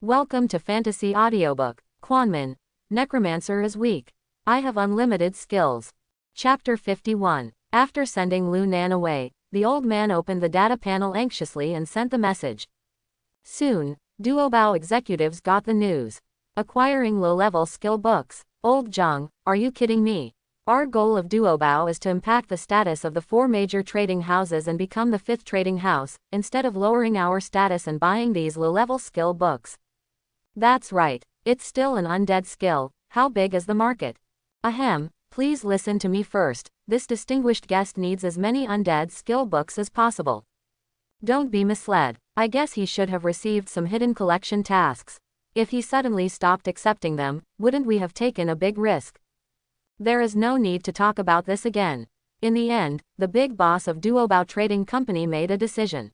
Welcome to Fantasy Audiobook. Quanmin. Necromancer is weak. I have unlimited skills. Chapter 51. After sending Lu Nan away, the old man opened the data panel anxiously and sent the message. Soon, Duobao executives got the news. Acquiring low-level skill books. Old Zhang, are you kidding me? Our goal of Duobao is to impact the status of the 4 major trading houses and become the 5th trading house, instead of lowering our status and buying these low-level skill books. That's right, it's still an undead skill. How big is the market? Ahem, please listen to me first. This distinguished guest needs as many undead skill books as possible. Don't be misled. I guess he should have received some hidden collection tasks. If he suddenly stopped accepting them, wouldn't we have taken a big risk? There is no need to talk about this again. In the end, the big boss of Duobao Trading Company made a decision.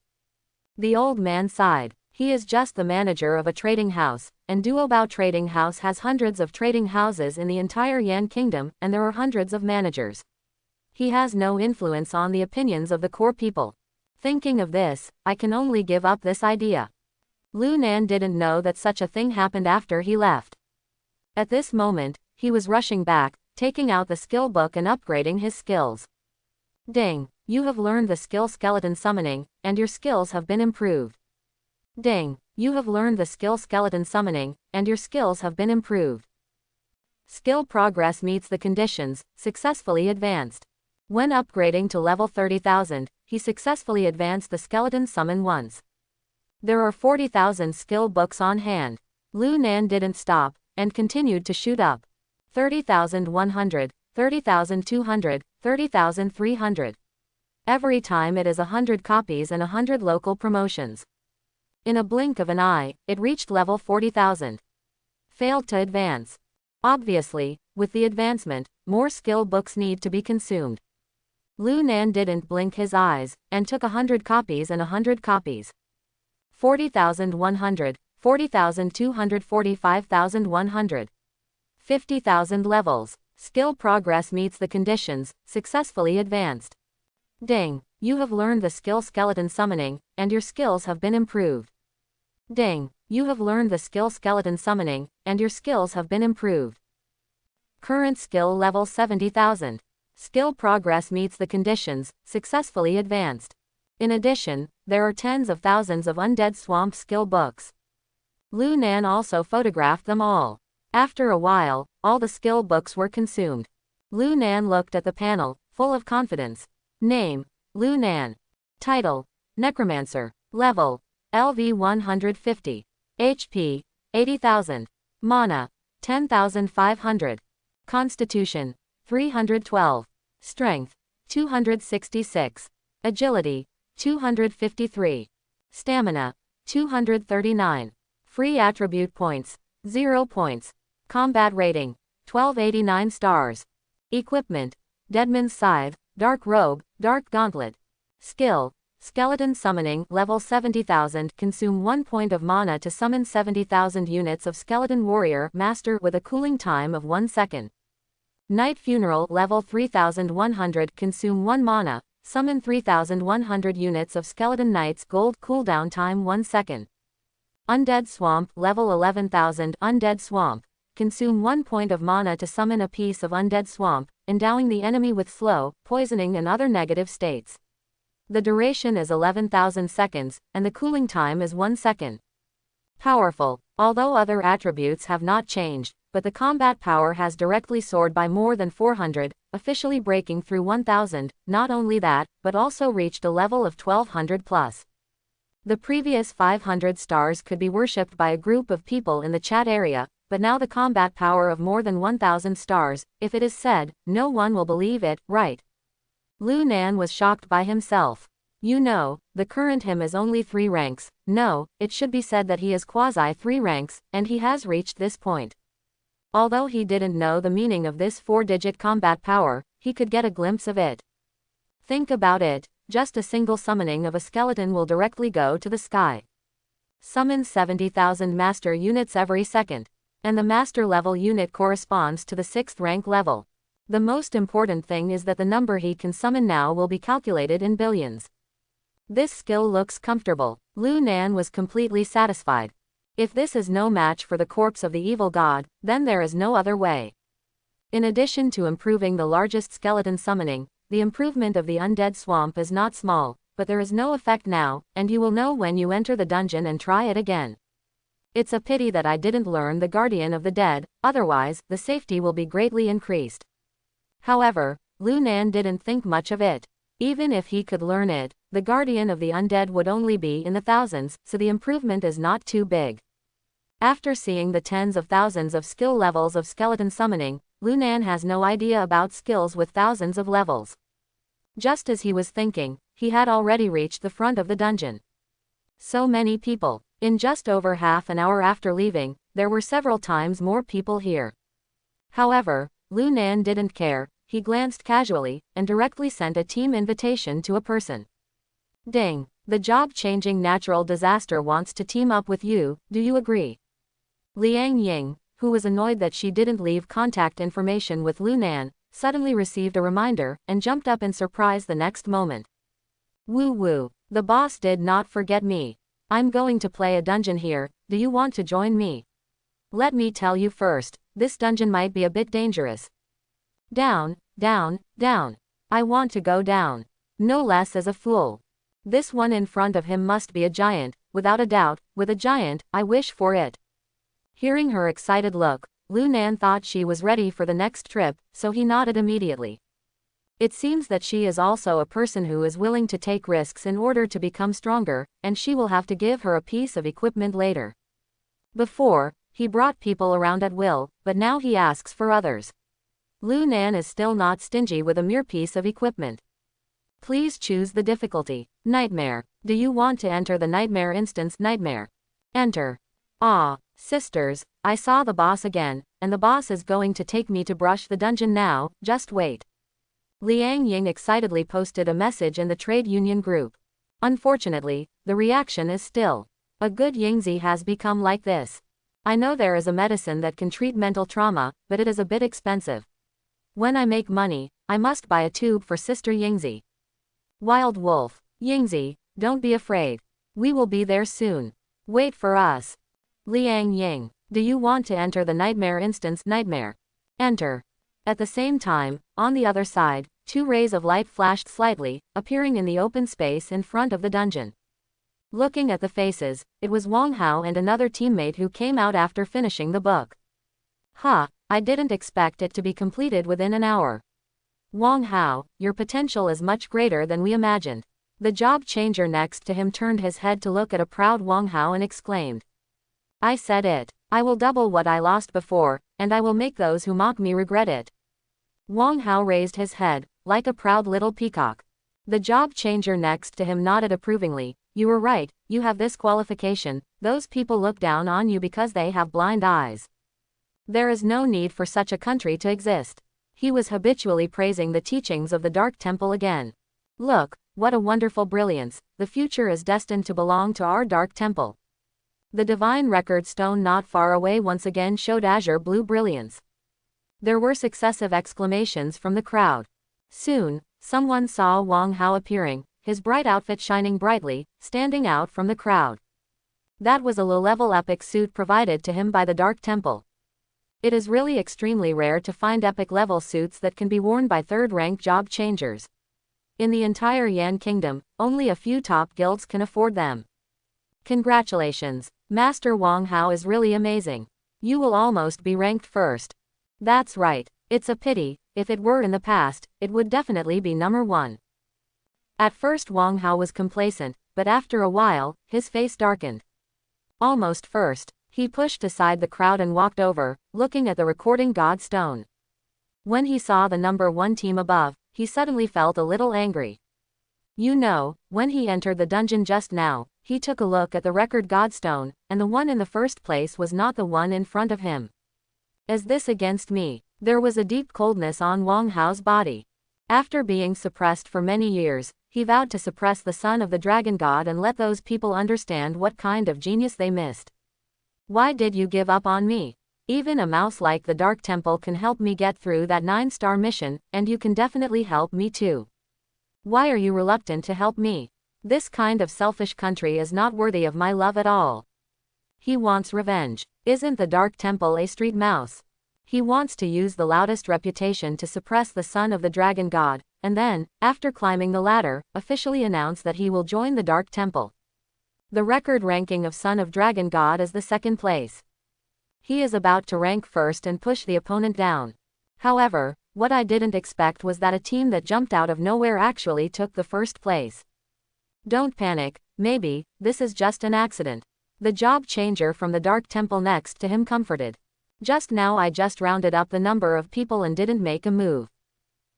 The old man sighed. He is just the manager of a trading house, and Duobao Trading House has hundreds of trading houses in the entire Yan Kingdom, and there are hundreds of managers. He has no influence on the opinions of the core people. Thinking of this, I can only give up this idea. Lu Nan didn't know that such a thing happened after he left. At this moment, he was rushing back, taking out the skill book and upgrading his skills. Ding, you have learned the skill skeleton summoning, and your skills have been improved. Ding, you have learned the skill skeleton summoning, and your skills have been improved. Skill progress meets the conditions, successfully advanced. When upgrading to level 30,000, he successfully advanced the skeleton summon once. There are 40,000 skill books on hand. Lu Nan didn't stop, and continued to shoot up. 30,100, 30,200, 30,300. Every time it is 100 copies and 100 local promotions. In a blink of an eye, it reached level 40,000. Failed to advance. Obviously, with the advancement, more skill books need to be consumed. Lu Nan didn't blink his eyes, and took 100 copies and 100 copies. 40,100, 40,200, 45,100. 50,000 levels. Skill progress meets the conditions, successfully advanced. Ding, you have learned the skill skeleton summoning, and your skills have been improved. Ding, you have learned the skill skeleton summoning, and your skills have been improved. Current skill level 70,000. Skill progress meets the conditions, successfully advanced. In addition, there are tens of thousands of undead swamp skill books. Lu Nan also photographed them all. After a while, all the skill books were consumed. Lu Nan looked at the panel, full of confidence. Name, Lu Nan. Title, Necromancer. Level, LV 150. HP, 80,000. Mana, 10,500. Constitution, 312. Strength, 266. Agility, 253. Stamina, 239. Free attribute points, 0 points. Combat rating, 1289 stars. Equipment, Deadman's Scythe, Dark Robe, Dark Gauntlet. Skill, Skeleton Summoning, level 70,000, consume 1 point of mana to summon 70,000 units of Skeleton Warrior Master with a cooling time of 1 second. Night Funeral, level 3,100, consume 1 mana, summon 3,100 units of Skeleton Knights Gold, cooldown time 1 second. Undead Swamp, level 11,000, Undead Swamp, consume 1 point of mana to summon a piece of Undead Swamp, endowing the enemy with slow, poisoning and other negative states. The duration is 11,000 seconds, and the cooling time is 1 second. Powerful. Although other attributes have not changed, but the combat power has directly soared by more than 400, officially breaking through 1,000, not only that, but also reached a level of 1,200 plus. The previous 500 stars could be worshipped by a group of people in the chat area, but now the combat power of more than 1,000 stars, if it is said, no one will believe it, right? Lu Nan was shocked by himself. You know, the current him is only 3 ranks, no, it should be said that he is quasi 3 ranks, and he has reached this point. Although he didn't know the meaning of this 4-digit combat power, he could get a glimpse of it. Think about it, just a single summoning of a skeleton will directly go to the sky. Summon 70,000 master units every second, and the master level unit corresponds to the 6th rank level. The most important thing is that the number he can summon now will be calculated in billions. This skill looks comfortable. Lu Nan was completely satisfied. If this is no match for the corpse of the evil god, then there is no other way. In addition to improving the largest skeleton summoning, the improvement of the undead swamp is not small, but there is no effect now, and you will know when you enter the dungeon and try it again. It's a pity that I didn't learn the Guardian of the Dead, otherwise, the safety will be greatly increased. However, Lu Nan didn't think much of it. Even if he could learn it, the Guardian of the Undead would only be in the thousands, so the improvement is not too big. After seeing the tens of thousands of skill levels of skeleton summoning, Lu Nan has no idea about skills with thousands of levels. Just as he was thinking, he had already reached the front of the dungeon. So many people. In just over half an hour after leaving, there were several times more people here. However, Lu Nan didn't care. He glanced casually, and directly sent a team invitation to a person. Ding. The job-changing natural disaster wants to team up with you, do you agree? Liang Ying, who was annoyed that she didn't leave contact information with Lu Nan, suddenly received a reminder, and jumped up in surprise the next moment. Woo woo. The boss did not forget me. I'm going to play a dungeon here, do you want to join me? Let me tell you first, this dungeon might be a bit dangerous. Down, down, down. I want to go down. No less as a fool. This one in front of him must be a giant, without a doubt, with a giant, I wish for it. Hearing her excited look, Lu Nan thought she was ready for the next trip, so he nodded immediately. It seems that she is also a person who is willing to take risks in order to become stronger, and she will have to give her a piece of equipment later. Before, he brought people around at will, but now he asks for others. Lu Nan is still not stingy with a mere piece of equipment. Please choose the difficulty. Nightmare. Do you want to enter the nightmare instance? Nightmare. Enter. Ah, sisters, I saw the boss again, and the boss is going to take me to brush the dungeon now, just wait. Liang Ying excitedly posted a message in the trade union group. Unfortunately, the reaction is still. A good Yingzi has become like this. I know there is a medicine that can treat mental trauma, but it is a bit expensive. When I make money, I must buy a tube for Sister Yingzi. Wild Wolf. Yingzi, don't be afraid. We will be there soon. Wait for us. Liang Ying. Do you want to enter the nightmare instance? Nightmare. Enter. At the same time, on the other side, two rays of light flashed slightly, appearing in the open space in front of the dungeon. Looking at the faces, it was Wang Hao and another teammate who came out after finishing the book. I didn't expect it to be completed within an hour. Wang Hao, your potential is much greater than we imagined. The job changer next to him turned his head to look at a proud Wang Hao and exclaimed. I said it. I will double what I lost before, and I will make those who mock me regret it. Wang Hao raised his head, like a proud little peacock. The job changer next to him nodded approvingly. You were right, you have this qualification, those people look down on you because they have blind eyes. There is no need for such a country to exist. He was habitually praising the teachings of the Dark Temple again. Look, what a wonderful brilliance, the future is destined to belong to our Dark Temple. The divine record stone not far away once again showed azure blue brilliance. There were successive exclamations from the crowd. Soon, someone saw Wang Hao appearing, his bright outfit shining brightly, standing out from the crowd. That was a low-level epic suit provided to him by the Dark Temple. It is really extremely rare to find epic-level suits that can be worn by third-rank job changers. In the entire Yan Kingdom, only a few top guilds can afford them. Congratulations, Master Wang Hao is really amazing. You will almost be ranked first. That's right, it's a pity, if it were in the past, it would definitely be number one. At first Wang Hao was complacent, but after a while, his face darkened. Almost first, he pushed aside the crowd and walked over, looking at the recording god stone. When he saw the number 1 team above, he suddenly felt a little angry. You know, when he entered the dungeon just now, he took a look at the record godstone, and the one in the first place was not the one in front of him. Is this against me? There was a deep coldness on Wang Hao's body. After being suppressed for many years, he vowed to suppress the son of the dragon god and let those people understand what kind of genius they missed. Why did you give up on me? Even a mouse like the Dark Temple can help me get through that 9-star mission, and you can definitely help me too. Why are you reluctant to help me? This kind of selfish country is not worthy of my love at all. He wants revenge. Isn't the Dark Temple a street mouse? He wants to use the loudest reputation to suppress the son of the Dragon God, and then, after climbing the ladder, officially announce that he will join the Dark Temple. The record ranking of Son of Dragon God is the second place. He is about to rank first and push the opponent down. However, what I didn't expect was that a team that jumped out of nowhere actually took the first place. Don't panic, maybe, this is just an accident. The job changer from the Dark Temple next to him comforted. Just now I just rounded up the number of people and didn't make a move.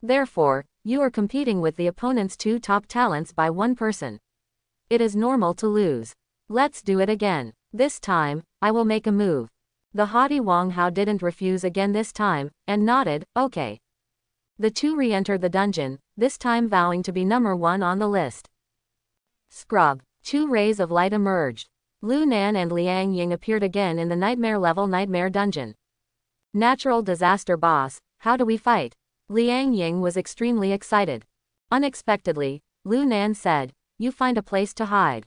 Therefore, you are competing with the opponent's two top talents by one person. It is normal to lose. Let's do it again. This time, I will make a move. The haughty Wang Hao didn't refuse again this time, and nodded, okay. The two re-entered the dungeon, this time vowing to be number one on the list. Scrub. 2 rays of light emerged. Lu Nan and Liang Ying appeared again in the nightmare-level nightmare dungeon. Natural disaster boss, how do we fight? Liang Ying was extremely excited. Unexpectedly, Lu Nan said, you find a place to hide.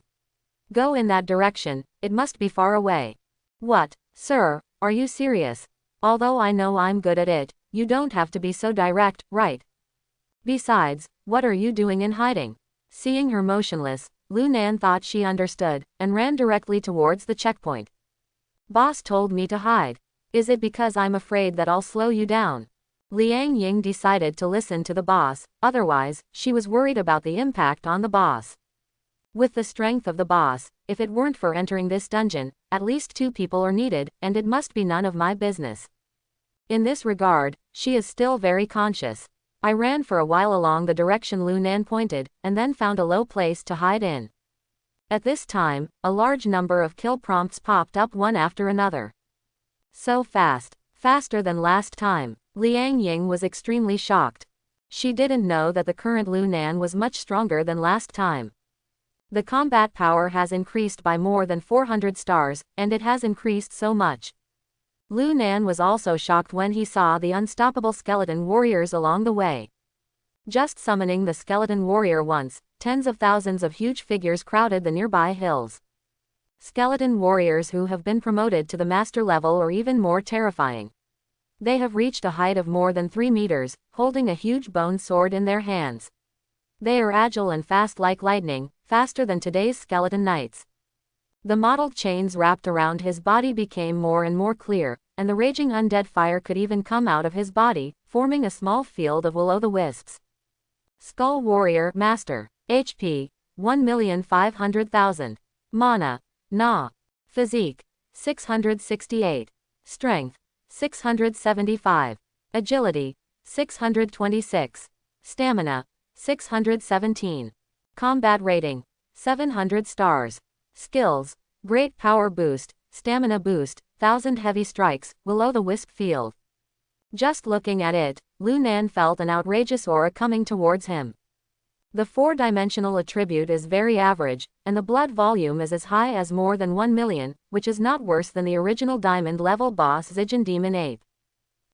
Go in that direction, it must be far away. What, sir, are you serious? Although I know I'm good at it, you don't have to be so direct, right? Besides, what are you doing in hiding? Seeing her motionless, Lu Nan thought she understood, and ran directly towards the checkpoint. Boss told me to hide. Is it because I'm afraid that I'll slow you down? Liang Ying decided to listen to the boss, otherwise, she was worried about the impact on the boss. With the strength of the boss, if it weren't for entering this dungeon, at least 2 people are needed, and it must be none of my business. In this regard, she is still very conscious. I ran for a while along the direction Lu Nan pointed, and then found a low place to hide in. At this time, a large number of kill prompts popped up one after another. So fast, faster than last time. Liang Ying was extremely shocked. She didn't know that the current Lu Nan was much stronger than last time. The combat power has increased by more than 400 stars, and it has increased so much. Lu Nan was also shocked when he saw the unstoppable skeleton warriors along the way. Just summoning the skeleton warrior once, tens of thousands of huge figures crowded the nearby hills. Skeleton warriors who have been promoted to the master level are even more terrifying. They have reached a height of more than 3 meters, holding a huge bone sword in their hands. They are agile and fast like lightning, faster than today's skeleton knights. The mottled chains wrapped around his body became more and more clear, and the raging undead fire could even come out of his body, forming a small field of will-o'-the-wisps. Skull Warrior Master. HP. 1,500,000. Mana. Na. Physique. 668. Strength. 675. Agility. 626. Stamina. 617. Combat rating. 700 stars. Skills. Great power boost, stamina boost, 1000 heavy strikes, will-o'-the-wisp field. Just looking at it, Lu Nan felt an outrageous aura coming towards him. The 4-dimensional attribute is very average, and the blood volume is as high as more than 1 million, which is not worse than the original diamond-level boss Zijin Demon Ape.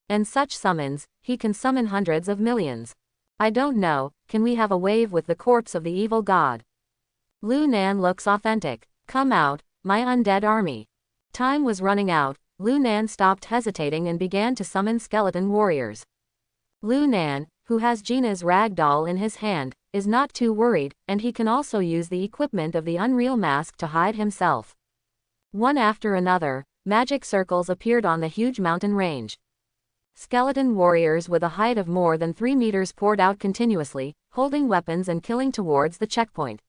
And such summons, he can summon hundreds of millions. I don't know, can we have a wave with the corpse of the evil god? Lu Nan looks authentic. Come out, my undead army. Time was running out, Lu Nan stopped hesitating and began to summon skeleton warriors. Lu Nan, who has Gina's ragdoll in his hand, is not too worried, and he can also use the equipment of the Unreal Mask to hide himself. One after another, magic circles appeared on the huge mountain range. Skeleton warriors with a height of more than 3 meters poured out continuously, holding weapons and killing towards the checkpoint.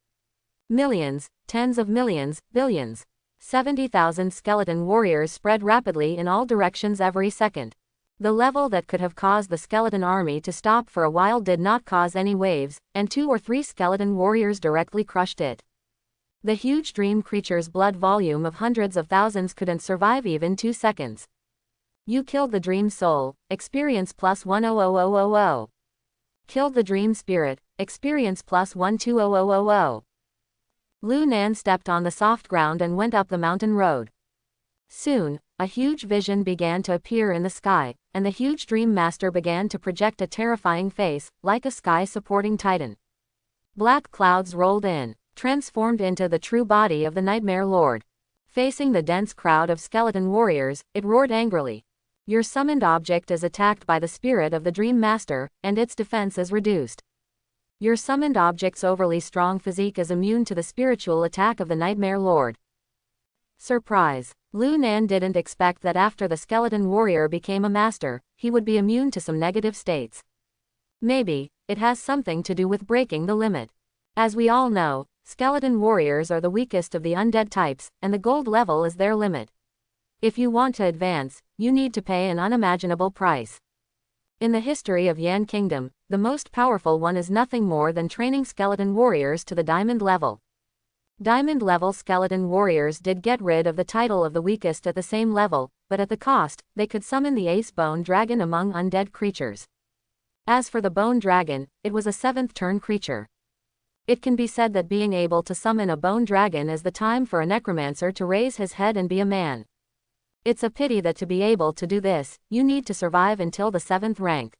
Millions, tens of millions, billions. 70,000 skeleton warriors spread rapidly in all directions every second. The level that could have caused the skeleton army to stop for a while did not cause any waves, and 2 or 3 skeleton warriors directly crushed it. The huge dream creature's blood volume of hundreds of thousands couldn't survive even 2 seconds. You killed the dream soul, experience plus 100,000. Killed the dream spirit, experience plus 120,000. Lu Nan stepped on the soft ground and went up the mountain road. Soon, a huge vision began to appear in the sky, and the huge Dream Master began to project a terrifying face, like a sky-supporting titan. Black clouds rolled in, transformed into the true body of the Nightmare Lord. Facing the dense crowd of skeleton warriors, it roared angrily. Your summoned object is attacked by the spirit of the Dream Master, and its defense is reduced. Your summoned object's overly strong physique is immune to the spiritual attack of the Nightmare Lord. Surprise. Lu Nan didn't expect that after the skeleton warrior became a master, he would be immune to some negative states. Maybe, it has something to do with breaking the limit. As we all know, skeleton warriors are the weakest of the undead types, and the gold level is their limit. If you want to advance, you need to pay an unimaginable price. In the history of Yan Kingdom, the most powerful one is nothing more than training skeleton warriors to the diamond level. Diamond level skeleton warriors did get rid of the title of the weakest at the same level, but at the cost, they could summon the ace bone dragon among undead creatures. As for the bone dragon, it was a 7th turn creature. It can be said that being able to summon a bone dragon is the time for a necromancer to raise his head and be a man. It's a pity that to be able to do this, you need to survive until the 7th rank.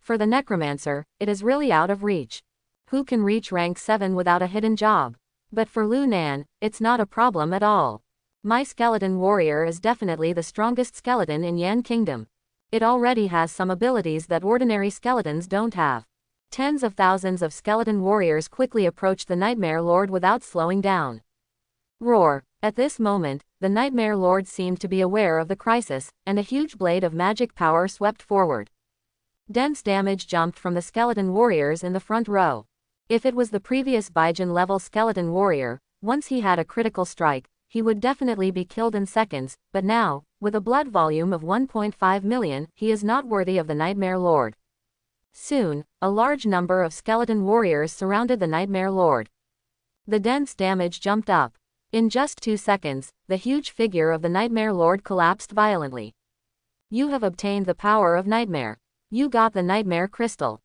For the necromancer, it is really out of reach. Who can reach rank 7 without a hidden job? But for Lu Nan, it's not a problem at all. My skeleton warrior is definitely the strongest skeleton in Yan Kingdom. It already has some abilities that ordinary skeletons don't have. Tens of thousands of skeleton warriors quickly approached the Nightmare Lord without slowing down. Roar. At this moment, the Nightmare Lord seemed to be aware of the crisis, and a huge blade of magic power swept forward. Dense damage jumped from the skeleton warriors in the front row. If it was the previous Baijin level skeleton warrior, once he had a critical strike, he would definitely be killed in seconds, but now, with a blood volume of 1.5 million, he is not worthy of the Nightmare Lord. Soon, a large number of skeleton warriors surrounded the Nightmare Lord. The dense damage jumped up. In just 2 seconds, the huge figure of the Nightmare Lord collapsed violently. You have obtained the power of Nightmare. You got the Nightmare Crystal.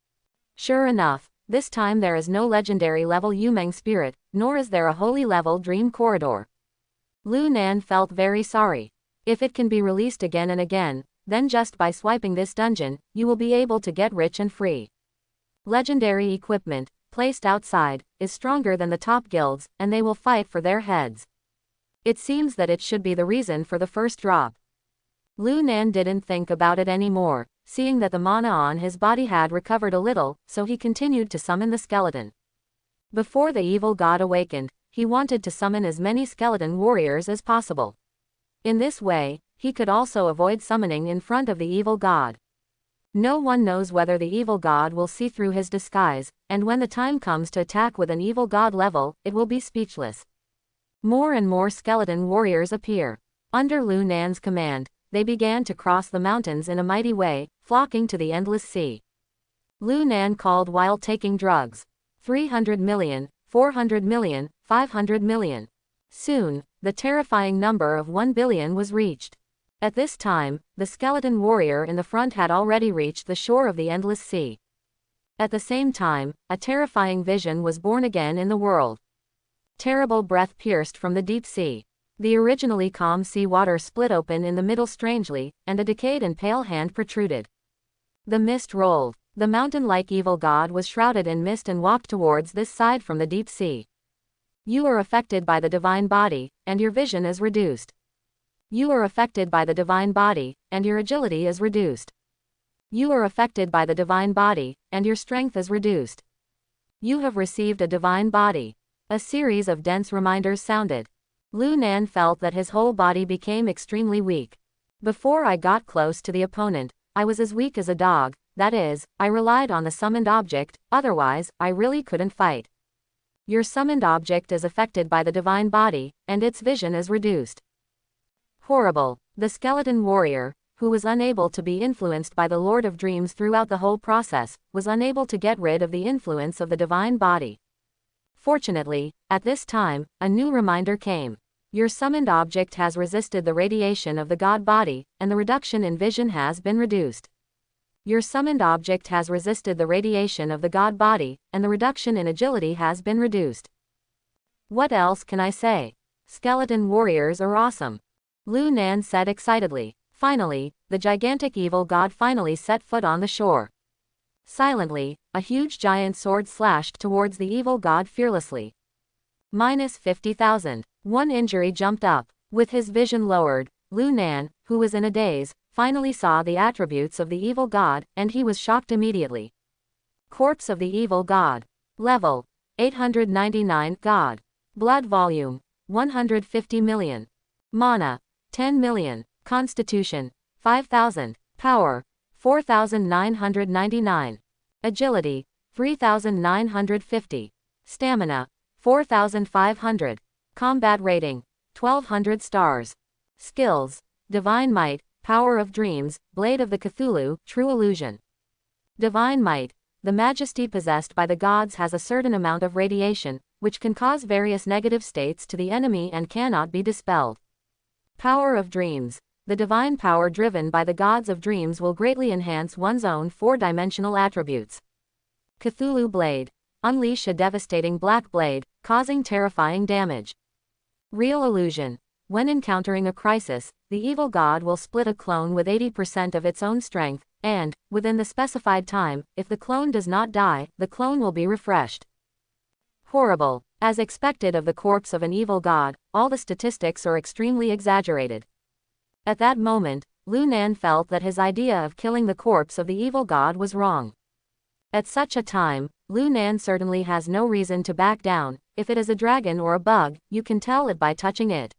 Sure enough, this time there is no legendary level Yumeng Spirit, nor is there a holy level Dream Corridor. Lu Nan felt very sorry. If it can be released again and again, then just by swiping this dungeon, you will be able to get rich and free. Legendary equipment, placed outside, is stronger than the top guilds, and they will fight for their heads. It seems that it should be the reason for the first drop. Lu Nan didn't think about it anymore, seeing that the mana on his body had recovered a little, so he continued to summon the skeleton. Before the evil god awakened, he wanted to summon as many skeleton warriors as possible. In this way, he could also avoid summoning in front of the evil god. No one knows whether the evil god will see through his disguise, and when the time comes to attack with an evil god level, it will be speechless. More and more skeleton warriors appear. Under Lu Nan's command, they began to cross the mountains in a mighty way, flocking to the endless sea. Lu Nan called while taking drugs. 300 million, 400 million, 500 million. Soon, the terrifying number of 1 billion was reached. At this time, the skeleton warrior in the front had already reached the shore of the endless sea. At the same time, a terrifying vision was born again in the world. Terrible breath pierced from the deep sea. The originally calm sea water split open in the middle strangely, and a decayed and pale hand protruded. The mist rolled. The mountain-like evil god was shrouded in mist and walked towards this side from the deep sea. You are affected by the divine body, and your vision is reduced. You are affected by the divine body, and your agility is reduced. You are affected by the divine body, and your strength is reduced. You have received a divine body. A series of dense reminders sounded. Lu Nan felt that his whole body became extremely weak. Before I got close to the opponent, I was as weak as a dog, that is, I relied on the summoned object, otherwise, I really couldn't fight. Your summoned object is affected by the divine body, and its vision is reduced. Horrible. The skeleton warrior, who was unable to be influenced by the Lord of Dreams throughout the whole process, was unable to get rid of the influence of the divine body. Fortunately, at this time, a new reminder came. Your summoned object has resisted the radiation of the god body, and the reduction in vision has been reduced. Your summoned object has resisted the radiation of the god body, and the reduction in agility has been reduced. What else can I say? Skeleton warriors are awesome. Lu Nan said excitedly. Finally, the gigantic evil god finally set foot on the shore. Silently, a huge giant sword slashed towards the evil god fearlessly. -50,000. One injury jumped up. With his vision lowered, Lu Nan, who was in a daze, finally saw the attributes of the evil god, and he was shocked immediately. Corpse of the evil god. Level 899. God. Blood volume 150 million. Mana 10 million. Constitution 5000. Power 4999. Agility 3950. Stamina 4500. Combat rating 1200 stars. Skills: Divine Might, Power of Dreams, Blade of the Cthulhu, True Illusion. Divine Might. The majesty possessed by the gods has a certain amount of radiation, which can cause various negative states to the enemy and cannot be dispelled. Power of Dreams. The divine power driven by the gods of dreams will greatly enhance one's own four-dimensional attributes. Cthulhu Blade. Unleash a devastating black blade, causing terrifying damage. Real Illusion. When encountering a crisis, the evil god will split a clone with 80% of its own strength, and, within the specified time, if the clone does not die, the clone will be refreshed. Horrible. As expected of the corpse of an evil god, all the statistics are extremely exaggerated. At that moment, Lu Nan felt that his idea of killing the corpse of the evil god was wrong. At such a time, Lu Nan certainly has no reason to back down. If it is a dragon or a bug, you can tell it by touching it.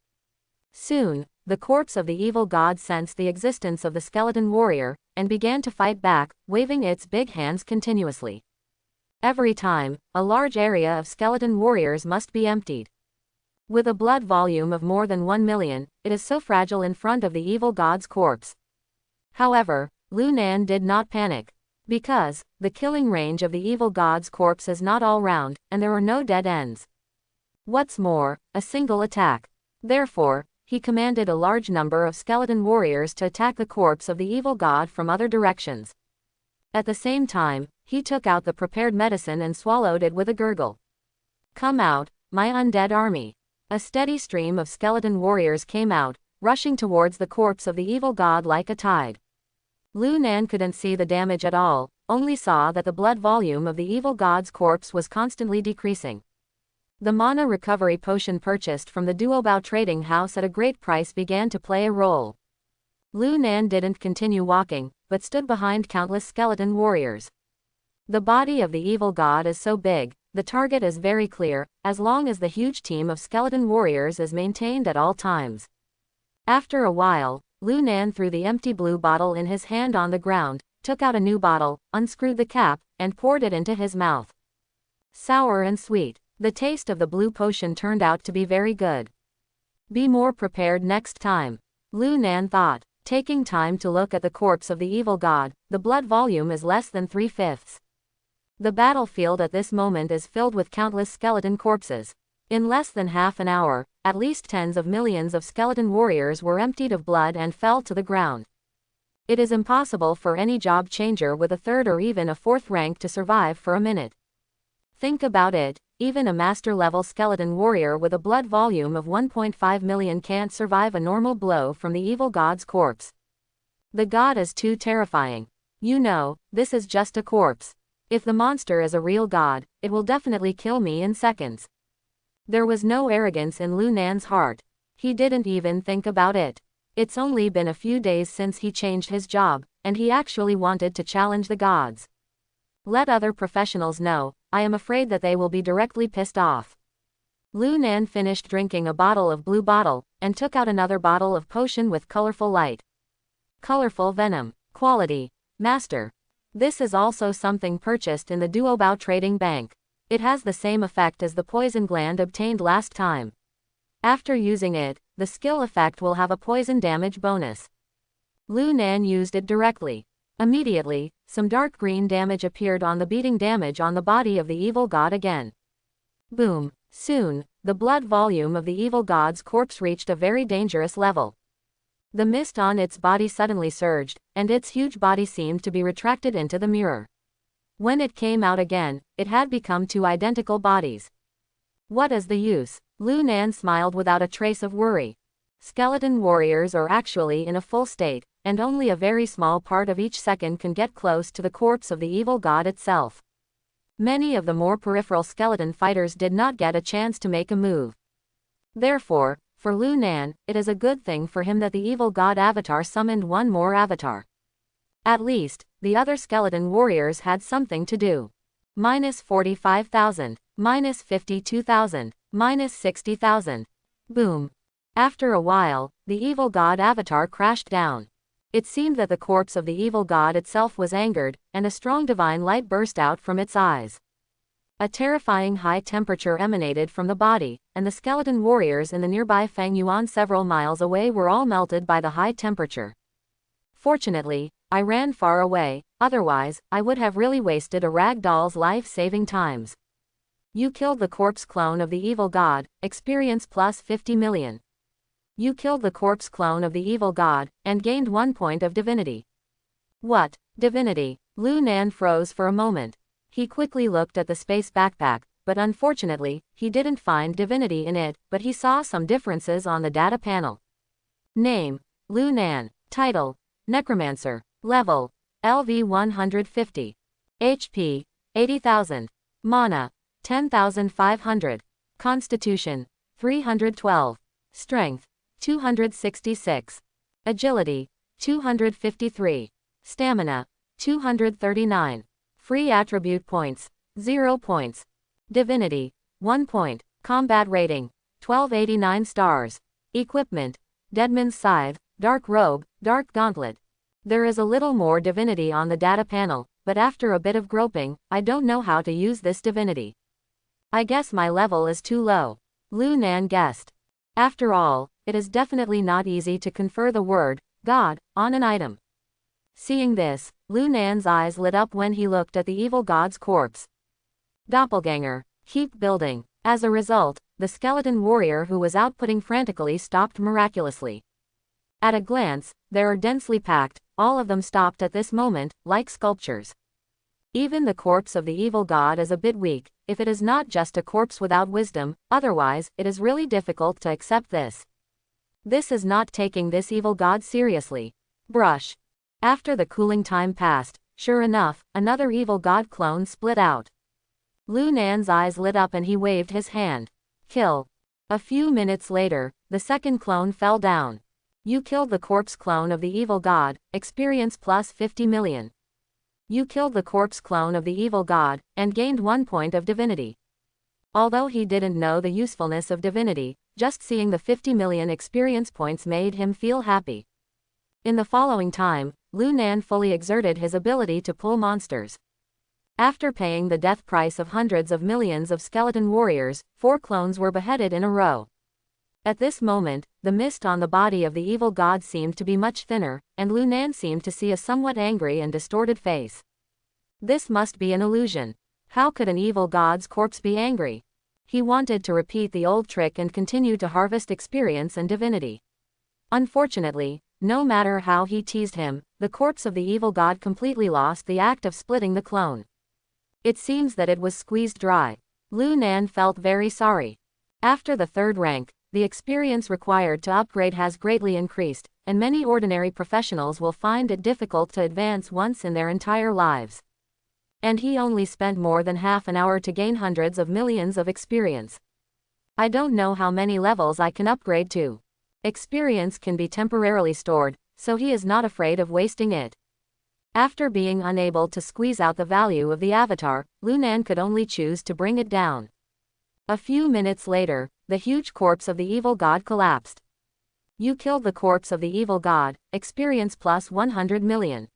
Soon, the corpse of the evil god sensed the existence of the skeleton warrior, and began to fight back, waving its big hands continuously. Every time, a large area of skeleton warriors must be emptied. With a blood volume of more than 1 million, it is so fragile in front of the evil god's corpse. However, Lu Nan did not panic. Because, the killing range of the evil god's corpse is not all round, and there are no dead ends. What's more, a single attack. Therefore, he commanded a large number of skeleton warriors to attack the corpse of the evil god from other directions. At the same time, he took out the prepared medicine and swallowed it with a gurgle. Come out, my undead army. A steady stream of skeleton warriors came out, rushing towards the corpse of the evil god like a tide. Lu Nan couldn't see the damage at all, only saw that the blood volume of the evil god's corpse was constantly decreasing. The mana recovery potion purchased from the Duobao trading house at a great price began to play a role. Lu Nan didn't continue walking, but stood behind countless skeleton warriors. The body of the evil god is so big, the target is very clear, as long as the huge team of skeleton warriors is maintained at all times. After a while, Lu Nan threw the empty blue bottle in his hand on the ground, took out a new bottle, unscrewed the cap, and poured it into his mouth. Sour and sweet. The taste of the blue potion turned out to be very good. Be more prepared next time, Lu Nan thought, taking time to look at the corpse of the evil god. The blood volume is less than 3/5. The battlefield at this moment is filled with countless skeleton corpses. In less than half an hour, at least tens of millions of skeleton warriors were emptied of blood and fell to the ground. It is impossible for any job changer with a third or even a fourth rank to survive for a minute. Think about it. Even a master-level skeleton warrior with a blood volume of 1.5 million can't survive a normal blow from the evil god's corpse. The god is too terrifying. You know, this is just a corpse. If the monster is a real god, it will definitely kill me in seconds. There was no arrogance in Lu Nan's heart. He didn't even think about it. It's only been a few days since he changed his job, and he actually wanted to challenge the gods. Let other professionals know. I am afraid that they will be directly pissed off. Lu Nan finished drinking a bottle of blue bottle, and took out another bottle of potion with colorful light. Colorful venom. Quality. Master. This is also something purchased in the Duobao trading bank. It has the same effect as the poison gland obtained last time. After using it, the skill effect will have a poison damage bonus. Lu Nan used it directly. Immediately, some dark green damage appeared on the beating damage on the body of the evil god again. Boom. Soon, the blood volume of the evil god's corpse reached a very dangerous level. The mist on its body suddenly surged, and its huge body seemed to be retracted into the mirror. When it came out again, it had become two identical bodies. What is the use? Lu Nan smiled without a trace of worry. Skeleton warriors are actually in a full state, and only a very small part of each second can get close to the corpse of the evil god itself. Many of the more peripheral skeleton fighters did not get a chance to make a move. Therefore, For Lu Nan, it is a good thing for him that the evil god avatar summoned one more avatar. At least, the other skeleton warriors had something to do. Minus 45,000, minus 52,000, minus 60,000. Boom. After a while, the evil god avatar crashed down. It seemed that the corpse of the evil god itself was angered, and a strong divine light burst out from its eyes. A terrifying high temperature emanated from the body, and the skeleton warriors in the nearby Fangyuan several miles away were all melted by the high temperature. Fortunately, I ran far away, otherwise, I would have really wasted a rag doll's life-saving times. You killed the corpse clone of the evil god, experience plus 50 million. You killed the corpse clone of the evil god, and gained 1 point of divinity. What? Divinity? Lu Nan froze for a moment. He quickly looked at the space backpack, but unfortunately, he didn't find divinity in it, but he saw some differences on the data panel. Name: Lu Nan. Title: Necromancer. Level: LV 150. HP: 80,000. Mana: 10,500. Constitution: 312. Strength: 266. Agility: 253. Stamina: 239. Free attribute points: 0 points. Divinity: 1 point. Combat rating: 1289 stars. Equipment: Deadman's Scythe, Dark Robe, Dark Gauntlet. There is a little more divinity on the data panel, but after a bit of groping, I don't know how to use this divinity. I guess my level is too low. Lu Nan guessed. After all, it is definitely not easy to confer the word God on an item. Seeing this, Lu Nan's eyes lit up when he looked at the evil god's corpse. Doppelganger. Keep building. As a result, the skeleton warrior who was outputting frantically stopped miraculously. At a glance, they are densely packed, all of them stopped at this moment, like sculptures. Even the corpse of the evil god is a bit weak, if it is not just a corpse without wisdom, otherwise, it is really difficult to accept this. This is not taking this evil god seriously. Brush. After the cooling time passed, sure enough, another evil god clone split out. Lu Nan's eyes lit up and he waved his hand. Kill. A few minutes later, the second clone fell down. You killed the corpse clone of the evil god, experience plus 50 million. You killed the corpse clone of the evil god, and gained 1 point of divinity. Although he didn't know the usefulness of divinity, just seeing the 50 million experience points made him feel happy. In the following time, Lu Nan fully exerted his ability to pull monsters. After paying the death price of hundreds of millions of skeleton warriors, 4 clones were beheaded in a row. At this moment, the mist on the body of the evil god seemed to be much thinner, and Lu Nan seemed to see a somewhat angry and distorted face. This must be an illusion. How could an evil god's corpse be angry? He wanted to repeat the old trick and continue to harvest experience and divinity. Unfortunately, no matter how he teased him, the corpse of the evil god completely lost the act of splitting the clone. It seems that it was squeezed dry. Lu Nan felt very sorry. After the 3rd rank, the experience required to upgrade has greatly increased, and many ordinary professionals will find it difficult to advance once in their entire lives. And he only spent more than half an hour to gain hundreds of millions of experience. I don't know how many levels I can upgrade to. Experience can be temporarily stored, so he is not afraid of wasting it. After being unable to squeeze out the value of the avatar, Lu Nan could only choose to bring it down. A few minutes later, the huge corpse of the evil god collapsed. You killed the corpse of the evil god, experience plus 100 million.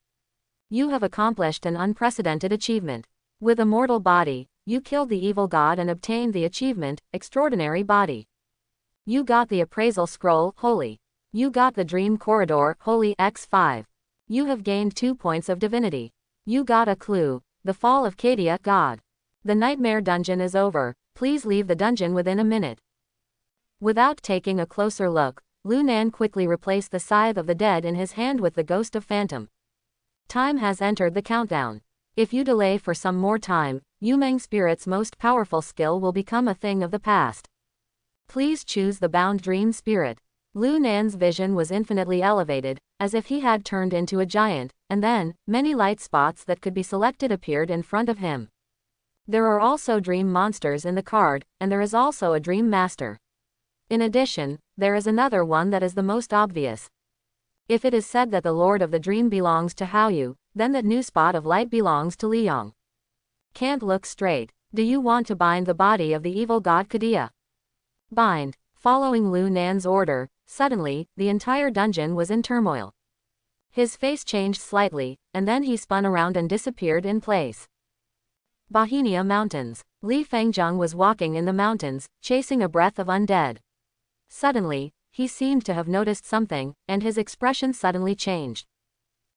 You have accomplished an unprecedented achievement. With a mortal body, you killed the evil god and obtained the achievement, Extraordinary Body. You got the appraisal scroll, Holy. You got the dream corridor, Holy X5. You have gained 2 points of divinity. You got a clue, the fall of Cadia, God. The nightmare dungeon is over, please leave the dungeon within a minute. Without taking a closer look, Lu Nan quickly replaced the scythe of the dead in his hand with the ghost of Phantom. Time has entered the countdown. If you delay for some more time, Yumeng Spirit's most powerful skill will become a thing of the past. Please choose the Bound Dream Spirit. Lu Nan's vision was infinitely elevated, as if he had turned into a giant, and then, many light spots that could be selected appeared in front of him. There are also dream monsters in the card, and there is also a dream master. In addition, there is another one that is the most obvious. If it is said that the Lord of the Dream belongs to Haoyu, then that new spot of light belongs to Liang. Can't look straight. Do you want to bind the body of the evil god Kadia? Bind. Following Lu Nan's order, suddenly, the entire dungeon was in turmoil. His face changed slightly, and then he spun around and disappeared in place. Bohemia Mountains. Li Fengzheng was walking in the mountains, chasing a breath of undead. Suddenly, he seemed to have noticed something, and his expression suddenly changed.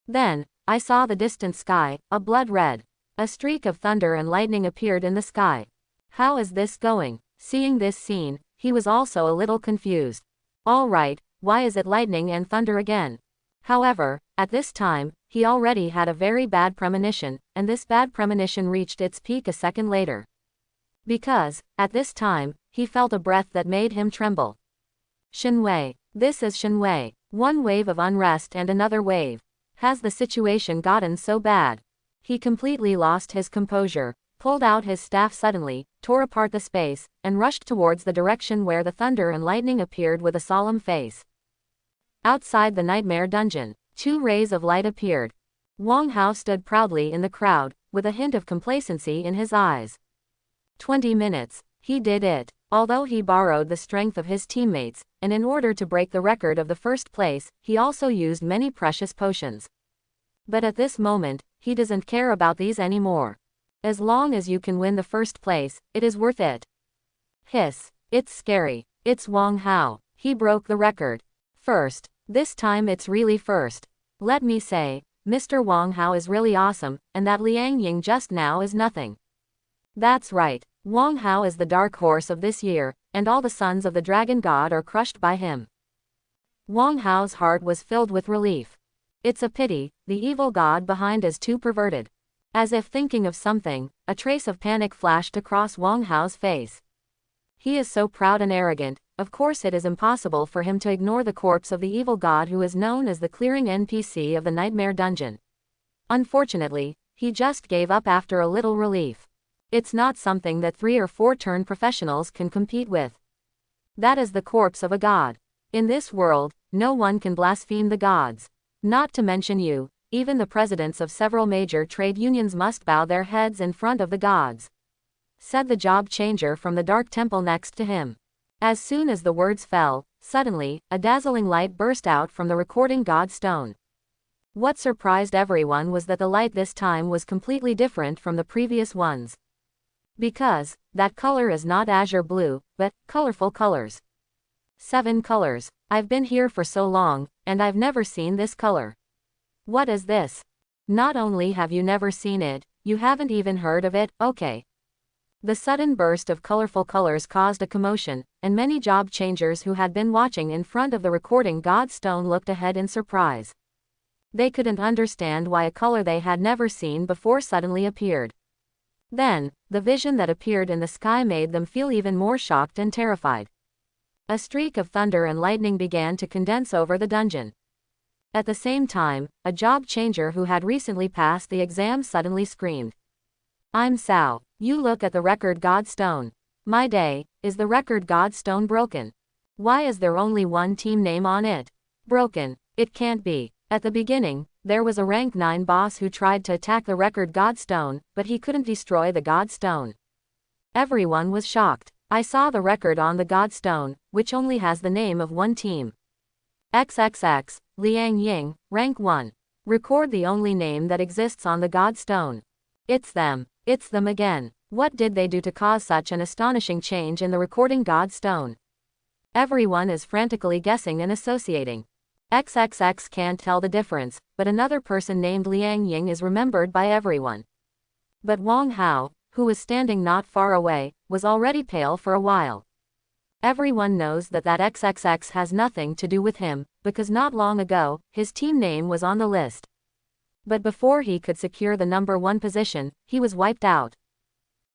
Then, I saw the distant sky, a blood red. A streak of thunder and lightning appeared in the sky. How is this going? Seeing this scene, he was also a little confused. All right, why is it lightning and thunder again? However, at this time, he already had a very bad premonition, and this bad premonition reached its peak a second later. Because, at this time, he felt a breath that made him tremble. Shenwei. This is Shenwei. One wave of unrest and another wave. Has the situation gotten so bad? He completely lost his composure, pulled out his staff suddenly, tore apart the space, and rushed towards the direction where the thunder and lightning appeared with a solemn face. Outside the nightmare dungeon, 2 rays of light appeared. Wang Hao stood proudly in the crowd, with a hint of complacency in his eyes. 20 minutes. He did it. Although he borrowed the strength of his teammates, and in order to break the record of the first place, he also used many precious potions. But at this moment, he doesn't care about these anymore. As long as you can win the first place, it is worth it. Hiss. It's scary. It's Wang Hao. He broke the record. First. This time it's really first. Let me say, Mr. Wang Hao is really awesome, and that Liang Ying just now is nothing. That's right. Wang Hao is the dark horse of this year, and all the sons of the dragon god are crushed by him. Wang Hao's heart was filled with relief. It's a pity, the evil god behind is too perverted. As if thinking of something, a trace of panic flashed across Wang Hao's face. He is so proud and arrogant, of course it is impossible for him to ignore the corpse of the evil god who is known as the clearing NPC of the Nightmare Dungeon. Unfortunately, he just gave up after a little relief. It's not something that 3 or 4 turn professionals can compete with. That is the corpse of a god. In this world, no one can blaspheme the gods. Not to mention you, even the presidents of several major trade unions must bow their heads in front of the gods. Said the job changer from the dark temple next to him. As soon as the words fell, suddenly, a dazzling light burst out from the recording god stone. What surprised everyone was that the light this time was completely different from the previous ones. Because, that color is not azure blue, but colorful colors. 7 colors. I've been here for so long, and I've never seen this color. What is this? Not only have you never seen it, you haven't even heard of it, okay. The sudden burst of colorful colors caused a commotion, and many job changers who had been watching in front of the recording god stone looked ahead in surprise. They couldn't understand why a color they had never seen before suddenly appeared. Then, the vision that appeared in the sky made them feel even more shocked and terrified. A streak of thunder and lightning began to condense over the dungeon. At the same time, a job changer who had recently passed the exam suddenly screamed. I'm Sao. You look at the record god stone. My day, is the record god stone broken? Why is there only one team name on it? Broken. It can't be. At the beginning, there was a rank 9 boss who tried to attack the record god stone, but he couldn't destroy the god stone. Everyone was shocked. I saw the record on the god stone, which only has the name of one team. XXX, Liang Ying, rank 1. Record the only name that exists on the god stone. It's them. It's them again. What did they do to cause such an astonishing change in the recording god stone? Everyone is frantically guessing and associating. XXX can't tell the difference, but another person named Liang Ying is remembered by everyone. But Wang Hao, who was standing not far away, was already pale for a while. Everyone knows that XXX has nothing to do with him, because not long ago, his team name was on the list. But before he could secure the number 1 position, he was wiped out.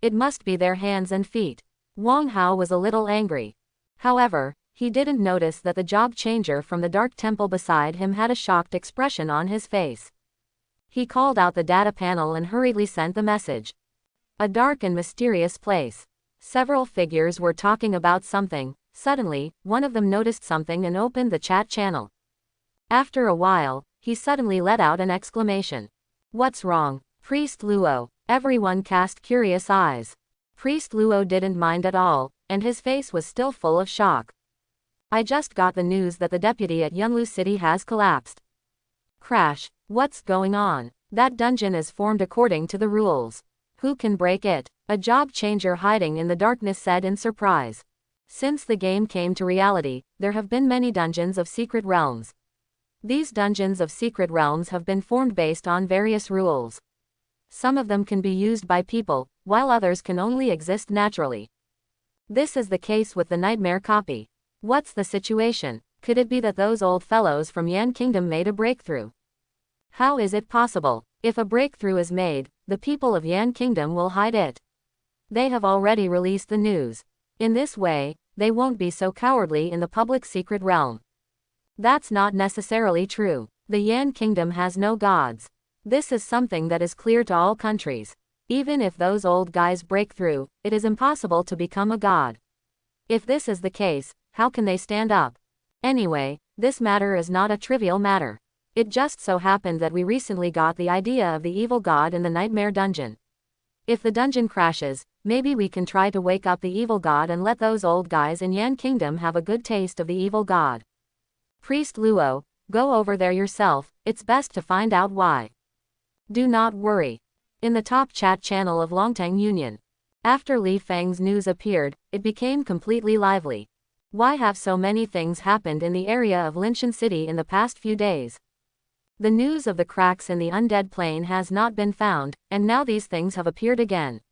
It must be their hands and feet. Wang Hao was a little angry. However, he didn't notice that the job changer from the dark temple beside him had a shocked expression on his face. He called out the data panel and hurriedly sent the message. A dark and mysterious place. Several figures were talking about something, Suddenly, one of them noticed something and opened the chat channel. After a while, he suddenly let out an exclamation. "What's wrong, Priest Luo?" Everyone cast curious eyes. Priest Luo didn't mind at all, and his face was still full of shock. "I just got the news that the deputy at Yunlu City has collapsed." "Crash, what's going on? That dungeon is formed according to the rules. Who can break it?" A job changer hiding in the darkness said in surprise. Since the game came to reality, there have been many dungeons of secret realms. These dungeons of secret realms have been formed based on various rules. Some of them can be used by people, while others can only exist naturally. This is the case with the nightmare copy. What's the situation? Could it be that those old fellows from Yan Kingdom made a breakthrough? How is it possible? If a breakthrough is made, the people of Yan Kingdom will hide it. They have already released the news. In this way, they won't be so cowardly in the public secret realm. That's not necessarily true. The Yan Kingdom has no gods. This is something that is clear to all countries. Even if those old guys break through, it is impossible to become a god. If this is the case, how can they stand up? Anyway, this matter is not a trivial matter. It just so happened that we recently got the idea of the evil god in the nightmare dungeon. If the dungeon crashes, maybe we can try to wake up the evil god and let those old guys in Yan Kingdom have a good taste of the evil god. Priest Luo, go over there yourself, it's best to find out why. Do not worry. In the top chat channel of Longtang Union. After Li Feng's news appeared, it became completely lively. Why have so many things happened in the area of Linshan City in the past few days? The news of the cracks in the undead plane has not been found, and now these things have appeared again.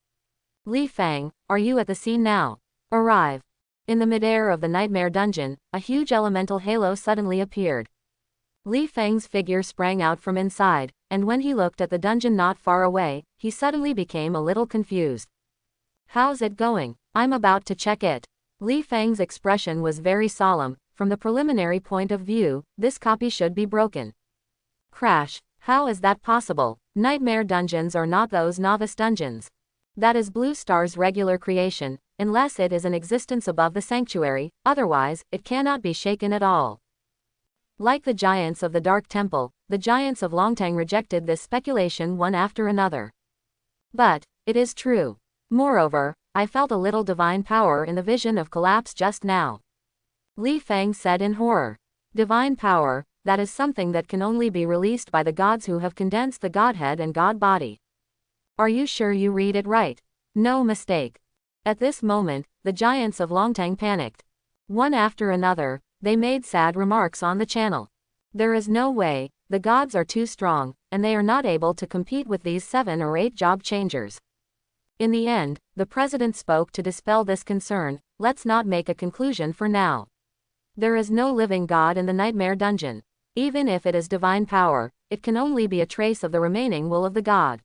Li Feng, are you at the scene now? Arrive. In the midair of the nightmare dungeon, a huge elemental halo suddenly appeared. Li Feng's figure sprang out from inside, and when he looked at the dungeon not far away, he suddenly became a little confused. How's it going? I'm about to check it. Li Feng's expression was very solemn. From the preliminary point of view, this copy should be broken. Crash, how is that possible? Nightmare dungeons are not those novice dungeons. That is Blue Star's regular creation, unless it is an existence above the sanctuary, otherwise, it cannot be shaken at all. Like the giants of the Dark Temple, the giants of Longtang rejected this speculation one after another. But, it is true. Moreover, I felt a little divine power in the vision of collapse just now. Li Feng said in horror. Divine power, that is something that can only be released by the gods who have condensed the Godhead and God body. Are you sure you read it right? No mistake. At this moment, the giants of Longtang panicked. One after another, they made sad remarks on the channel. There is no way, the gods are too strong, and they are not able to compete with these 7 or 8 job changers. In the end, the president spoke to dispel this concern. Let's not make a conclusion for now. There is no living god in the nightmare dungeon. Even if it is divine power, it can only be a trace of the remaining will of the god.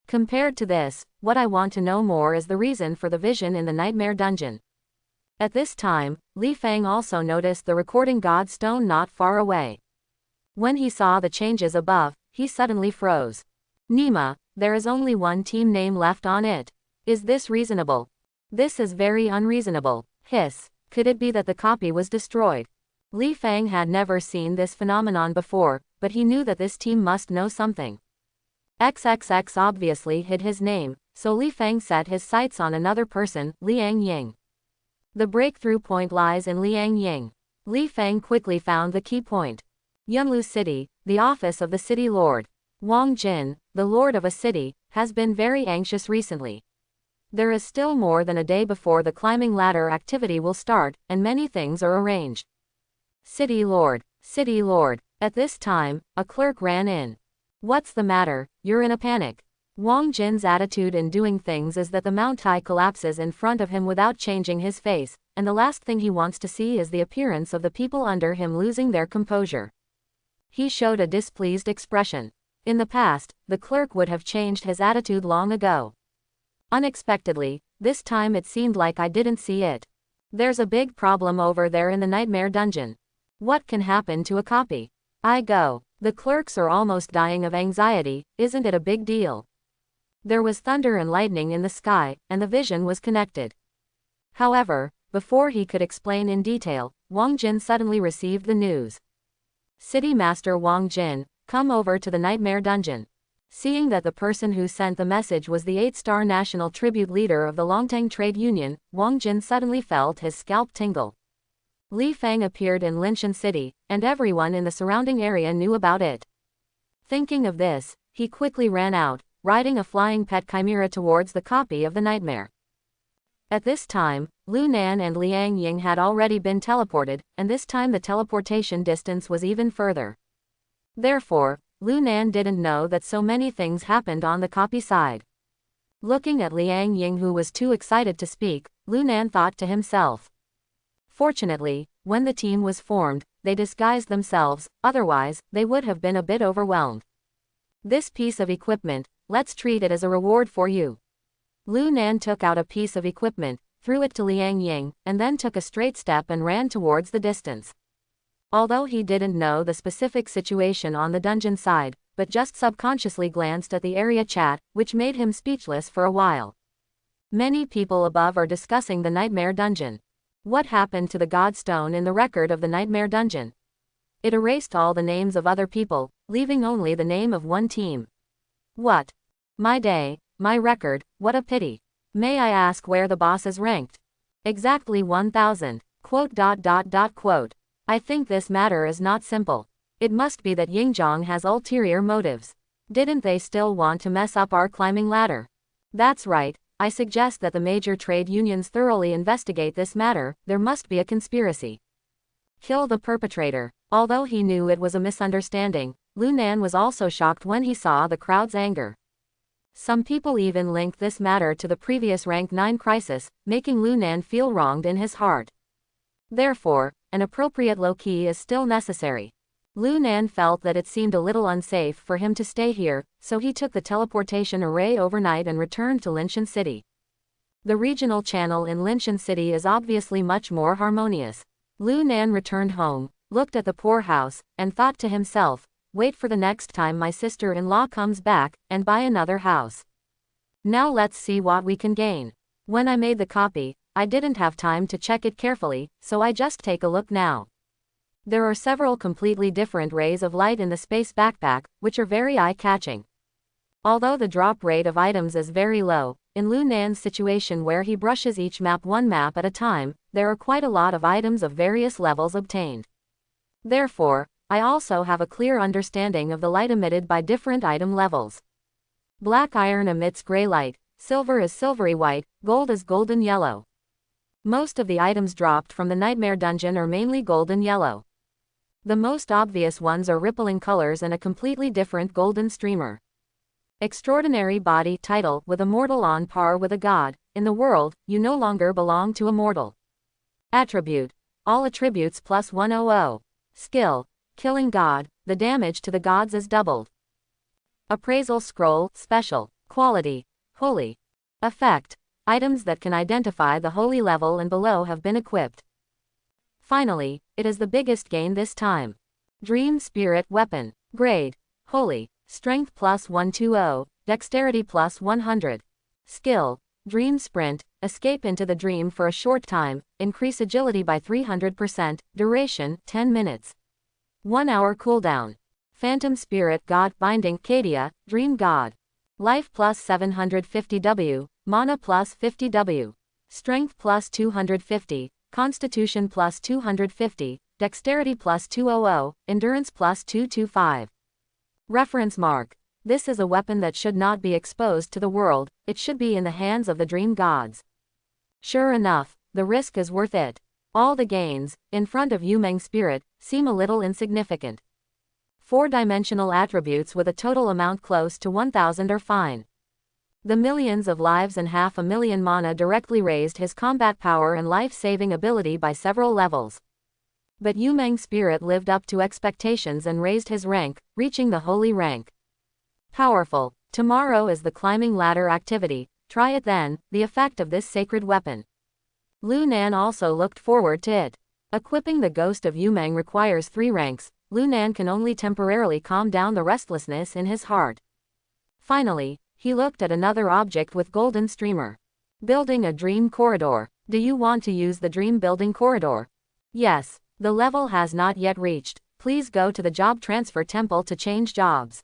Compared to this, what I want to know more is the reason for the vision in the nightmare dungeon. At this time, Li Feng also noticed the recording god stone not far away. When he saw the changes above, he suddenly froze. Nima, there is only one team name left on it. Is this reasonable? This is very unreasonable. Hiss. Could it be that the copy was destroyed? Li Feng had never seen this phenomenon before, but he knew that this team must know something. XXX obviously hid his name, so Li Feng set his sights on another person, Liang Ying. The breakthrough point lies in Liang Ying. Li Feng quickly found the key point. Yunlu City, the office of the city lord. Wang Jin, the lord of a city, has been very anxious recently. There is still more than a day before the climbing ladder activity will start, and many things are arranged. City lord, city lord. At this time, a clerk ran in. What's the matter? You're in a panic. Wang Jin's attitude in doing things is that the Mount Tai collapses in front of him without changing his face, and the last thing he wants to see is the appearance of the people under him losing their composure. He showed a displeased expression. In the past, the clerk would have changed his attitude long ago. Unexpectedly, this time it seemed like I didn't see it. There's a big problem over there in the nightmare dungeon. What can happen to a copy? I go. The clerks are almost dying of anxiety, isn't it a big deal? There was thunder and lightning in the sky, and the vision was connected. However, before he could explain in detail, Wang Jin suddenly received the news. City Master Wang Jin, come over to the Nightmare Dungeon. Seeing that the person who sent the message was the 8-star national tribute leader of the Longtang Trade Union, Wang Jin suddenly felt his scalp tingle. Li Fang appeared in Linshan City, and everyone in the surrounding area knew about it. Thinking of this, he quickly ran out, riding a flying pet chimera towards the copy of the nightmare. At this time, Lu Nan and Liang Ying had already been teleported, and this time the teleportation distance was even further. Therefore, Lu Nan didn't know that so many things happened on the copy side. Looking at Liang Ying, who was too excited to speak, Lu Nan thought to himself. Fortunately, when the team was formed, they disguised themselves, otherwise, they would have been a bit overwhelmed. This piece of equipment, let's treat it as a reward for you. Lu Nan took out a piece of equipment, threw it to Liang Ying, and then took a straight step and ran towards the distance. Although he didn't know the specific situation on the dungeon side, but just subconsciously glanced at the area chat, which made him speechless for a while. Many people above are discussing the Nightmare Dungeon. What happened to the Godstone in the record of the Nightmare Dungeon? It erased all the names of other people, leaving only the name of one team. What? My day, my record, what a pity. May I ask where the boss is ranked? Exactly 1000. Quote. I think this matter is not simple. It must be that Yingzhong has ulterior motives. Didn't they still want to mess up our climbing ladder? That's right, I suggest that the major trade unions thoroughly investigate this matter, there must be a conspiracy. Kill the perpetrator. Although he knew it was a misunderstanding, Lu Nan was also shocked when he saw the crowd's anger. Some people even linked this matter to the previous rank 9 crisis, making Lu Nan feel wronged in his heart. Therefore, an appropriate low-key is still necessary. Lu Nan felt that it seemed a little unsafe for him to stay here, so he took the teleportation array overnight and returned to Linshan City. The regional channel in Linshan City is obviously much more harmonious. Lu Nan returned home, looked at the poorhouse, and thought to himself, wait for the next time my sister-in-law comes back, and buy another house. Now let's see what we can gain. When I made the copy, I didn't have time to check it carefully, so I just take a look now. There are several completely different rays of light in the space backpack, which are very eye-catching. Although the drop rate of items is very low, in Lu Nan's situation where he brushes each map one map at a time, there are quite a lot of items of various levels obtained. Therefore, I also have a clear understanding of the light emitted by different item levels. Black iron emits gray light, silver is silvery white, gold is golden yellow. Most of the items dropped from the Nightmare Dungeon are mainly golden yellow. The most obvious ones are rippling colors and a completely different golden streamer. Extraordinary body title with a mortal on par with a god. In the world, you no longer belong to a mortal. Attribute. All attributes plus 100. Skill. Killing god, the damage to the gods is doubled. Appraisal scroll, special. Quality. Holy. Effect. Items that can identify the holy level and below have been equipped. Finally, it is the biggest gain this time. Dream Spirit Weapon. Grade. Holy. Strength plus 120, Dexterity plus 100. Skill. Dream Sprint. Escape into the dream for a short time, increase agility by 300%, duration 10 minutes. 1 hour cooldown. Phantom Spirit God Binding Cadia, Dream God. Life plus 750W, Mana plus 50W. Strength plus 250, Constitution plus 250, Dexterity plus 200, Endurance plus 225. Reference mark. This is a weapon that should not be exposed to the world, it should be in the hands of the dream gods. Sure enough, the risk is worth it. All the gains, in front of Yumeng Spirit, seem a little insignificant. 4-dimensional attributes with a total amount close to 1000 are fine. The millions of lives and 500,000 mana directly raised his combat power and life-saving ability by several levels. But Yumeng Spirit lived up to expectations and raised his rank, reaching the holy rank. Powerful. Tomorrow is the climbing ladder activity, try it then, the effect of this sacred weapon. Lu Nan also looked forward to it. Equipping the Ghost of Yumeng requires 3 ranks, Lu Nan can only temporarily calm down the restlessness in his heart. Finally, he looked at another object with golden streamer. Building a dream corridor. Do you want to use the dream building corridor? Yes. The level has not yet reached. Please go to the job transfer temple to change jobs.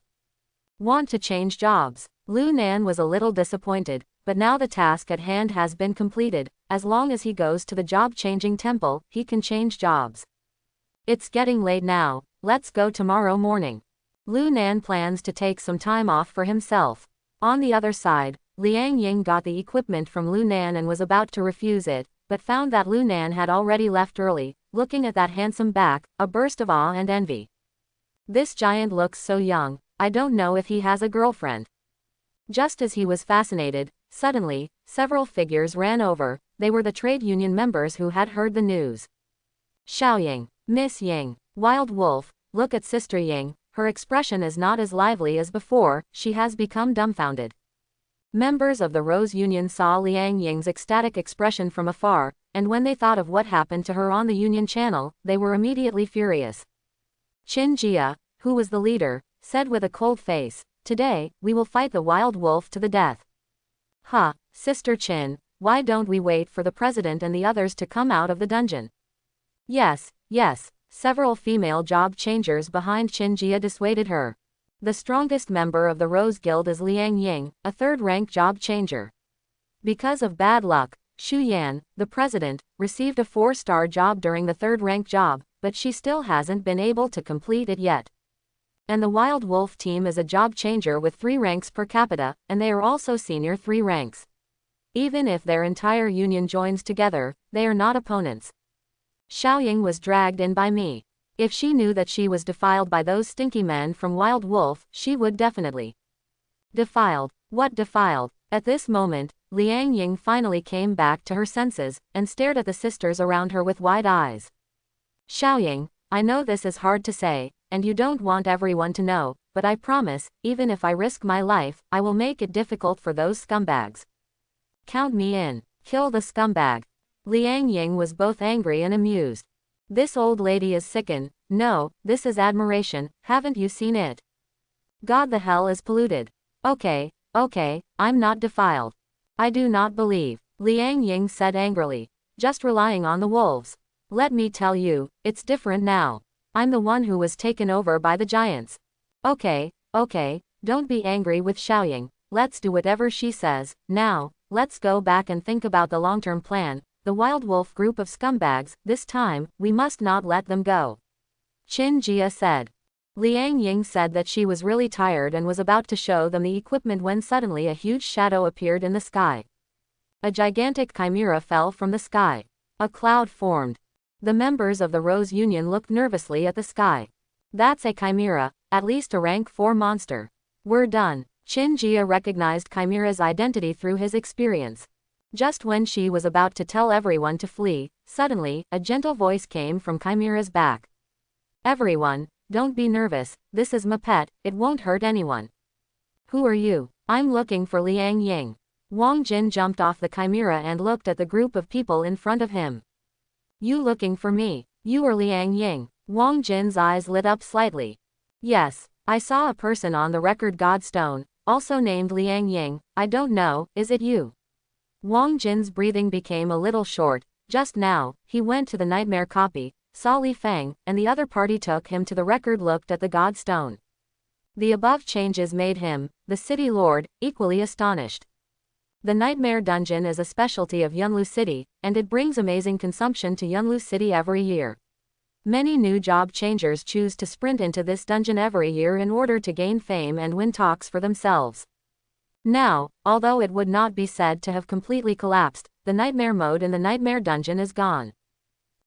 Want to change jobs? Lu Nan was a little disappointed, but now the task at hand has been completed. As long as he goes to the job changing temple, he can change jobs. It's getting late now. Let's go tomorrow morning. Lu Nan plans to take some time off for himself. On the other side, Liang Ying got the equipment from Lu Nan and was about to refuse it, but found that Lu Nan had already left early. Looking at that handsome back, a burst of awe and envy. This giant looks so young, I don't know if he has a girlfriend. Just as he was fascinated, suddenly, several figures ran over. They were the trade union members who had heard the news. Xiaoying, Miss Ying, Wild Wolf, look at Sister Ying, her expression is not as lively as before, she has become dumbfounded. Members of the Rose Union saw Liang Ying's ecstatic expression from afar, and when they thought of what happened to her on the Union Channel, they were immediately furious. Qin Jia, who was the leader, said with a cold face, "Today, we will fight the Wild Wolf to the death." "Huh, Sister Qin, why don't we wait for the president and the others to come out of the dungeon?" Yes, several female job changers behind Qin Jia dissuaded her. The strongest member of the Rose Guild is Liang Ying, a third-rank job changer. Because of bad luck, Xu Yan, the president, received a 4-star job during the third-rank job, but she still hasn't been able to complete it yet. And the Wild Wolf team is a job changer with 3 ranks per capita, and they are also senior 3 ranks. Even if their entire union joins together, they are not opponents. Xiaoying was dragged in by me. If she knew that she was defiled by those stinky men from Wild Wolf, she would definitely. Defiled? What defiled? At this moment, Liang Ying finally came back to her senses, and stared at the sisters around her with wide eyes. Xiaoying, I know this is hard to say, and you don't want everyone to know, but I promise, even if I risk my life, I will make it difficult for those scumbags. Count me in. Kill the scumbag. Liang Ying was both angry and amused. This old lady is sickened. No, this is admiration, haven't you seen it? God, the hell is polluted. Okay, I'm not defiled. I do not believe, Liang Ying said angrily, just relying on the wolves. Let me tell you, it's different now. I'm the one who was taken over by the giants. Okay, don't be angry with Xiaoying, let's do whatever she says. Now, let's go back and think about the long-term plan. The Wild Wolf group of scumbags, this time, we must not let them go. Qin Jia said. Liang Ying said that she was really tired and was about to show them the equipment when suddenly a huge shadow appeared in the sky. A gigantic chimera fell from the sky. A cloud formed. The members of the Rose Union looked nervously at the sky. That's a chimera, at least a rank 4 monster. We're done. Qin Jia recognized Chimera's identity through his experience. Just when she was about to tell everyone to flee, suddenly, a gentle voice came from Chimera's back. Everyone, don't be nervous, this is my pet, it won't hurt anyone. Who are you? I'm looking for Liang Ying. Wang Jin jumped off the chimera and looked at the group of people in front of him. You looking for me? You are Liang Ying. Wang Jin's eyes lit up slightly. Yes, I saw a person on the record Godstone, also named Liang Ying. I don't know, is it you? Wang Jin's breathing became a little short. Just now, he went to the nightmare copy, saw Li Feng, and the other party took him to the record, looked at the Godstone. The above changes made him, the city lord, equally astonished. The nightmare dungeon is a specialty of Yunlu City, and it brings amazing consumption to Yunlu City every year. Many new job changers choose to sprint into this dungeon every year in order to gain fame and win talks for themselves. Now, although it would not be said to have completely collapsed, the nightmare mode in the nightmare dungeon is gone.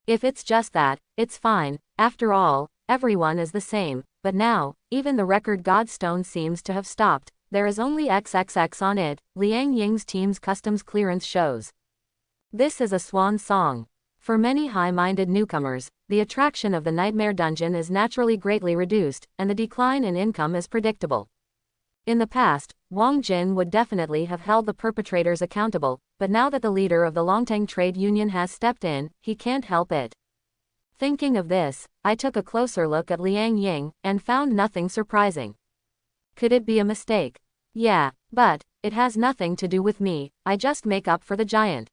If it's just that, it's fine, after all, everyone is the same, but now, even the record Godstone seems to have stopped, there is only XXX on it, Liang Ying's team's customs clearance shows. This is a swan song. For many high-minded newcomers, the attraction of the nightmare dungeon is naturally greatly reduced, and the decline in income is predictable. In the past, Wang Jin would definitely have held the perpetrators accountable, but now that the leader of the Longtang Trade Union has stepped in, he can't help it. Thinking of this, I took a closer look at Liang Ying, and found nothing surprising. Could it be a mistake? Yeah, but it has nothing to do with me, I just make up for the giant.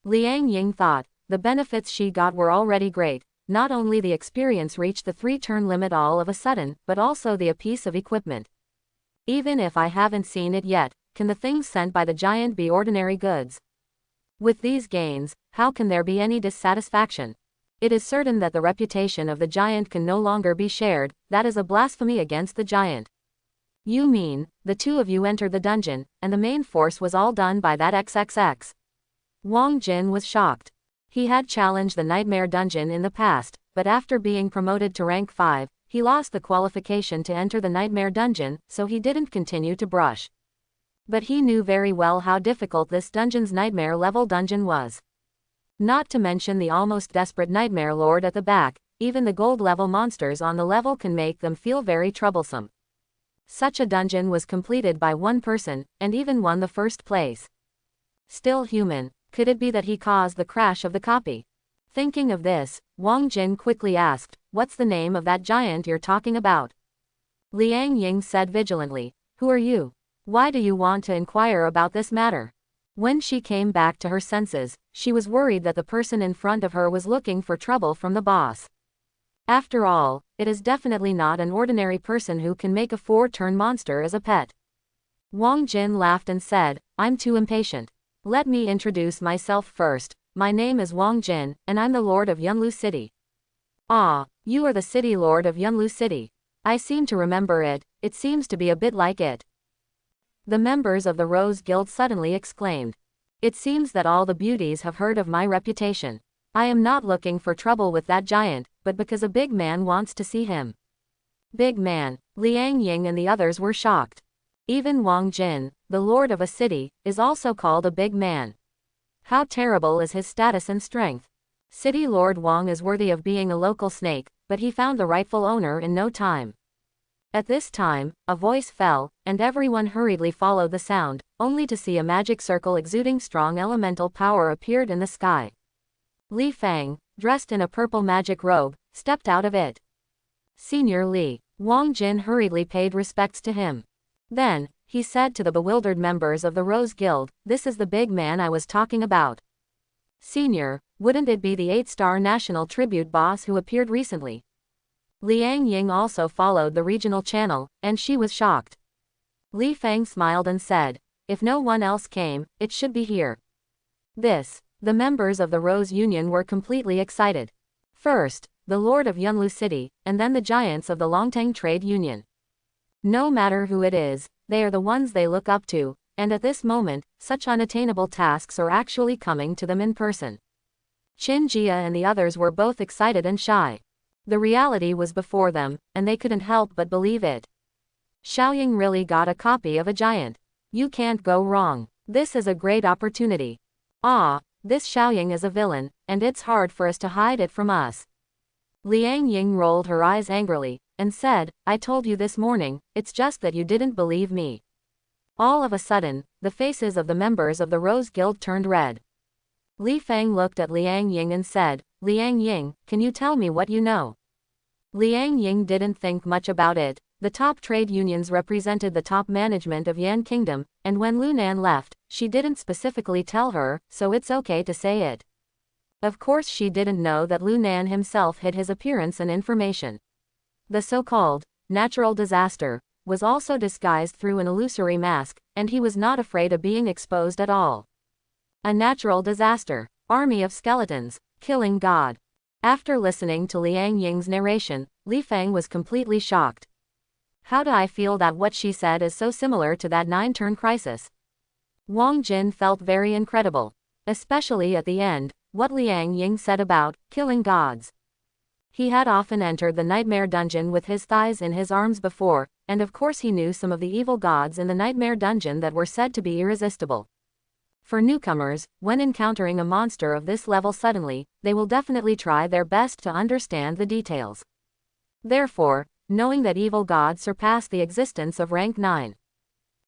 Liang Ying thought, the benefits she got were already great. Not only the experience reached the 3-turn limit all of a sudden, but also the a piece of equipment. Even if I haven't seen it yet, can the things sent by the giant be ordinary goods? With these gains, how can there be any dissatisfaction? It is certain that the reputation of the giant can no longer be shared. That is a blasphemy against the giant. You mean, the two of you entered the dungeon, and the main force was all done by that XXX? Wang Jin was shocked. He had challenged the Nightmare Dungeon in the past, but after being promoted to rank 5, he lost the qualification to enter the Nightmare Dungeon, so he didn't continue to brush. But he knew very well how difficult this dungeon's nightmare level dungeon was. Not to mention the almost desperate Nightmare Lord at the back, even the gold level monsters on the level can make them feel very troublesome. Such a dungeon was completed by one person, and even won the first place. Still human, could it be that he caused the crash of the copy? Thinking of this, Wang Jin quickly asked, what's the name of that giant you're talking about? Liang Ying said vigilantly, who are you? Why do you want to inquire about this matter? When she came back to her senses, she was worried that the person in front of her was looking for trouble from the boss. After all, it is definitely not an ordinary person who can make a 4-turn monster as a pet. Wang Jin laughed and said, I'm too impatient. Let me introduce myself first. My name is Wang Jin, and I'm the Lord of Yunlu City. Ah, you are the City Lord of Yunlu City. I seem to remember it. It seems to be a bit like it. The members of the Rose Guild suddenly exclaimed. It seems that all the beauties have heard of my reputation. I am not looking for trouble with that giant, but because a big man wants to see him. Big man, Liang Ying and the others were shocked. Even Wang Jin, the lord of a city, is also called a big man. How terrible is his status and strength? City Lord Wang is worthy of being a local snake, but he found the rightful owner in no time. At this time, a voice fell, and everyone hurriedly followed the sound, only to see a magic circle exuding strong elemental power appeared in the sky. Li Fang, dressed in a purple magic robe, stepped out of it. Senior Li. Wang Jin hurriedly paid respects to him. Then, he said to the bewildered members of the Rose Guild, this is the big man I was talking about. Senior, wouldn't it be the 8-star national tribute boss who appeared recently? Liang Ying also followed the regional channel, and she was shocked. Li Fang smiled and said, if no one else came, it should be here. The members of the Rose Union were completely excited. First, the Lord of Yunlu City, and then the giants of the Longtang Trade Union. No matter who it is, they are the ones they look up to, and at this moment, such unattainable tasks are actually coming to them in person. Qin Jia and the others were both excited and shy. The reality was before them, and they couldn't help but believe it. Xiaoying really got a copy of a giant. You can't go wrong. This is a great opportunity. Ah, this Xiaoying is a villain, and it's hard for us to hide it from us. Liang Ying rolled her eyes angrily, and said, I told you this morning, it's just that you didn't believe me. All of a sudden, the faces of the members of the Rose Guild turned red. Li Fang looked at Liang Ying and said, Liang Ying, can you tell me what you know? Liang Ying didn't think much about it. The top trade unions represented the top management of Yan Kingdom, and when Lunan left, she didn't specifically tell her, so it's okay to say it. Of course she didn't know that Lunan himself hid his appearance and information. The so-called natural disaster was also disguised through an illusory mask, and he was not afraid of being exposed at all. A natural disaster. Army of skeletons. Killing God. After listening to Liang Ying's narration, Li Fang was completely shocked. How do I feel that what she said is so similar to that 9-turn crisis? Wang Jin felt very incredible. Especially at the end, what Liang Ying said about killing gods. He had often entered the Nightmare Dungeon with his thighs in his arms before, and of course he knew some of the evil gods in the Nightmare Dungeon that were said to be irresistible. For newcomers, when encountering a monster of this level suddenly, they will definitely try their best to understand the details. Therefore, knowing that evil gods surpass the existence of rank 9.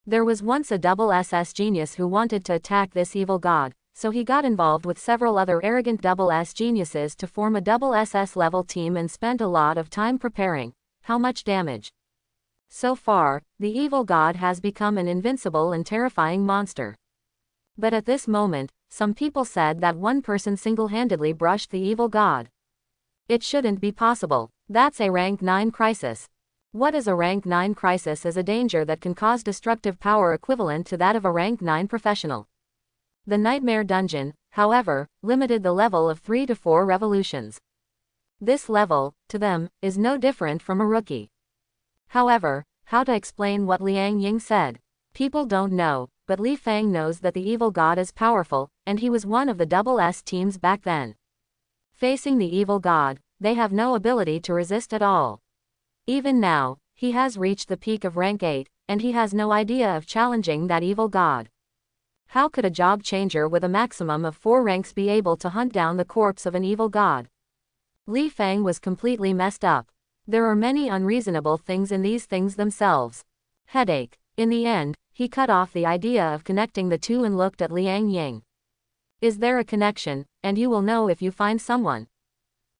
There was once a double SS genius who wanted to attack this evil god, so he got involved with several other arrogant double S geniuses to form a double SS level team and spent a lot of time preparing. How much damage? So far, the evil god has become an invincible and terrifying monster. But at this moment, some people said that one person single-handedly brushed the evil god. It shouldn't be possible. That's a rank 9 crisis. What is a rank 9 crisis is a danger that can cause destructive power equivalent to that of a rank 9 professional. The Nightmare Dungeon, however, limited the level of 3 to 4 revolutions. This level, to them, is no different from a rookie. However, how to explain what Liang Ying said? People don't know, but Li Fang knows that the evil god is powerful, and he was one of the double S teams back then. Facing the evil god, they have no ability to resist at all. Even now, he has reached the peak of rank 8, and he has no idea of challenging that evil god. How could a job changer with a maximum of 4 ranks be able to hunt down the corpse of an evil god? Li Fang was completely messed up. There are many unreasonable things in these things themselves. Headache. In the end, he cut off the idea of connecting the two and looked at Liang Ying. Is there a connection, and you will know if you find someone?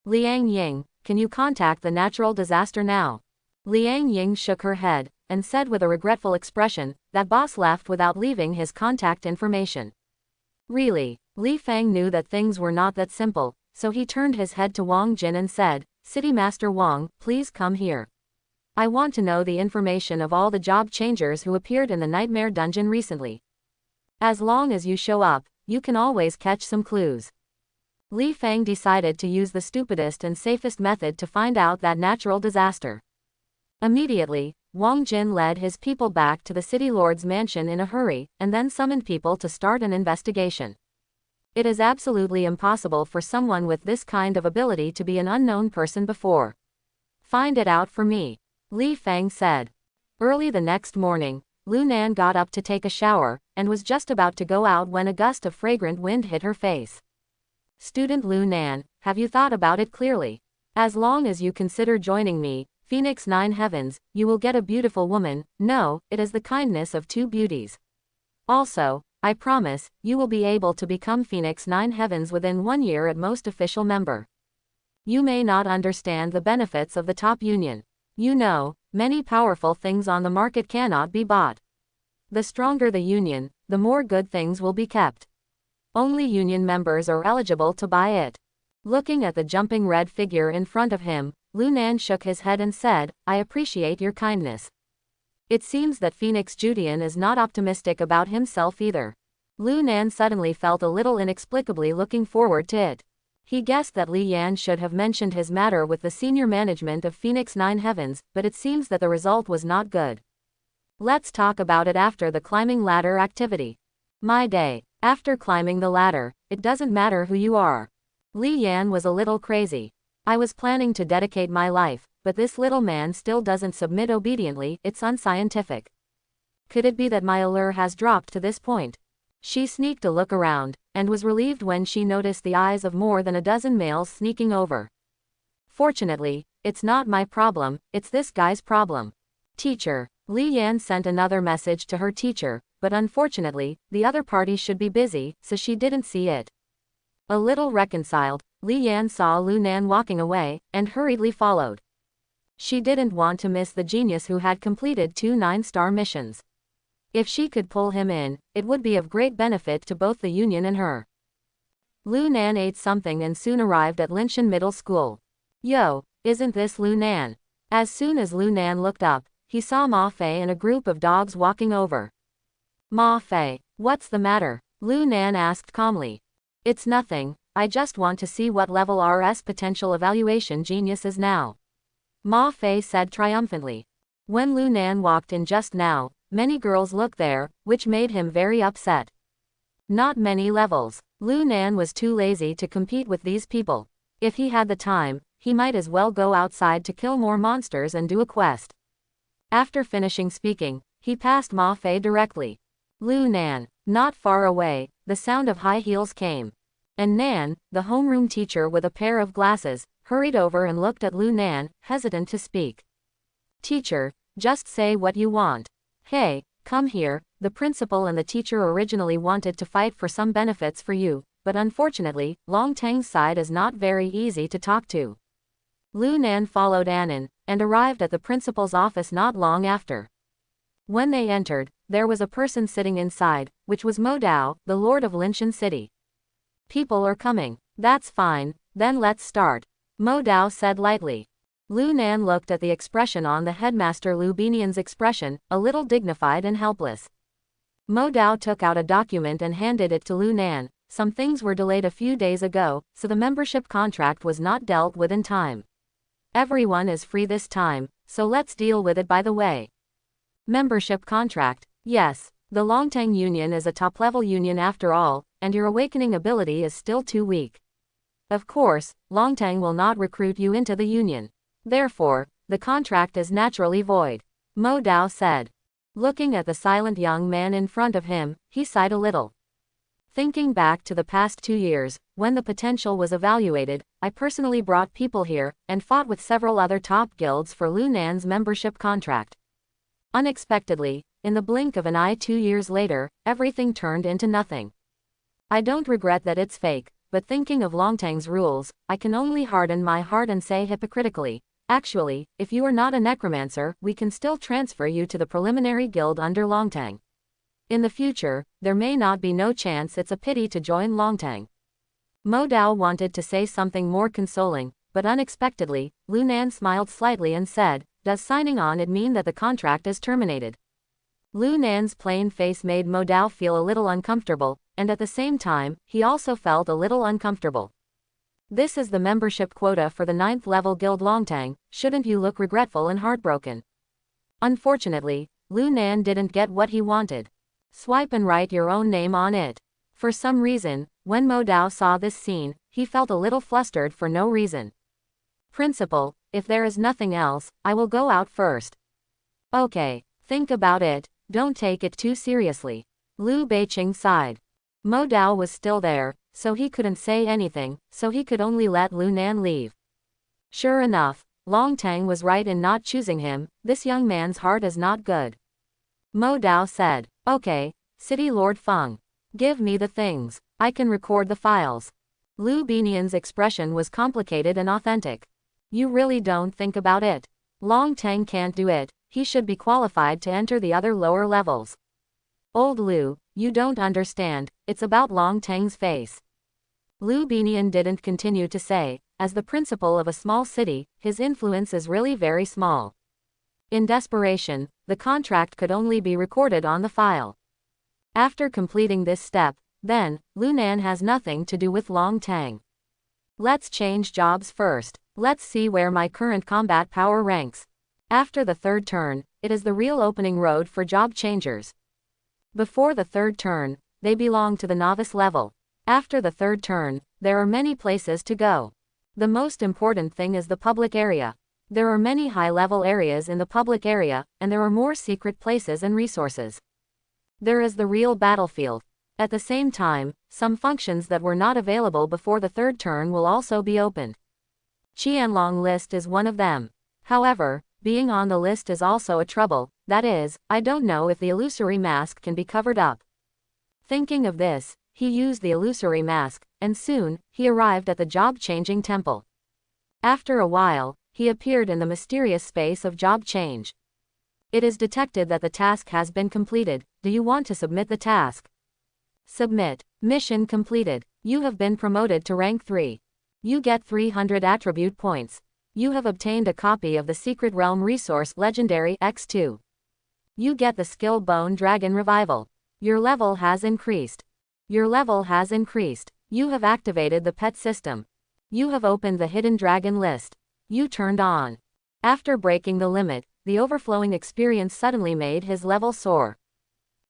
Liang Ying, can you contact the natural disaster now? Liang Ying shook her head, and said with a regretful expression, that boss left without leaving his contact information. Really? Li Fang knew that things were not that simple, so he turned his head to Wang Jin and said, City Master Wang, please come here. I want to know the information of all the job changers who appeared in the Nightmare Dungeon recently. As long as you show up, you can always catch some clues. Li Fang decided to use the stupidest and safest method to find out that natural disaster. Immediately, Wang Jin led his people back to the city lord's mansion in a hurry, and then summoned people to start an investigation. It is absolutely impossible for someone with this kind of ability to be an unknown person before. Find it out for me, Li Fang said. Early the next morning, Lu Nan got up to take a shower, and was just about to go out when a gust of fragrant wind hit her face. Student Lu Nan, have you thought about it clearly? As long as you consider joining me, Phoenix 9 Heavens, you will get a beautiful woman. No, it is the kindness of 2 beauties. Also, I promise, you will be able to become Phoenix 9 Heavens within 1 year at most official member. You may not understand the benefits of the top union. You know, many powerful things on the market cannot be bought. The stronger the union, the more good things will be kept. Only union members are eligible to buy it. Looking at the jumping red figure in front of him, Lu Nan shook his head and said, I appreciate your kindness. It seems that Phoenix Judian is not optimistic about himself either. Lu Nan suddenly felt a little inexplicably looking forward to it. He guessed that Li Yan should have mentioned his matter with the senior management of Phoenix 9 Heavens, but it seems that the result was not good. Let's talk about it after the climbing ladder activity. My day. After climbing the ladder, it doesn't matter who you are. Li Yan was a little crazy. I was planning to dedicate my life, but this little man still doesn't submit obediently. It's unscientific. Could it be that my allure has dropped to this point? She sneaked a look around, and was relieved when she noticed the eyes of more than a dozen males sneaking over. Fortunately, it's not my problem, it's this guy's problem. Teacher. Li Yan sent another message to her teacher, but unfortunately, the other party should be busy, so she didn't see it. A little reconciled, Li Yan saw Lu Nan walking away, and hurriedly followed. She didn't want to miss the genius who had completed 2 9-star missions. If she could pull him in, it would be of great benefit to both the union and her. Lu Nan ate something and soon arrived at Linshan Middle School. Yo, isn't this Lu Nan? As soon as Lu Nan looked up, he saw Ma Fei and a group of dogs walking over. Ma Fei, what's the matter? Lu Nan asked calmly. It's nothing, I just want to see what level RS potential evaluation genius is now. Ma Fei said triumphantly. When Lu Nan walked in just now, many girls looked there, which made him very upset. Not many levels. Lu Nan was too lazy to compete with these people. If he had the time, he might as well go outside to kill more monsters and do a quest. After finishing speaking, he passed Ma Fei directly. Lu Nan. Not far away, the sound of high heels came. And Nan, the homeroom teacher with a pair of glasses, hurried over and looked at Lu Nan, hesitant to speak. Teacher, just say what you want. Hey, come here, the principal and the teacher originally wanted to fight for some benefits for you, but unfortunately, Long Tang's side is not very easy to talk to. Lu Nan followed Annan, and arrived at the principal's office not long after. When they entered, there was a person sitting inside, which was Mo Dao, the Lord of Linshan City. People are coming. That's fine, then let's start, Mo Dao said lightly. Lu Nan looked at the expression on the headmaster Lu Binian's expression, a little dignified and helpless. Mo Dao took out a document and handed it to Lu Nan. Some things were delayed a few days ago, so the membership contract was not dealt with in time. Everyone is free this time, so let's deal with it by the way. Membership contract. Yes, the Longtang Union is a top-level union after all, and your awakening ability is still too weak. Of course, Longtang will not recruit you into the union. Therefore, the contract is naturally void, Mo Dao said. Looking at the silent young man in front of him, he sighed a little. Thinking back to the past 2 years, when the potential was evaluated, I personally brought people here, and fought with several other top guilds for Lu Nan's membership contract. Unexpectedly, in the blink of an eye 2 years later, everything turned into nothing. I don't regret that it's fake, but thinking of Longtang's rules, I can only harden my heart and say hypocritically, actually, if you are not a necromancer, we can still transfer you to the preliminary guild under Longtang. In the future, there may not be no chance. It's a pity to join Longtang. Mo Dao wanted to say something more consoling, but unexpectedly, Lu Nan smiled slightly and said, does signing on it mean that the contract is terminated? Lu Nan's plain face made Mo Dao feel a little uncomfortable, and at the same time, he also felt a little uncomfortable. This is the membership quota for the 9th level guild Longtang, shouldn't you look regretful and heartbroken? Unfortunately, Lu Nan didn't get what he wanted. Swipe and write your own name on it. For some reason, when Mo Dao saw this scene, he felt a little flustered for no reason. Principal, if there is nothing else, I will go out first. Okay, think about it, don't take it too seriously. Lu Beiqing sighed. Mo Dao was still there, so he couldn't say anything, so he could only let Lu Nan leave. Sure enough, Longtang was right in not choosing him. This young man's heart is not good. Mo Dao said, okay, City Lord Feng. Give me the things. I can record the files. Lu Binian's expression was complicated and authentic. You really don't think about it. Longtang can't do it, he should be qualified to enter the other lower levels. Old Lu, you don't understand, it's about Longtang's face. Lu Binian didn't continue to say, as the principal of a small city, his influence is really very small. In desperation, the contract could only be recorded on the file. After completing this step, then, Lu Nan has nothing to do with Longtang. Let's change jobs first. Let's see where my current combat power ranks. After the 3rd turn, it is the real opening road for job changers. Before the 3rd turn, they belong to the novice level. After the 3rd turn, there are many places to go. The most important thing is the public area. There are many high-level areas in the public area, and there are more secret places and resources. There is the real battlefield. At the same time, some functions that were not available before the 3rd turn will also be opened. Qianlong list is one of them. However, being on the list is also a trouble, that is, I don't know if the illusory mask can be covered up. Thinking of this, he used the illusory mask, and soon, he arrived at the job-changing temple. After a while, he appeared in the mysterious space of job change. It is detected that the task has been completed. Do you want to submit the task? Submit. Mission completed. You have been promoted to rank 3. You get 300 attribute points. You have obtained a copy of the Secret Realm Resource Legendary X2. You get the skill Bone Dragon Revival. Your level has increased. Your level has increased. You have activated the pet system. You have opened the hidden dragon list. You turned on. After breaking the limit, the overflowing experience suddenly made his level soar.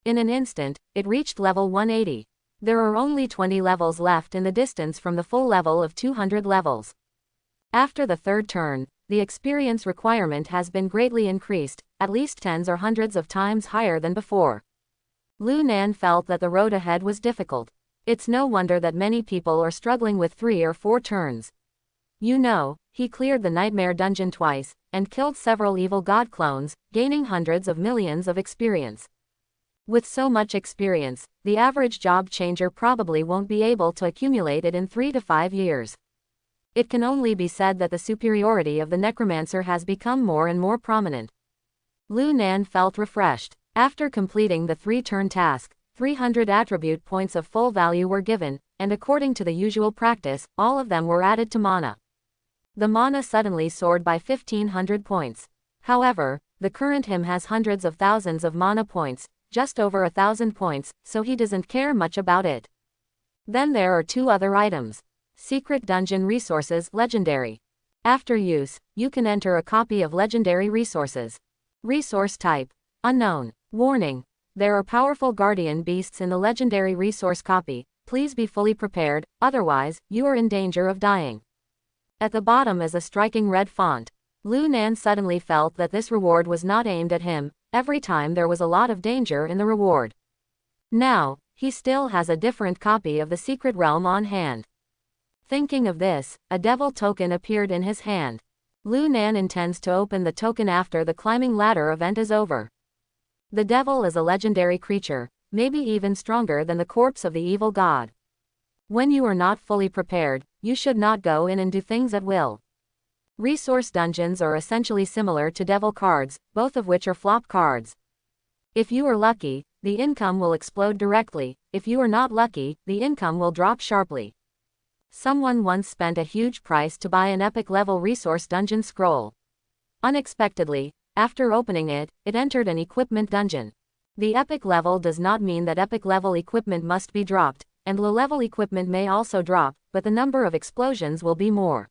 In an instant, it reached level 180. There are only 20 levels left in the distance from the full level of 200 levels. After the 3rd turn, the experience requirement has been greatly increased, at least tens or hundreds of times higher than before. Lu Nan felt that the road ahead was difficult. It's no wonder that many people are struggling with 3 or 4 turns. You know, he cleared the Nightmare Dungeon twice, and killed several evil god clones, gaining hundreds of millions of experience. With so much experience, the average job changer probably won't be able to accumulate it in 3 to 5 years. It can only be said that the superiority of the Necromancer has become more and more prominent. Lu Nan felt refreshed. After completing the 3-turn task, 300 attribute points of full value were given, and according to the usual practice, all of them were added to mana. The mana suddenly soared by 1500 points. However, the current him has hundreds of thousands of mana points, just over 1,000 points, so he doesn't care much about it. Then there are 2 other items. Secret Dungeon Resources Legendary. After use, you can enter a copy of Legendary Resources. Resource type: Unknown. Warning: there are powerful guardian beasts in the Legendary Resource copy, please be fully prepared, otherwise, you are in danger of dying. At the bottom is a striking red font. Lu Nan suddenly felt that this reward was not aimed at him, every time there was a lot of danger in the reward. Now, he still has a different copy of the Secret Realm on hand. Thinking of this, a devil token appeared in his hand. Lu Nan intends to open the token after the climbing ladder event is over. The devil is a legendary creature, maybe even stronger than the corpse of the evil god. When you are not fully prepared, you should not go in and do things at will. Resource dungeons are essentially similar to devil cards, both of which are flop cards. If you are lucky, the income will explode directly, if you are not lucky, the income will drop sharply. Someone once spent a huge price to buy an epic level resource dungeon scroll. Unexpectedly, after opening it, it entered an equipment dungeon. The epic level does not mean that epic level equipment must be dropped, and low level equipment may also drop, but the number of explosions will be more.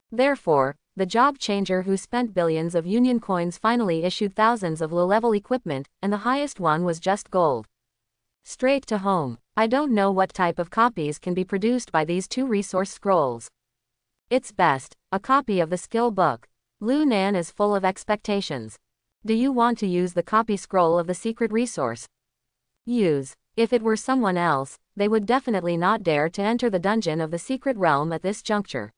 Therefore, the job changer who spent billions of union coins finally issued thousands of low-level equipment, and the highest one was just gold. Straight to home. I don't know what type of copies can be produced by these 2 resource scrolls. It's best, a copy of the skill book. Lu Nan is full of expectations. Do you want to use the copy scroll of the secret resource? Use. If it were someone else, they would definitely not dare to enter the dungeon of the secret realm at this juncture.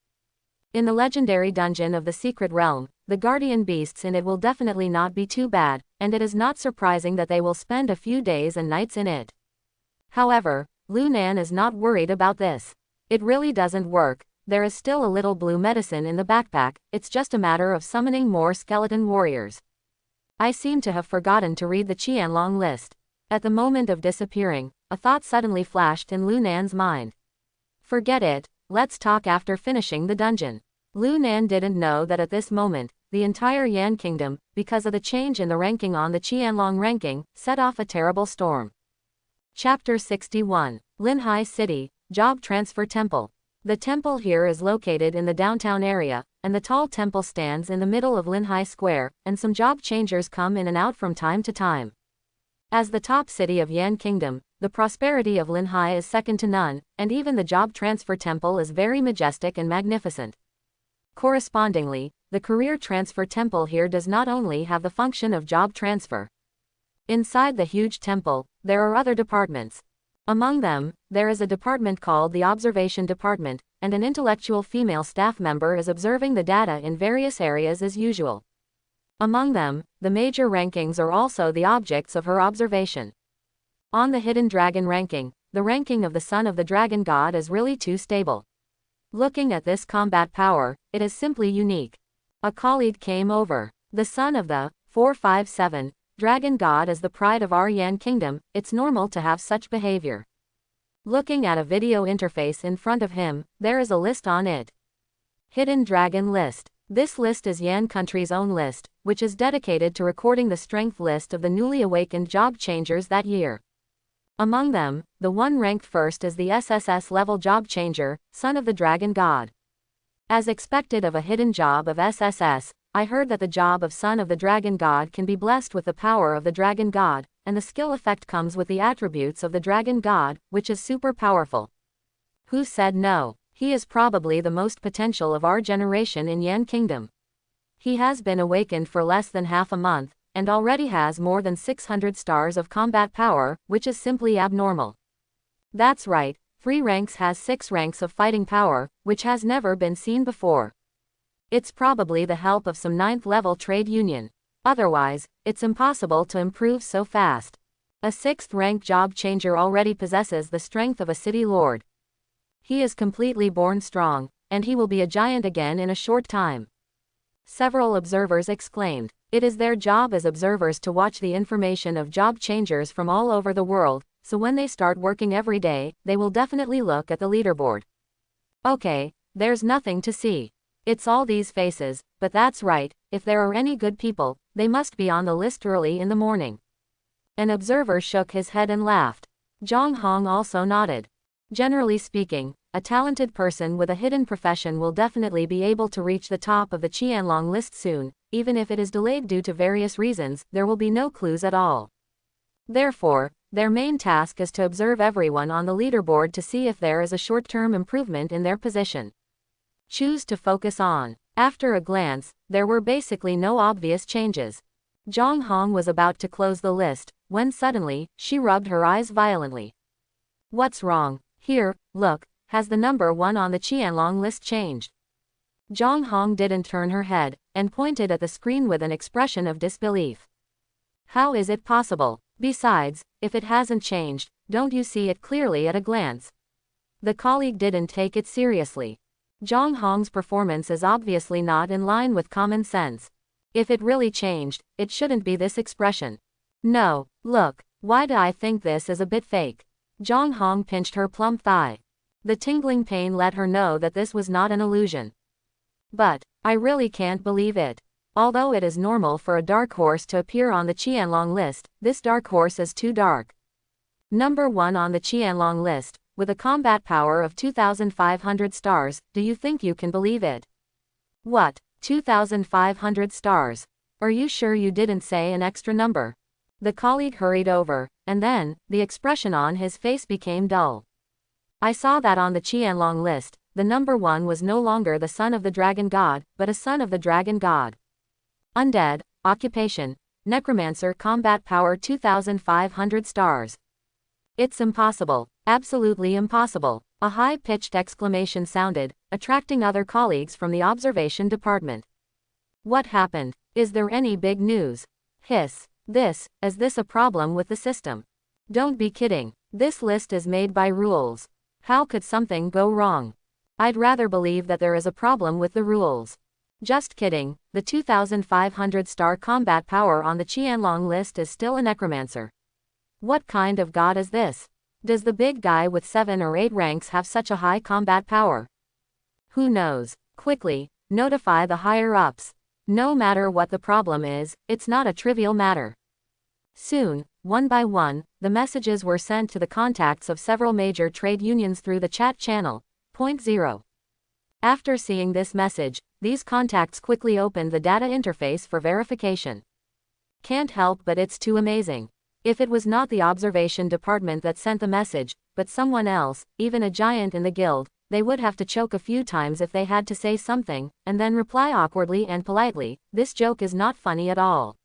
In the legendary dungeon of the Secret Realm, the guardian beasts in it will definitely not be too bad, and it is not surprising that they will spend a few days and nights in it. However, Lu Nan is not worried about this. It really doesn't work, there is still a little blue medicine in the backpack, it's just a matter of summoning more skeleton warriors. I seem to have forgotten to read the Qianlong list. At the moment of disappearing, a thought suddenly flashed in Lu Nan's mind. Forget it. Let's talk after finishing the dungeon. Lu Nan didn't know that at this moment, the entire Yan Kingdom, because of the change in the ranking on the Qianlong ranking, set off a terrible storm. Chapter 61. Linhai City, Job Transfer Temple. The temple here is located in the downtown area, and the tall temple stands in the middle of Linhai Square, and some job changers come in and out from time to time. As the top city of Yan Kingdom, the prosperity of Linhai is second to none, and even the job transfer temple is very majestic and magnificent. Correspondingly, the career transfer temple here does not only have the function of job transfer. Inside the huge temple, there are other departments. Among them, there is a department called the Observation Department, and an intellectual female staff member is observing the data in various areas as usual. Among them, the major rankings are also the objects of her observation. On the Hidden Dragon ranking, the ranking of the Son of the Dragon God is really too stable. Looking at this combat power, it is simply unique. A colleague came over. The Son of the 457 Dragon God is the pride of our Yan Kingdom, it's normal to have such behavior. Looking at a video interface in front of him, there is a list on it. Hidden Dragon List. This list is Yan Country's own list, which is dedicated to recording the strength list of the newly awakened job changers that year. Among them, the one ranked first is the SSS level job changer, Son of the Dragon God. As expected of a hidden job of SSS, I heard that the job of Son of the Dragon God can be blessed with the power of the Dragon God, and the skill effect comes with the attributes of the Dragon God, which is super powerful. Who said no? He is probably the most potential of our generation in Yan Kingdom. He has been awakened for less than half a month, and already has more than 600 stars of combat power, which is simply abnormal. That's right, 3 ranks has 6 ranks of fighting power, which has never been seen before. It's probably the help of some 9th level trade union. Otherwise, it's impossible to improve so fast. A 6th rank job changer already possesses the strength of a city lord. He is completely born strong, and he will be a giant again in a short time. Several observers exclaimed. It is their job as observers to watch the information of job changers from all over the world, so when they start working every day, they will definitely look at the leaderboard. Okay, there's nothing to see. It's all these faces, but that's right, if there are any good people, they must be on the list early in the morning. An observer shook his head and laughed. Zhang Hong also nodded. Generally speaking, a talented person with a hidden profession will definitely be able to reach the top of the Qianlong list soon, even if it is delayed due to various reasons, there will be no clues at all. Therefore, their main task is to observe everyone on the leaderboard to see if there is a short-term improvement in their position. Choose to focus on. After a glance, there were basically no obvious changes. Zhang Hong was about to close the list, when suddenly, she rubbed her eyes violently. What's wrong? Here, look, has the number 1 on the Qianlong list changed? Zhang Hong didn't turn her head, and pointed at the screen with an expression of disbelief. How is it possible? Besides, if it hasn't changed, don't you see it clearly at a glance? The colleague didn't take it seriously. Zhang Hong's performance is obviously not in line with common sense. If it really changed, it shouldn't be this expression. No, look, why do I think this is a bit fake? Zhang Hong pinched her plump thigh. The tingling pain let her know that this was not an illusion. But, I really can't believe it. Although it is normal for a dark horse to appear on the Qianlong list, this dark horse is too dark. Number 1 on the Qianlong list, with a combat power of 2,500 stars, do you think you can believe it? What, 2,500 stars? Are you sure you didn't say an extra number? The colleague hurried over, and then, the expression on his face became dull. I saw that on the Qianlong list, the number 1 was no longer the son of the dragon god, but a son of the dragon god. Undead, occupation, Necromancer, combat power 2,500 stars. It's impossible, absolutely impossible. A high-pitched exclamation sounded, attracting other colleagues from the observation department. What happened? Is there any big news? Hiss. Is this a problem with the system? Don't be kidding. This list is made by rules. How could something go wrong? I'd rather believe that there is a problem with the rules. Just kidding, the 2,500 star combat power on the Qianlong list is still a necromancer. What kind of god is this? Does the big guy with 7 or 8 ranks have such a high combat power? Who knows? Quickly, notify the higher-ups. No matter what the problem is, it's not a trivial matter. Soon, one by one, the messages were sent to the contacts of several major trade unions through the chat channel. Point 0. After seeing this message, these contacts quickly opened the data interface for verification. Can't help but it's too amazing. If it was not the observation department that sent the message, but someone else, even a giant in the guild, they would have to choke a few times if they had to say something, and then reply awkwardly and politely. This joke is not funny at all.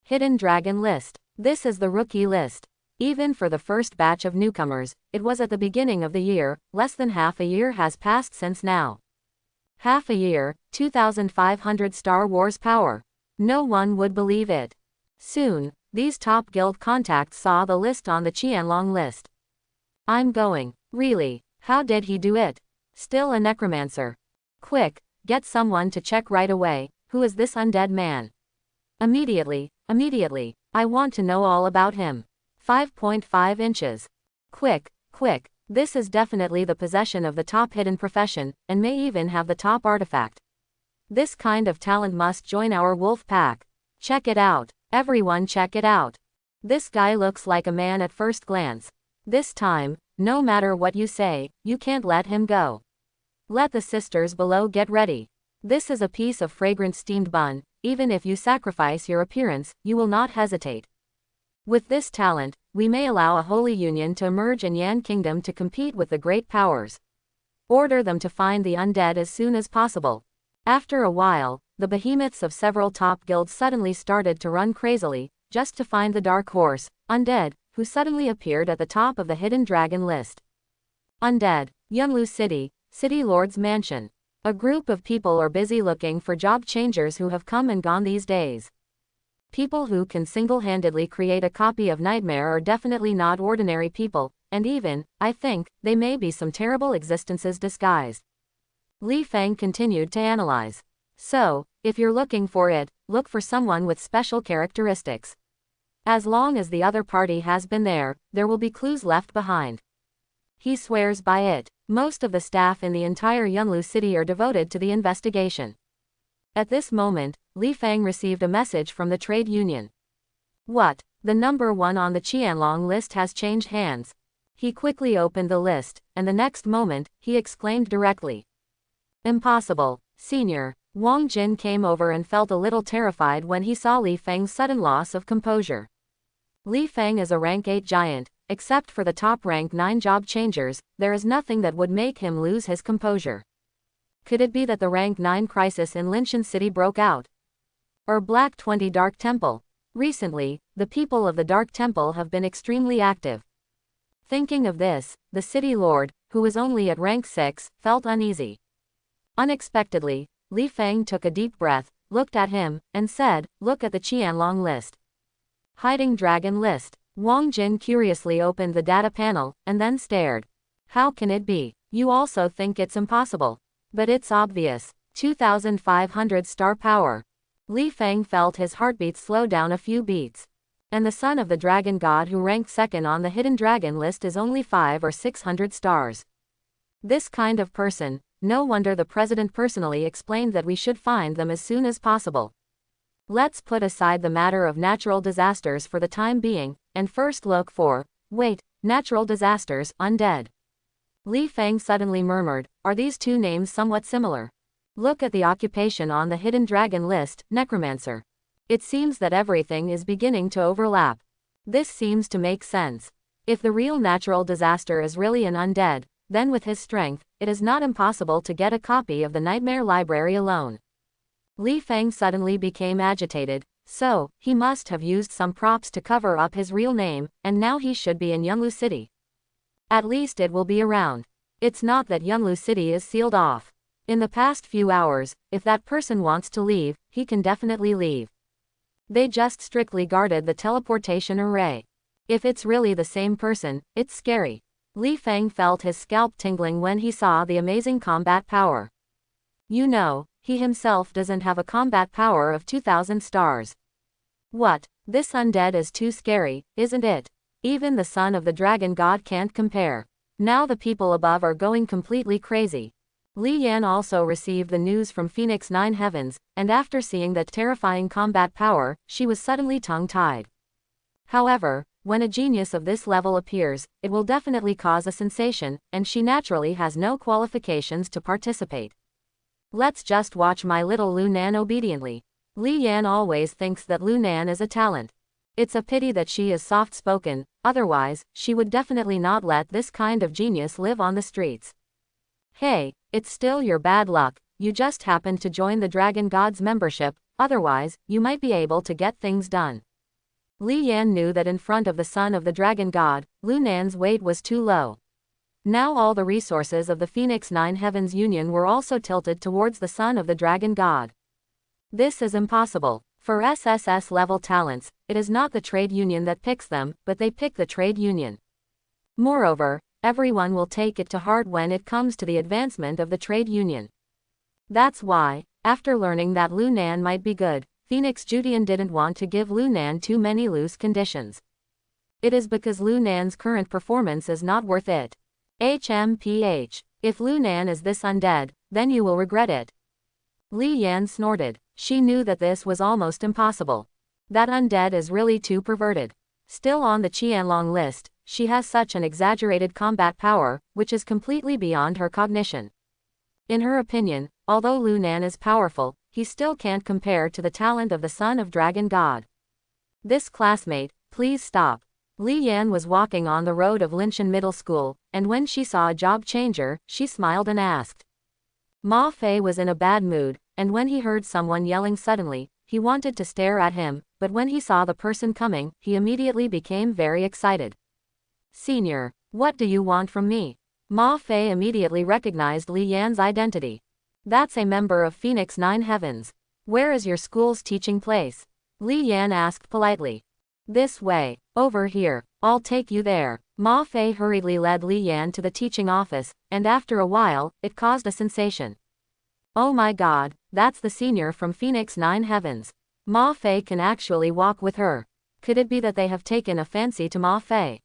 Hidden Dragon List. This is the rookie list. Even for the first batch of newcomers, it was at the beginning of the year, less than half a year has passed since now. Half a year, 2,500 Star Wars power. No one would believe it. Soon, these top guild contacts saw the list on the Qianlong list. I'm going. Really? How did he do it? Still a necromancer. Quick, get someone to check right away. Who is this undead man? Immediately. I want to know all about him. 5.5 inches. Quick. This is definitely the possession of the top hidden profession, and may even have the top artifact. This kind of talent must join our wolf pack. Check it out. Everyone check it out. This guy looks like a man at first glance. This time, no matter what you say, you can't let him go. Let the sisters below get ready. This is a piece of fragrant steamed bun. Even if you sacrifice your appearance, you will not hesitate. With this talent, we may allow a holy union to emerge in Yan Kingdom to compete with the great powers. Order them to find the undead as soon as possible. After a while, the behemoths of several top guilds suddenly started to run crazily, just to find the dark horse, undead, who suddenly appeared at the top of the hidden dragon list. Undead, Yunlu City, City Lord's Mansion. A group of people are busy looking for job changers who have come and gone these days. People who can single-handedly create a copy of Nightmare are definitely not ordinary people, and even, I think, they may be some terrible existences disguised. Li Feng continued to analyze. So, if you're looking for it, look for someone with special characteristics. As long as the other party has been there, there will be clues left behind. He swears by it. Most of the staff in the entire Yunlu city are devoted to the investigation. At this moment, Li Feng received a message from the trade union. What? The number 1 on the Qianlong list has changed hands. He quickly opened the list, and the next moment, he exclaimed directly. Impossible, Senior. Wang Jin came over and felt a little terrified when he saw Li Feng's sudden loss of composure. Li Feng is a rank 8 giant. Except for the top rank 9 job changers, there is nothing that would make him lose his composure. Could it be that the rank 9 crisis in Linshan City broke out? Or Black 20 Dark Temple? Recently, the people of the Dark Temple have been extremely active. Thinking of this, the city lord, who was only at rank 6, felt uneasy. Unexpectedly, Li Feng took a deep breath, looked at him, and said, "Look at the Qianlong list." Hiding Dragon List. Wang Jin curiously opened the data panel, and then stared. How can it be? You also think it's impossible. But it's obvious. 2,500 star power. Li Feng felt his heartbeat slow down a few beats. And the son of the dragon god who ranked second on the hidden dragon list is only 500 or 600 stars. This kind of person, no wonder the president personally explained that we should find them as soon as possible. Let's put aside the matter of natural disasters for the time being, and first look for, natural disasters, undead. Li Feng suddenly murmured, are these two names somewhat similar? Look at the occupation on the hidden dragon list, Necromancer. It seems that everything is beginning to overlap. This seems to make sense. If the real natural disaster is really an undead, then with his strength, it is not impossible to get a copy of the Nightmare Library alone. Li Feng suddenly became agitated, so, he must have used some props to cover up his real name, and now he should be in Yunlu City. At least it will be around. It's not that Yunlu City is sealed off. In the past few hours, if that person wants to leave, he can definitely leave. They just strictly guarded the teleportation array. If it's really the same person, it's scary. Li Feng felt his scalp tingling when he saw the amazing combat power. You know, he himself doesn't have a combat power of 2,000 stars. What? This undead is too scary, isn't it? Even the son of the dragon god can't compare. Now the people above are going completely crazy. Li Yan also received the news from Phoenix 9 Heavens, and after seeing that terrifying combat power, she was suddenly tongue-tied. However, when a genius of this level appears, it will definitely cause a sensation, and she naturally has no qualifications to participate. Let's just watch my little Lu Nan obediently. Li Yan always thinks that Lu Nan is a talent. It's a pity that she is soft-spoken, otherwise, she would definitely not let this kind of genius live on the streets. Hey, it's still your bad luck, you just happened to join the Dragon God's membership, otherwise, you might be able to get things done. Li Yan knew that in front of the son of the Dragon God, Lu Nan's weight was too low. Now all the resources of the Phoenix 9 Heavens Union were also tilted towards the son of the Dragon God. This is impossible. For SSS level talents, it is not the trade union that picks them, but they pick the trade union. Moreover, everyone will take it to heart when it comes to the advancement of the trade union. That's why, after learning that Lu Nan might be good, Phoenix Judian didn't want to give Lu Nan too many loose conditions. It is because Lu Nan's current performance is not worth it. HMPH. If Lu Nan is this undead, then you will regret it. Li Yan snorted. She knew that this was almost impossible. That undead is really too perverted. Still on the Qianlong list, she has such an exaggerated combat power, which is completely beyond her cognition. In her opinion, although Lu Nan is powerful, he still can't compare to the talent of the son of Dragon God. This classmate, please stop. Li Yan was walking on the road of Linshan Middle School, and when she saw a job changer, she smiled and asked. Ma Fei was in a bad mood, and when he heard someone yelling suddenly, he wanted to stare at him, but when he saw the person coming, he immediately became very excited. Senior, what do you want from me? Ma Fei immediately recognized Li Yan's identity. That's a member of Phoenix 9 Heavens. Where is your school's teaching place? Li Yan asked politely. This way, over here, I'll take you there. Ma Fei hurriedly led Li Yan to the teaching office, and after a while, it caused a sensation. Oh my god, that's the senior from Phoenix 9 Heavens. Ma Fei can actually walk with her. Could it be that they have taken a fancy to Ma Fei?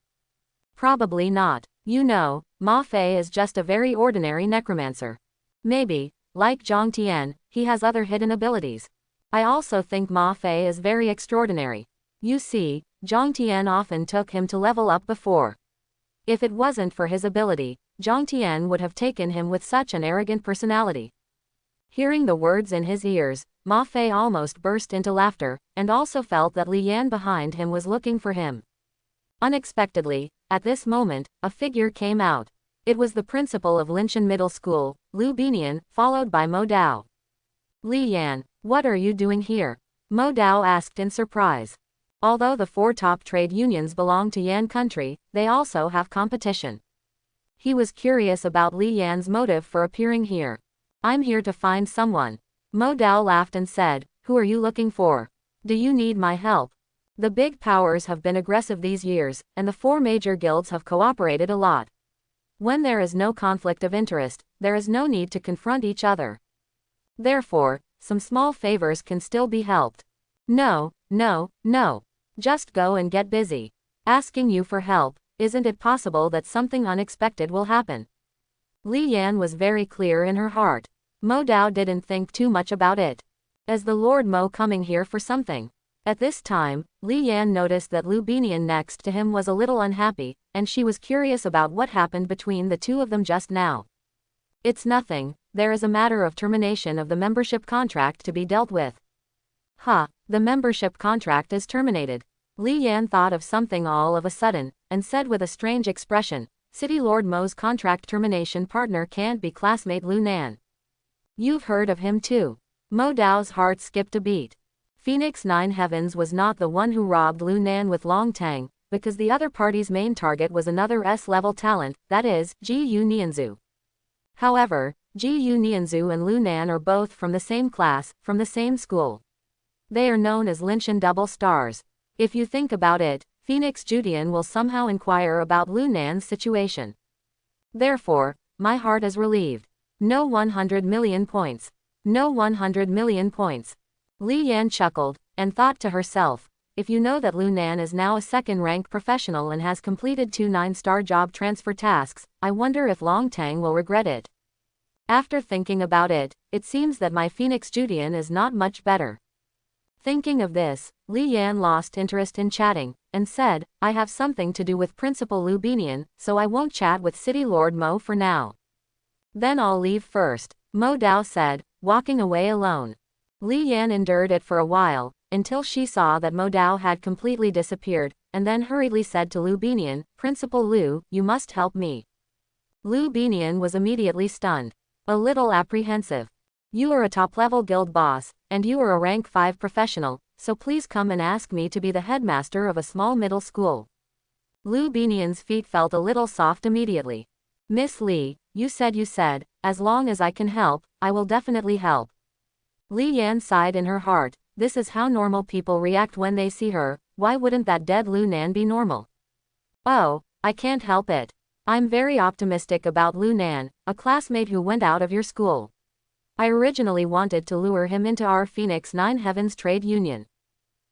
Probably not. You know, Ma Fei is just a very ordinary necromancer. Maybe, like Zhang Tian, he has other hidden abilities. I also think Ma Fei is very extraordinary. You see, Zhang Tian often took him to level up before. If it wasn't for his ability, Zhang Tian would have taken him with such an arrogant personality. Hearing the words in his ears, Ma Fei almost burst into laughter, and also felt that Li Yan behind him was looking for him. Unexpectedly, at this moment, a figure came out. It was the principal of Linshan Middle School, Lu Binian, followed by Mo Dao. Li Yan, what are you doing here? Mo Dao asked in surprise. Although the 4 top trade unions belong to Yan country, they also have competition. He was curious about Li Yan's motive for appearing here. I'm here to find someone. Mo Dao laughed and said, who are you looking for? Do you need my help? The big powers have been aggressive these years, and the 4 major guilds have cooperated a lot. When there is no conflict of interest, there is no need to confront each other. Therefore, some small favors can still be helped. No. Just go and get busy. Asking you for help, isn't it possible that something unexpected will happen? Li Yan was very clear in her heart. Mo Dao didn't think too much about it. Is the Lord Mo coming here for something? At this time, Li Yan noticed that Lu Binian next to him was a little unhappy, and she was curious about what happened between the two of them just now. It's nothing, there is a matter of termination of the membership contract to be dealt with. The membership contract is terminated. Li Yan thought of something all of a sudden, and said with a strange expression, City Lord Mo's contract termination partner can't be classmate Lu Nan. You've heard of him too. Mo Dao's heart skipped a beat. Phoenix 9 Heavens was not the one who robbed Lu Nan with Long Tang, because the other party's main target was another S-level talent, that is, Ji-Yu Nianzhu. However, Ji-Yu Nianzhu and Lu Nan are both from the same class, from the same school. They are known as Linshan Double Stars. If you think about it, Phoenix Judian will somehow inquire about Lu Nan's situation. Therefore, my heart is relieved. No 100 million points. No 100 million points. Li Yan chuckled, and thought to herself, if you know that Lu Nan is now a second-rank professional and has completed 2 9-star job transfer tasks, I wonder if Long Tang will regret it. After thinking about it, it seems that my Phoenix Judian is not much better. Thinking of this, Li Yan lost interest in chatting, and said, I have something to do with Principal Lu Binian, so I won't chat with City Lord Mo for now. Then I'll leave first, Mo Dao said, walking away alone. Li Yan endured it for a while, until she saw that Mo Dao had completely disappeared, and then hurriedly said to Lu Binian, Principal Lu, you must help me. Lu Binian was immediately stunned. A little apprehensive. You are a top-level guild boss, and you are a rank 5 professional, so please come and ask me to be the headmaster of a small middle school. Lu Binian's feet felt a little soft immediately. Miss Li, you said, as long as I can help, I will definitely help. Li Yan sighed in her heart, this is how normal people react when they see her, why wouldn't that dead Lu Nan be normal? Oh, I can't help it. I'm very optimistic about Lu Nan, a classmate who went out of your school. I originally wanted to lure him into our Phoenix 9 Heavens trade union.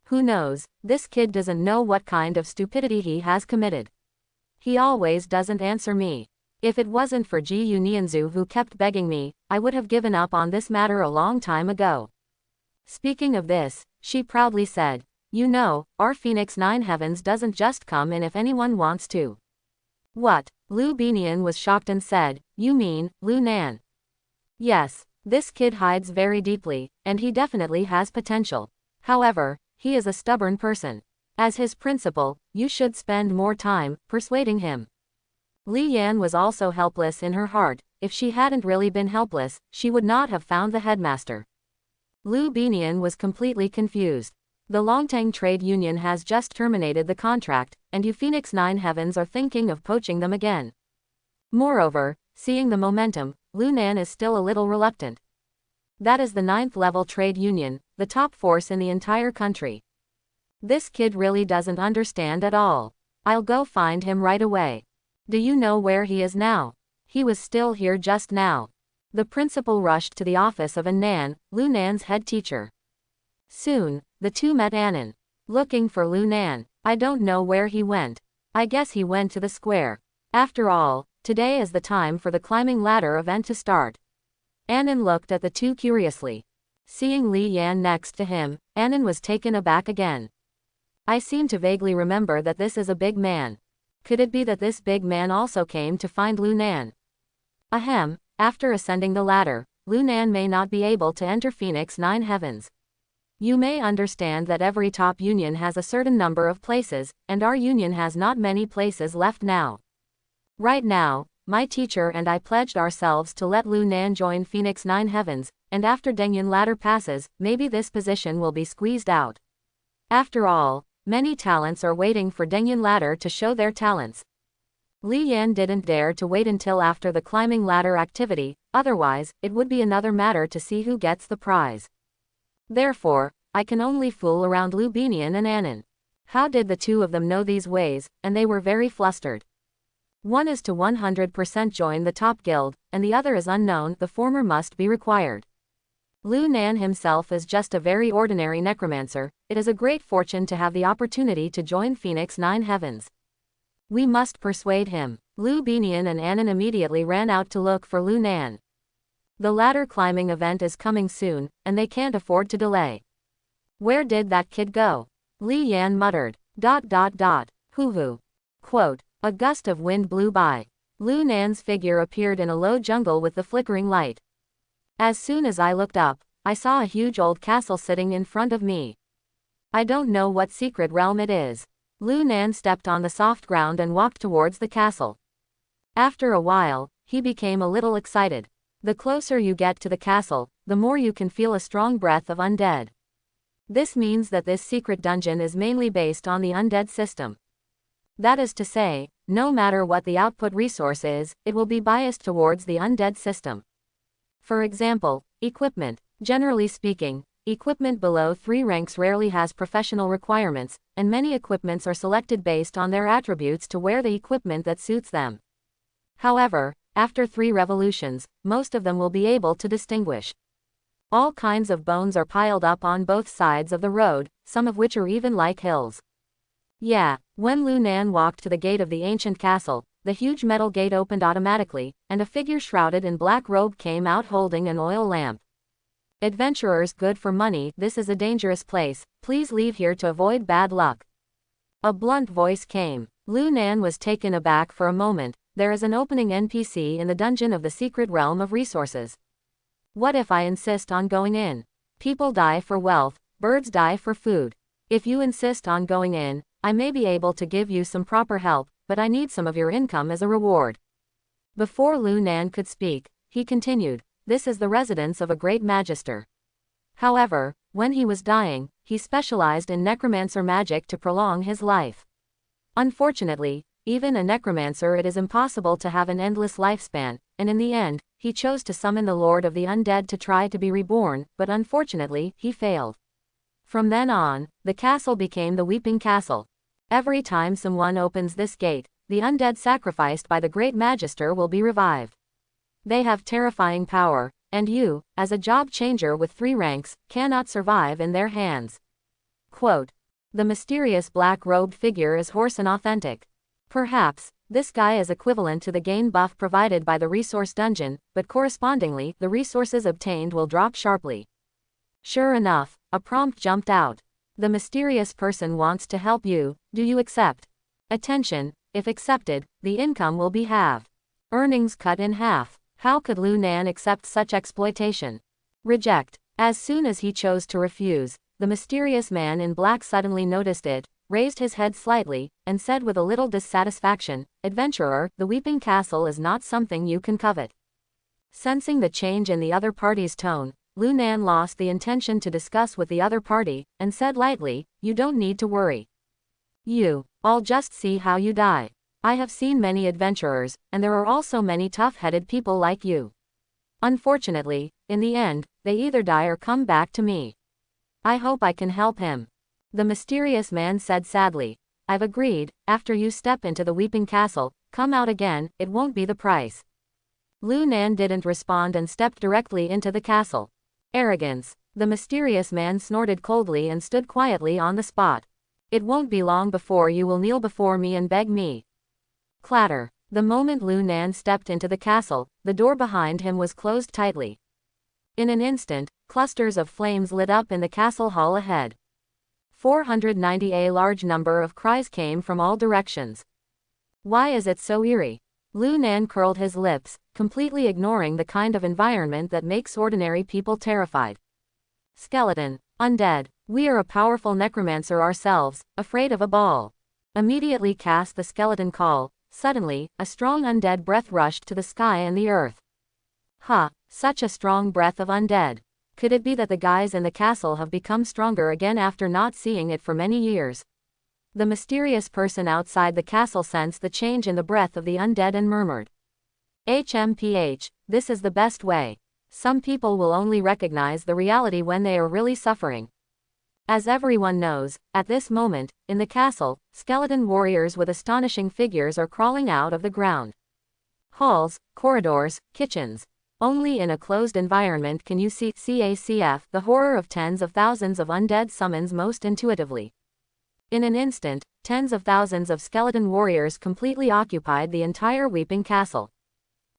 Who knows, this kid doesn't know what kind of stupidity he has committed. He always doesn't answer me. If it wasn't for Ji-Yu Nianzhu who kept begging me, I would have given up on this matter a long time ago. Speaking of this, she proudly said, you know, our Phoenix 9 Heavens doesn't just come in if anyone wants to. What? Lu Binian was shocked and said, you mean, Lu Nan? Yes, this kid hides very deeply, and he definitely has potential. However, he is a stubborn person. As his principal, you should spend more time persuading him. Li Yan was also helpless in her heart. If she hadn't really been helpless, she would not have found the headmaster. Lu Binian was completely confused. The Longtang Trade Union has just terminated the contract, and you Phoenix 9 Heavens are thinking of poaching them again. Moreover, seeing the momentum, Lu Nan is still a little reluctant. That is the 9th level trade union, the top force in the entire country. This kid really doesn't understand at all. I'll go find him right away. Do you know where he is now? He was still here just now. The principal rushed to the office of An Nan, Lu Nan's head teacher. Soon, the two met Annan. Looking for Lu Nan. I don't know where he went. I guess he went to the square. After all, today is the time for the climbing ladder event to start. Annan looked at the two curiously. Seeing Li Yan next to him, Annan was taken aback again. I seem to vaguely remember that this is a big man. Could it be that this big man also came to find Lu Nan? Ahem, after ascending the ladder, Lu Nan may not be able to enter Phoenix 9 Heavens. You may understand that every top union has a certain number of places, and our union has not many places left now. Right now, my teacher and I pledged ourselves to let Lu Nan join Phoenix 9 Heavens, and after Dengyun ladder passes, maybe this position will be squeezed out. After all, many talents are waiting for Dengyun ladder to show their talents. Li Yan didn't dare to wait until after the climbing ladder activity, otherwise, it would be another matter to see who gets the prize. Therefore, I can only fool around Lu Binian and Annan. How did the two of them know these ways, and they were very flustered. One is to 100% join the top guild, and the other is unknown, the former must be required. Lu Nan himself is just a very ordinary necromancer. It is a great fortune to have the opportunity to join Phoenix 9 Heavens. We must persuade him. Lu Binian and Annan immediately ran out to look for Lu Nan. The ladder climbing event is coming soon, and they can't afford to delay. Where did that kid go? Li Yan muttered. Hoo-hoo. Quote. A gust of wind blew by. Lu Nan's figure appeared in a low jungle with the flickering light. As soon as I looked up, I saw a huge old castle sitting in front of me. I don't know what secret realm it is. Lu Nan stepped on the soft ground and walked towards the castle. After a while, he became a little excited. The closer you get to the castle, the more you can feel a strong breath of undead. This means that this secret dungeon is mainly based on the undead system. That is to say, no matter what the output resource is, it will be biased towards the undead system. For example, equipment. Generally speaking, equipment below 3 ranks rarely has professional requirements, and many equipments are selected based on their attributes to wear the equipment that suits them. However, after 3 revolutions, most of them will be able to distinguish. All kinds of bones are piled up on both sides of the road, some of which are even like hills. Yeah, when Lu Nan walked to the gate of the ancient castle, the huge metal gate opened automatically, and a figure shrouded in black robe came out holding an oil lamp. Adventurers good for money, this is a dangerous place, please leave here to avoid bad luck. A blunt voice came. Lu Nan was taken aback for a moment. There is an opening NPC in the dungeon of the secret realm of resources. What if I insist on going in? People die for wealth, birds die for food. If you insist on going in, I may be able to give you some proper help, but I need some of your income as a reward. Before Lu Nan could speak, he continued, this is the residence of a great magister. However, when he was dying, he specialized in necromancer magic to prolong his life. Unfortunately, even a necromancer it is impossible to have an endless lifespan, and in the end, he chose to summon the Lord of the Undead to try to be reborn, but unfortunately, he failed. From then on, the castle became the Weeping Castle. Every time someone opens this gate, the undead sacrificed by the Great Magister will be revived. They have terrifying power, and you, as a job changer with 3 ranks, cannot survive in their hands. Quote. The mysterious black-robed figure is hoarse and authentic. Perhaps, this guy is equivalent to the gain buff provided by the resource dungeon, but correspondingly, the resources obtained will drop sharply. Sure enough, a prompt jumped out. The mysterious person wants to help you, do you accept? Attention, if accepted, the income will be halved. Earnings cut in half. How could Lu Nan accept such exploitation? Reject. As soon as he chose to refuse, the mysterious man in black suddenly noticed it, raised his head slightly, and said with a little dissatisfaction, Adventurer, the Weeping Castle is not something you can covet. Sensing the change in the other party's tone, Lu Nan lost the intention to discuss with the other party, and said lightly, you don't need to worry. I'll just see how you die. I have seen many adventurers, and there are also many tough-headed people like you. Unfortunately, in the end, they either die or come back to me. I hope I can help him. The mysterious man said sadly, I've agreed, after you step into the Weeping Castle, come out again, it won't be the price. Lu Nan didn't respond and stepped directly into the castle. Arrogance. The mysterious man snorted coldly and stood quietly on the spot. It won't be long before you will kneel before me and beg me. Clatter. The moment Lu Nan stepped into the castle, the door behind him was closed tightly. In an instant, clusters of flames lit up in the castle hall ahead. 490. A large number of cries came from all directions. Why is it so eerie? Lu Nan curled his lips, completely ignoring the kind of environment that makes ordinary people terrified. Skeleton. Undead. We are a powerful necromancer ourselves, afraid of a ball. Immediately cast the skeleton call. Suddenly, a strong undead breath rushed to the sky and the earth. Such a strong breath of undead. Could it be that the guys in the castle have become stronger again after not seeing it for many years? The mysterious person outside the castle sensed the change in the breath of the undead and murmured. HMPH, this is the best way. Some people will only recognize the reality when they are really suffering. As everyone knows, at this moment, in the castle, skeleton warriors with astonishing figures are crawling out of the ground. Halls, corridors, kitchens. Only in a closed environment can you see CACF the horror of tens of thousands of undead summons most intuitively. In an instant, tens of thousands of skeleton warriors completely occupied the entire weeping castle.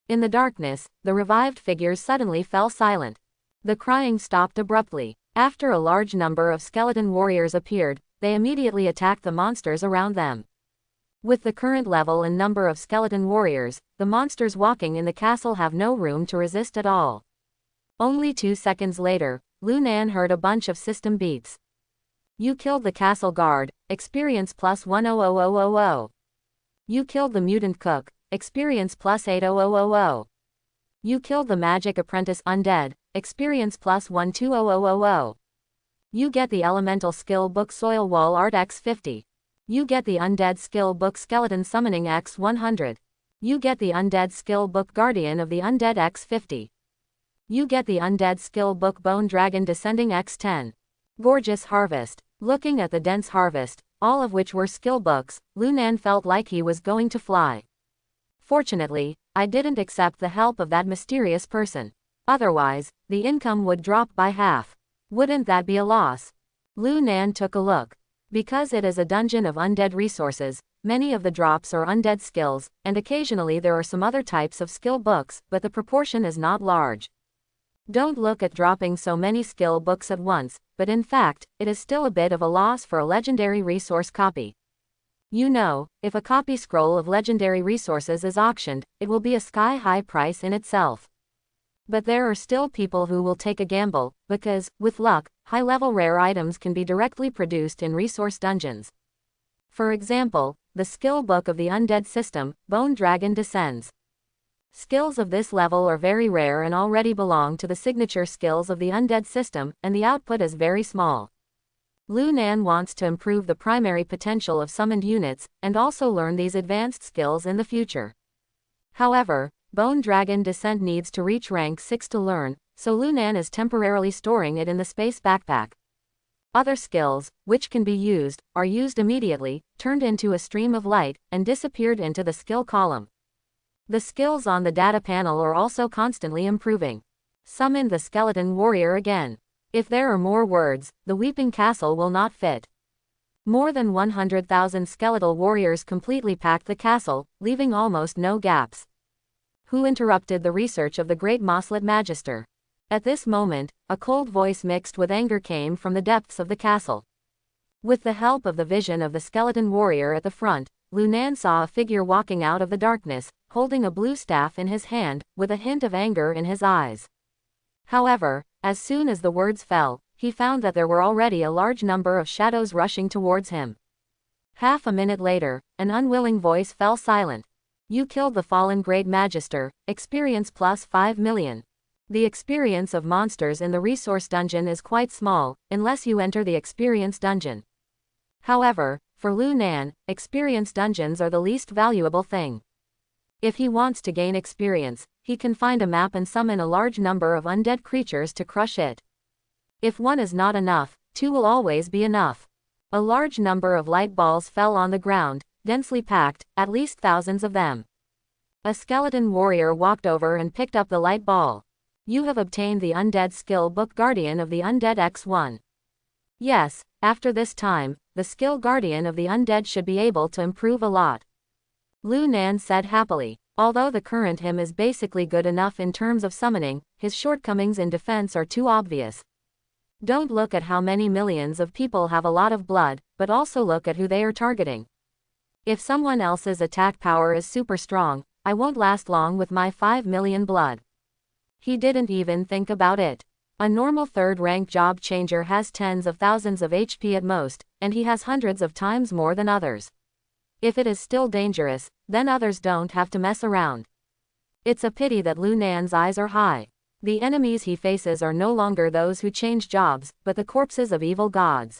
In the darkness, the revived figures suddenly fell silent. The crying stopped abruptly. After a large number of skeleton warriors appeared, they immediately attacked the monsters around them. With the current level and number of skeleton warriors, the monsters walking in the castle have no room to resist at all. Only 2 seconds later, Lu Nan heard a bunch of system beeps. You killed the castle guard, experience plus 100,000. You killed the mutant cook, experience plus 800,000. You killed the magic apprentice undead, experience plus 120,000. You get the elemental skill book soil wall art x50. You get the undead skill book skeleton summoning x100. You get the undead skill book guardian of the undead x50. You get the undead skill book bone dragon descending x10. Gorgeous harvest. Looking at the dense harvest, all of which were skill books, Lu Nan felt like he was going to fly. Fortunately, I didn't accept the help of that mysterious person. Otherwise, the income would drop by half. Wouldn't that be a loss? Lu Nan took a look. Because it is a dungeon of undead resources, many of the drops are undead skills, and occasionally there are some other types of skill books, but the proportion is not large. Don't look at dropping so many skill books at once, but in fact, it is still a bit of a loss for a legendary resource copy. You know, if a copy scroll of legendary resources is auctioned, it will be a sky-high price in itself. But there are still people who will take a gamble, because, with luck, high-level rare items can be directly produced in resource dungeons. For example, the skill book of the undead system, Bone Dragon Descends. Skills of this level are very rare and already belong to the signature skills of the undead system, and the output is very small. Lu Nan wants to improve the primary potential of summoned units, and also learn these advanced skills in the future. However, Bone Dragon Descent needs to reach rank 6 to learn, so Lu Nan is temporarily storing it in the space backpack. Other skills, which can be used, are used immediately, turned into a stream of light, and disappeared into the skill column. The skills on the data panel are also constantly improving. Summon the skeleton warrior again. If there are more words, the weeping castle will not fit. More than 100,000 skeletal warriors completely packed the castle, leaving almost no gaps. Who interrupted the research of the great Mosslet Magister? At this moment, a cold voice mixed with anger came from the depths of the castle. With the help of the vision of the skeleton warrior at the front, Lu Nan saw a figure walking out of the darkness, holding a blue staff in his hand, with a hint of anger in his eyes. However, as soon as the words fell, he found that there were already a large number of shadows rushing towards him. Half a minute later, an unwilling voice fell silent. You killed the fallen Great Magister, experience plus 5 million. The experience of monsters in the resource dungeon is quite small, unless you enter the experience dungeon. However, for Lu Nan, experience dungeons are the least valuable thing. If he wants to gain experience, he can find a map and summon a large number of undead creatures to crush it. If one is not enough, 2 will always be enough. A large number of light balls fell on the ground, densely packed, at least thousands of them. A skeleton warrior walked over and picked up the light ball. You have obtained the Undead Skill Book Guardian of the Undead X1. Yes, after this time, the skill Guardian of the Undead should be able to improve a lot. Lu Nan said happily. Although the current him is basically good enough in terms of summoning, his shortcomings in defense are too obvious. Don't look at how many millions of people have a lot of blood, but also look at who they are targeting. If someone else's attack power is super strong, I won't last long with my 5 million blood. He didn't even think about it. A normal third-rank job changer has tens of thousands of HP at most, and he has hundreds of times more than others. If it is still dangerous, then others don't have to mess around. It's a pity that Lu Nan's eyes are high. The enemies he faces are no longer those who change jobs, but the corpses of evil gods.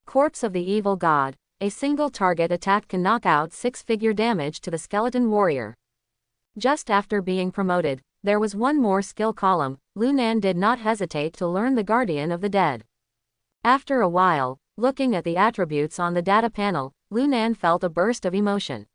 Corpse of the evil god. A single target attack can knock out 6-figure damage to the skeleton warrior. Just after being promoted, there was one more skill column. Lu Nan did not hesitate to learn the Guardian of the Dead. After a while, looking at the attributes on the data panel, Lu Nan felt a burst of emotion.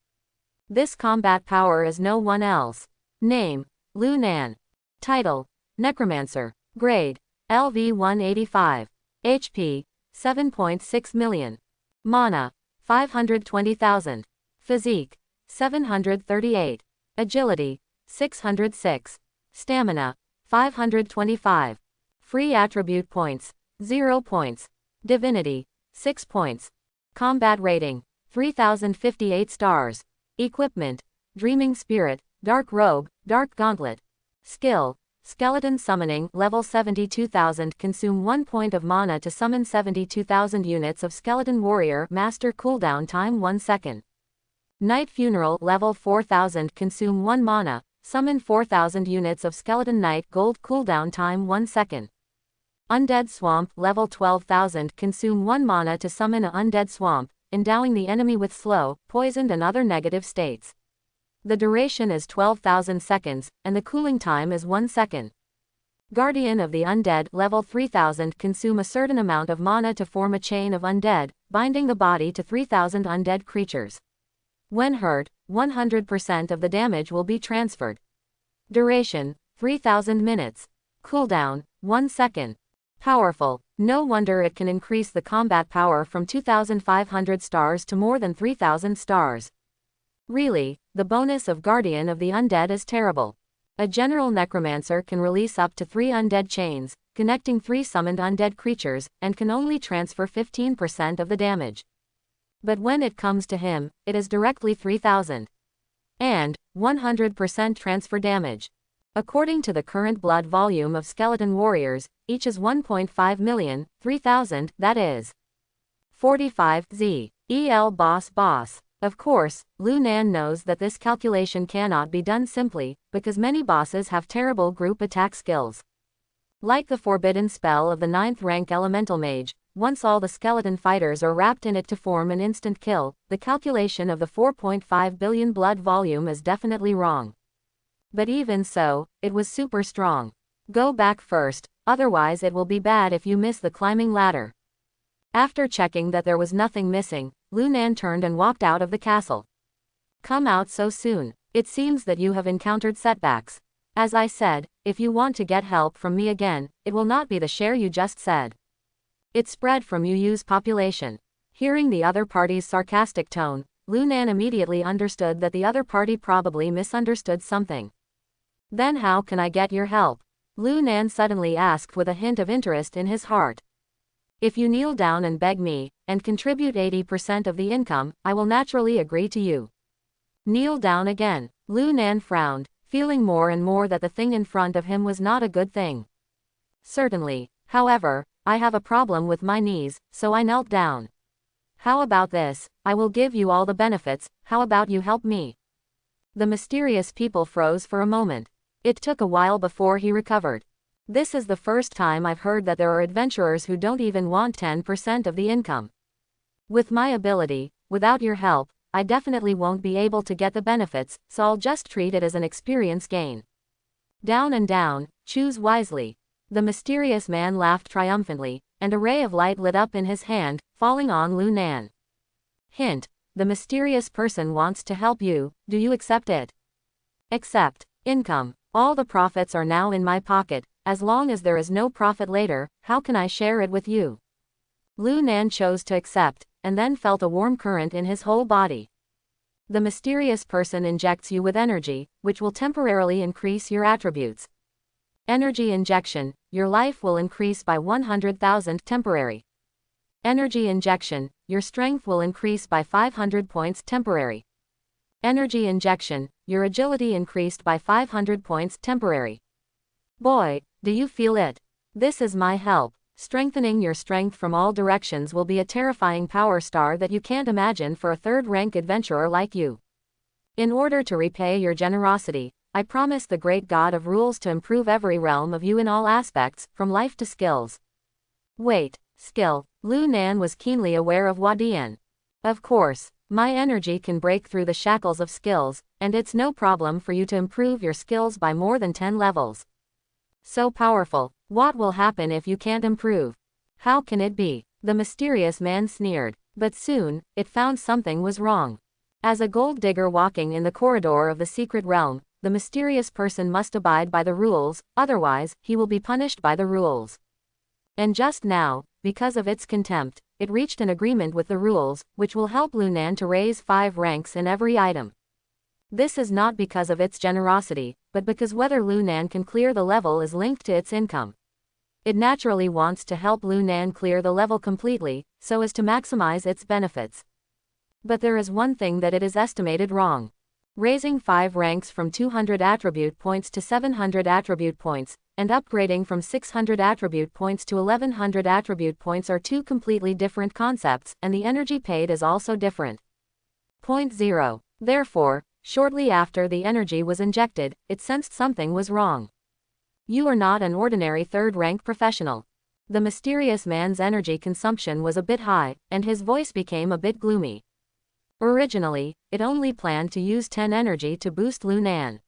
This combat power is no one else. Name: Lu Nan. Title: Necromancer. Grade: LV 185. HP: 7.6 million. Mana: 520,000. Physique: 738. Agility: 606. Stamina: 525. Free attribute points: 0 points. Divinity: 6 points. Combat rating: 3058 stars. Equipment: Dreaming Spirit, Dark Robe, Dark Gauntlet. Skill: Skeleton Summoning, level 72,000. Consume 1 point of mana to summon 72,000 units of Skeleton Warrior. Master cooldown time 1 second. Night Funeral, level 4000. Consume 1 mana. Summon 4,000 units of Skeleton Knight. Gold cooldown time 1 second. Undead Swamp, level 12,000. Consume 1 mana to summon an Undead Swamp, endowing the enemy with slow, poisoned and other negative states. The duration is 12,000 seconds, and the cooling time is 1 second. Guardian of the Undead, level 3000. Consume a certain amount of mana to form a chain of undead, binding the body to 3,000 undead creatures. When hurt, 100% of the damage will be transferred. Duration: 3,000 minutes. Cooldown: 1 second. Powerful. No wonder it can increase the combat power from 2,500 stars to more than 3,000 stars. Really, the bonus of Guardian of the Undead is terrible. A general necromancer can release up to 3 undead chains, connecting 3 summoned undead creatures, and can only transfer 15% of the damage. But when it comes to him, it is directly 3,000. And 100% transfer damage. According to the current blood volume of skeleton warriors, each is 1.5 million, 3,000, that is 45 Z. EL boss. Of course, Lu Nan knows that this calculation cannot be done simply, because many bosses have terrible group attack skills. Like the forbidden spell of the 9th rank elemental mage, once all the skeleton fighters are wrapped in it to form an instant kill, the calculation of the 4.5 billion blood volume is definitely wrong. But even so, it was super strong. Go back first, otherwise it will be bad if you miss the climbing ladder. After checking that there was nothing missing, Lu Nan turned and walked out of the castle. Come out so soon. It seems that you have encountered setbacks. As I said, if you want to get help from me again, it will not be the share you just said. It spread from Yu's population. Hearing the other party's sarcastic tone, Lu Nan immediately understood that the other party probably misunderstood something. Then how can I get your help? Lu Nan suddenly asked with a hint of interest in his heart. If you kneel down and beg me, and contribute 80% of the income, I will naturally agree to you. Kneel down again. Lu Nan frowned, feeling more and more that the thing in front of him was not a good thing. Certainly, however, I have a problem with my knees, so I knelt down. How about this? I will give you all the benefits, how about you help me? The mysterious people froze for a moment. It took a while before he recovered. This is the first time I've heard that there are adventurers who don't even want 10% of the income. With my ability, without your help, I definitely won't be able to get the benefits, so I'll just treat it as an experience gain. Down and down, choose wisely. The mysterious man laughed triumphantly, and a ray of light lit up in his hand, falling on Lu Nan. Hint: the mysterious person wants to help you, do you accept it? Accept. Income. All the profits are now in my pocket. As long as there is no profit later, how can I share it with you? Lu Nan chose to accept, and then felt a warm current in his whole body. The mysterious person injects you with energy, which will temporarily increase your attributes. Energy injection, your life will increase by 100,000 temporary. Energy injection, your strength will increase by 500 points temporary. Energy injection, your agility increased by 500 points temporary. Boy, do you feel it? This is my help. Strengthening your strength from all directions will be a terrifying power star that you can't imagine for a third-rank adventurer like you. In order to repay your generosity, I promise the great God of rules to improve every realm of you in all aspects, from life to skills. Wait, skill. Lu Nan was keenly aware of Wadian. Of course, my energy can break through the shackles of skills, and it's no problem for you to improve your skills by more than 10 levels. So powerful. What will happen if you can't improve? How can it be? The mysterious man sneered. But soon, it found something was wrong. As a gold digger walking in the corridor of the secret realm, the mysterious person must abide by the rules, otherwise, he will be punished by the rules. And just now, because of its contempt, it reached an agreement with the rules, which will help Lu Nan to raise 5 ranks in every item. This is not because of its generosity, but because whether Lu Nan can clear the level is linked to its income. It naturally wants to help Lu Nan clear the level completely, so as to maximize its benefits. But there is one thing that it is estimated wrong. Raising 5 ranks from 200 attribute points to 700 attribute points, and upgrading from 600 attribute points to 1100 attribute points are 2 completely different concepts, and the energy paid is also different. Point 0. Therefore, shortly after the energy was injected, it sensed something was wrong. You are not an ordinary third-rank professional. The mysterious man's energy consumption was a bit high, and his voice became a bit gloomy. Originally, it only planned to use 10 energy to boost Lu Nan.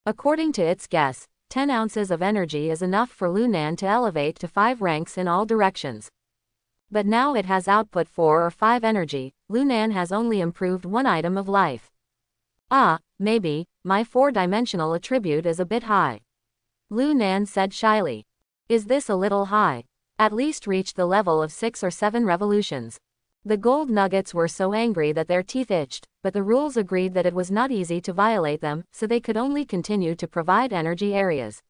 According to its guess, 10 ounces of energy is enough for Lu Nan to elevate to 5 ranks in all directions. But now it has output 4 or 5 energy. Lu Nan has only improved 1 item of life. Maybe, my 4-dimensional attribute is a bit high. Lu Nan said shyly. Is this a little high? At least reach the level of 6 or 7 revolutions. The gold nuggets were so angry that their teeth itched, but the rules agreed that it was not easy to violate them, so they could only continue to provide energy areas.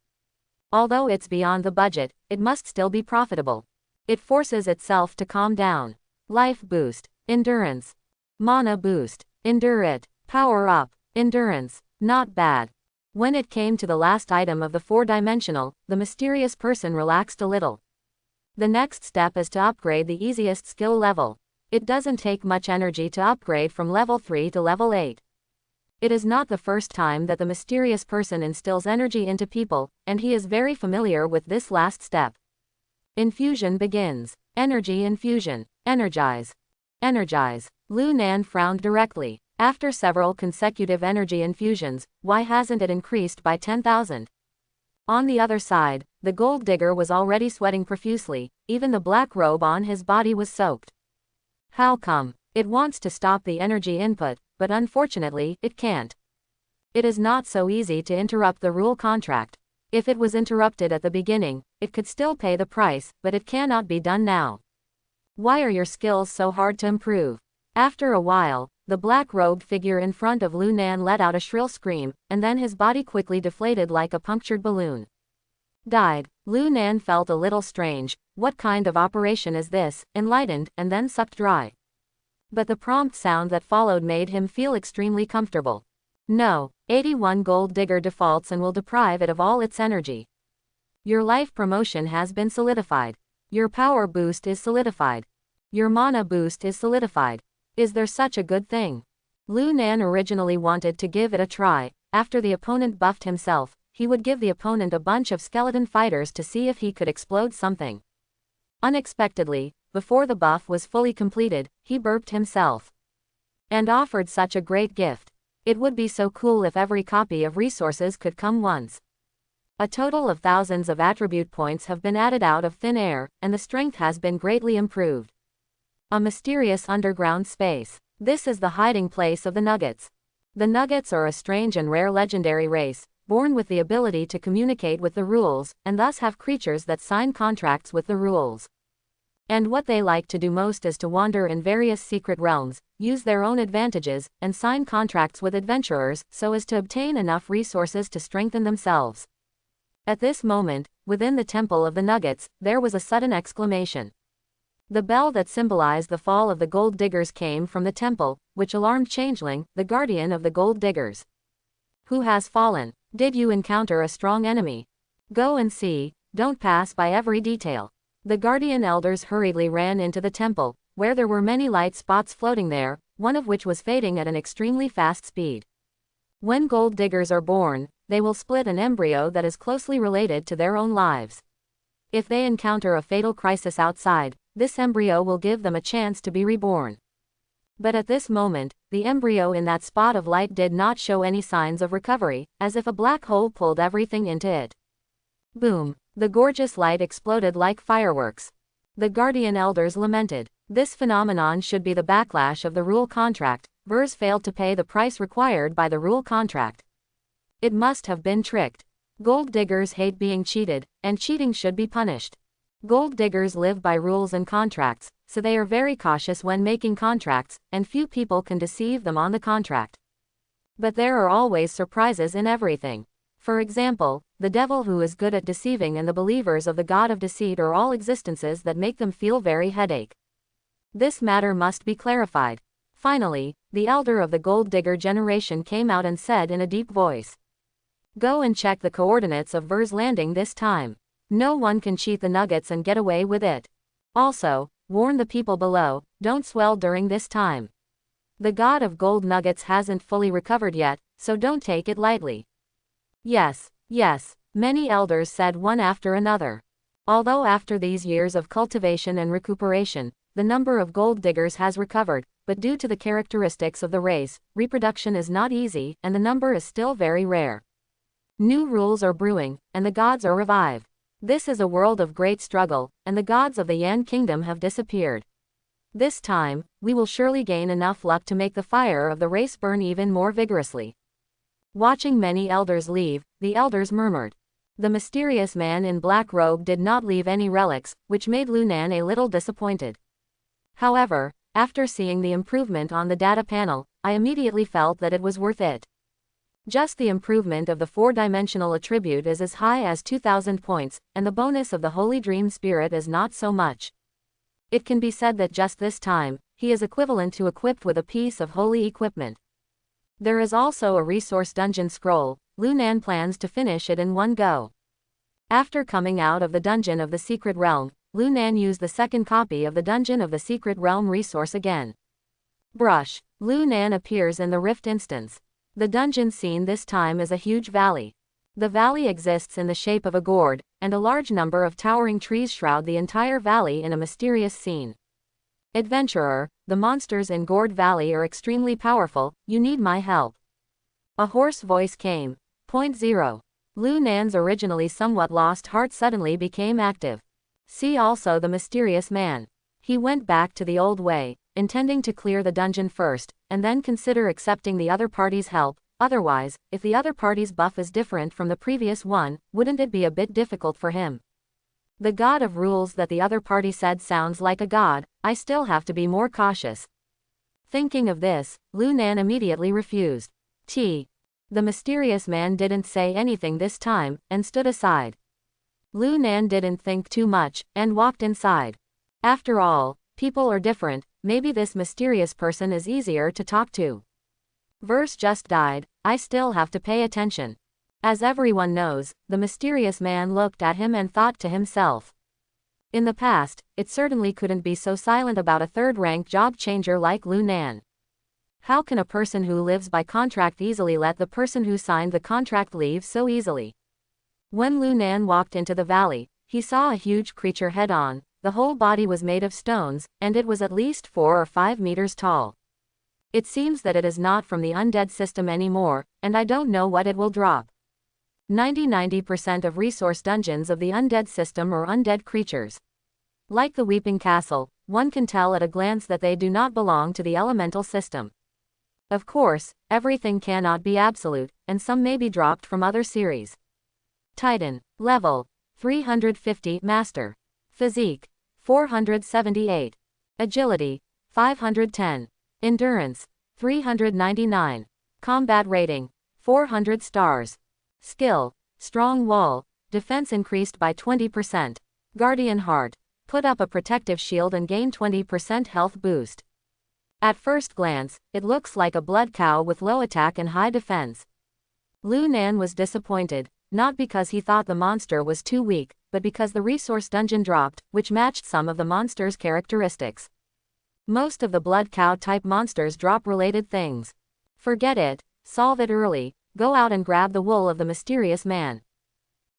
Although it's beyond the budget, it must still be profitable. It forces itself to calm down. Life boost. Endurance. Mana boost. Endure it. Power up. Endurance. Not bad. When it came to the last item of the 4-dimensional, the mysterious person relaxed a little. The next step is to upgrade the easiest skill level. It doesn't take much energy to upgrade from level 3 to level 8. It is not the first time that the mysterious person instills energy into people, and he is very familiar with this last step. Infusion begins. Energy infusion. Energize. Energize. Lu Nan frowned directly. After several consecutive energy infusions, why hasn't it increased by 10,000? On the other side, the gold digger was already sweating profusely, even the black robe on his body was soaked. How come? It wants to stop the energy input, but unfortunately, it can't. It is not so easy to interrupt the rule contract. If it was interrupted at the beginning, it could still pay the price, but it cannot be done now. Why are your skills so hard to improve? After a while, the black-robed figure in front of Lu Nan let out a shrill scream, and then his body quickly deflated like a punctured balloon. Died. Lu Nan felt a little strange. What kind of operation is this? Enlightened, and then sucked dry. But the prompt sound that followed made him feel extremely comfortable. No, 81 gold digger defaults and will deprive it of all its energy. Your life promotion has been solidified. Your power boost is solidified. Your mana boost is solidified. Is there such a good thing? Lu Nan originally wanted to give it a try. After the opponent buffed himself, he would give the opponent a bunch of skeleton fighters to see if he could explode something. Unexpectedly, before the buff was fully completed, he burped himself. And offered such a great gift. It would be so cool if every copy of resources could come once. A total of thousands of attribute points have been added out of thin air, and the strength has been greatly improved. A mysterious underground space. This is the hiding place of the Nuggets. The Nuggets are a strange and rare legendary race, born with the ability to communicate with the rules, and thus have creatures that sign contracts with the rules. And what they like to do most is to wander in various secret realms, use their own advantages, and sign contracts with adventurers, so as to obtain enough resources to strengthen themselves. At this moment, within the Temple of the Nuggets, there was a sudden exclamation. The bell that symbolized the fall of the gold diggers came from the temple, which alarmed Changeling, the guardian of the gold diggers. Who has fallen? Did you encounter a strong enemy? Go and see, don't pass by every detail. The guardian elders hurriedly ran into the temple, where there were many light spots floating there, one of which was fading at an extremely fast speed. When gold diggers are born, they will split an embryo that is closely related to their own lives. If they encounter a fatal crisis outside, this embryo will give them a chance to be reborn. But at this moment, the embryo in that spot of light did not show any signs of recovery, as if a black hole pulled everything into it. Boom! The gorgeous light exploded like fireworks. The guardian elders lamented. This phenomenon should be the backlash of the rule contract. Vers failed to pay the price required by the rule contract. It must have been tricked. Gold diggers hate being cheated, and cheating should be punished. Gold diggers live by rules and contracts, so they are very cautious when making contracts, and few people can deceive them on the contract. But there are always surprises in everything. For example, the devil, who is good at deceiving, and the believers of the god of deceit are all existences that make them feel very headache. This matter must be clarified. Finally, the elder of the gold digger generation came out and said in a deep voice, "Go and check the coordinates of Vers landing this time. No one can cheat the nuggets and get away with it. Also, warn the people below, don't swell during this time. The god of gold nuggets hasn't fully recovered yet, so don't take it lightly." Yes, yes, many elders said one after another. Although after these years of cultivation and recuperation, the number of gold diggers has recovered, but due to the characteristics of the race, reproduction is not easy, and the number is still very rare. New rules are brewing, and the gods are revived. This is a world of great struggle, and the gods of the Yan Kingdom have disappeared. This time, we will surely gain enough luck to make the fire of the race burn even more vigorously. Watching many elders leave, the elders murmured. The mysterious man in black robe did not leave any relics, which made Lunan a little disappointed. However, after seeing the improvement on the data panel, I immediately felt that it was worth it. Just the improvement of the 4-dimensional attribute is as high as 2,000 points, and the bonus of the Holy Dream Spirit is not so much. It can be said that just this time, he is equivalent to equipped with a piece of holy equipment. There is also a resource dungeon scroll. Lunan plans to finish it in one go. After coming out of the dungeon of the secret realm, Lunan used the second copy of the dungeon of the secret realm resource again. Brush. Lunan appears in the rift instance. The dungeon scene this time is a huge valley. The valley exists in the shape of a gourd, and a large number of towering trees shroud the entire valley in a mysterious scene. Adventurer, the monsters in Gourd Valley are extremely powerful, you need my help. A hoarse voice came. 0. Lunan's originally somewhat lost heart suddenly became active. See also the mysterious man. He went back to the old way, intending to clear the dungeon first, and then consider accepting the other party's help. Otherwise, if the other party's buff is different from the previous one, wouldn't it be a bit difficult for him? The god of rules that the other party said sounds like a god. I still have to be more cautious. Thinking of this, Lunan immediately refused. The mysterious man didn't say anything this time, and stood aside. Lunan didn't think too much, and walked inside. After all, people are different, maybe this mysterious person is easier to talk to. Vers just died, I still have to pay attention. As everyone knows, the mysterious man looked at him and thought to himself. In the past, it certainly couldn't be so silent about a third-rank job changer like Lunan. How can a person who lives by contract easily let the person who signed the contract leave so easily? When Lunan walked into the valley, he saw a huge creature head-on. The whole body was made of stones, and it was at least 4 or 5 meters tall. It seems that it is not from the undead system anymore, and I don't know what it will drop. 90% of resource dungeons of the undead system are undead creatures. Like the Weeping Castle, one can tell at a glance that they do not belong to the elemental system. Of course, everything cannot be absolute, and some may be dropped from other series. Titan. Level 350. Master. Physique 478. Agility 510. Endurance 399. Combat rating 400 stars. Skill Strong Wall. Defense increased by 20%. Guardian Heart. Put up a protective shield and gain 20% health boost. At first glance, it looks like a blood cow with low attack and high defense. Lu Nan was disappointed, not because he thought the monster was too weak, but because the resource dungeon dropped, which matched some of the monster's characteristics. Most of the blood cow type monsters drop related things. Forget it, solve it early, go out and grab the wool of the mysterious man.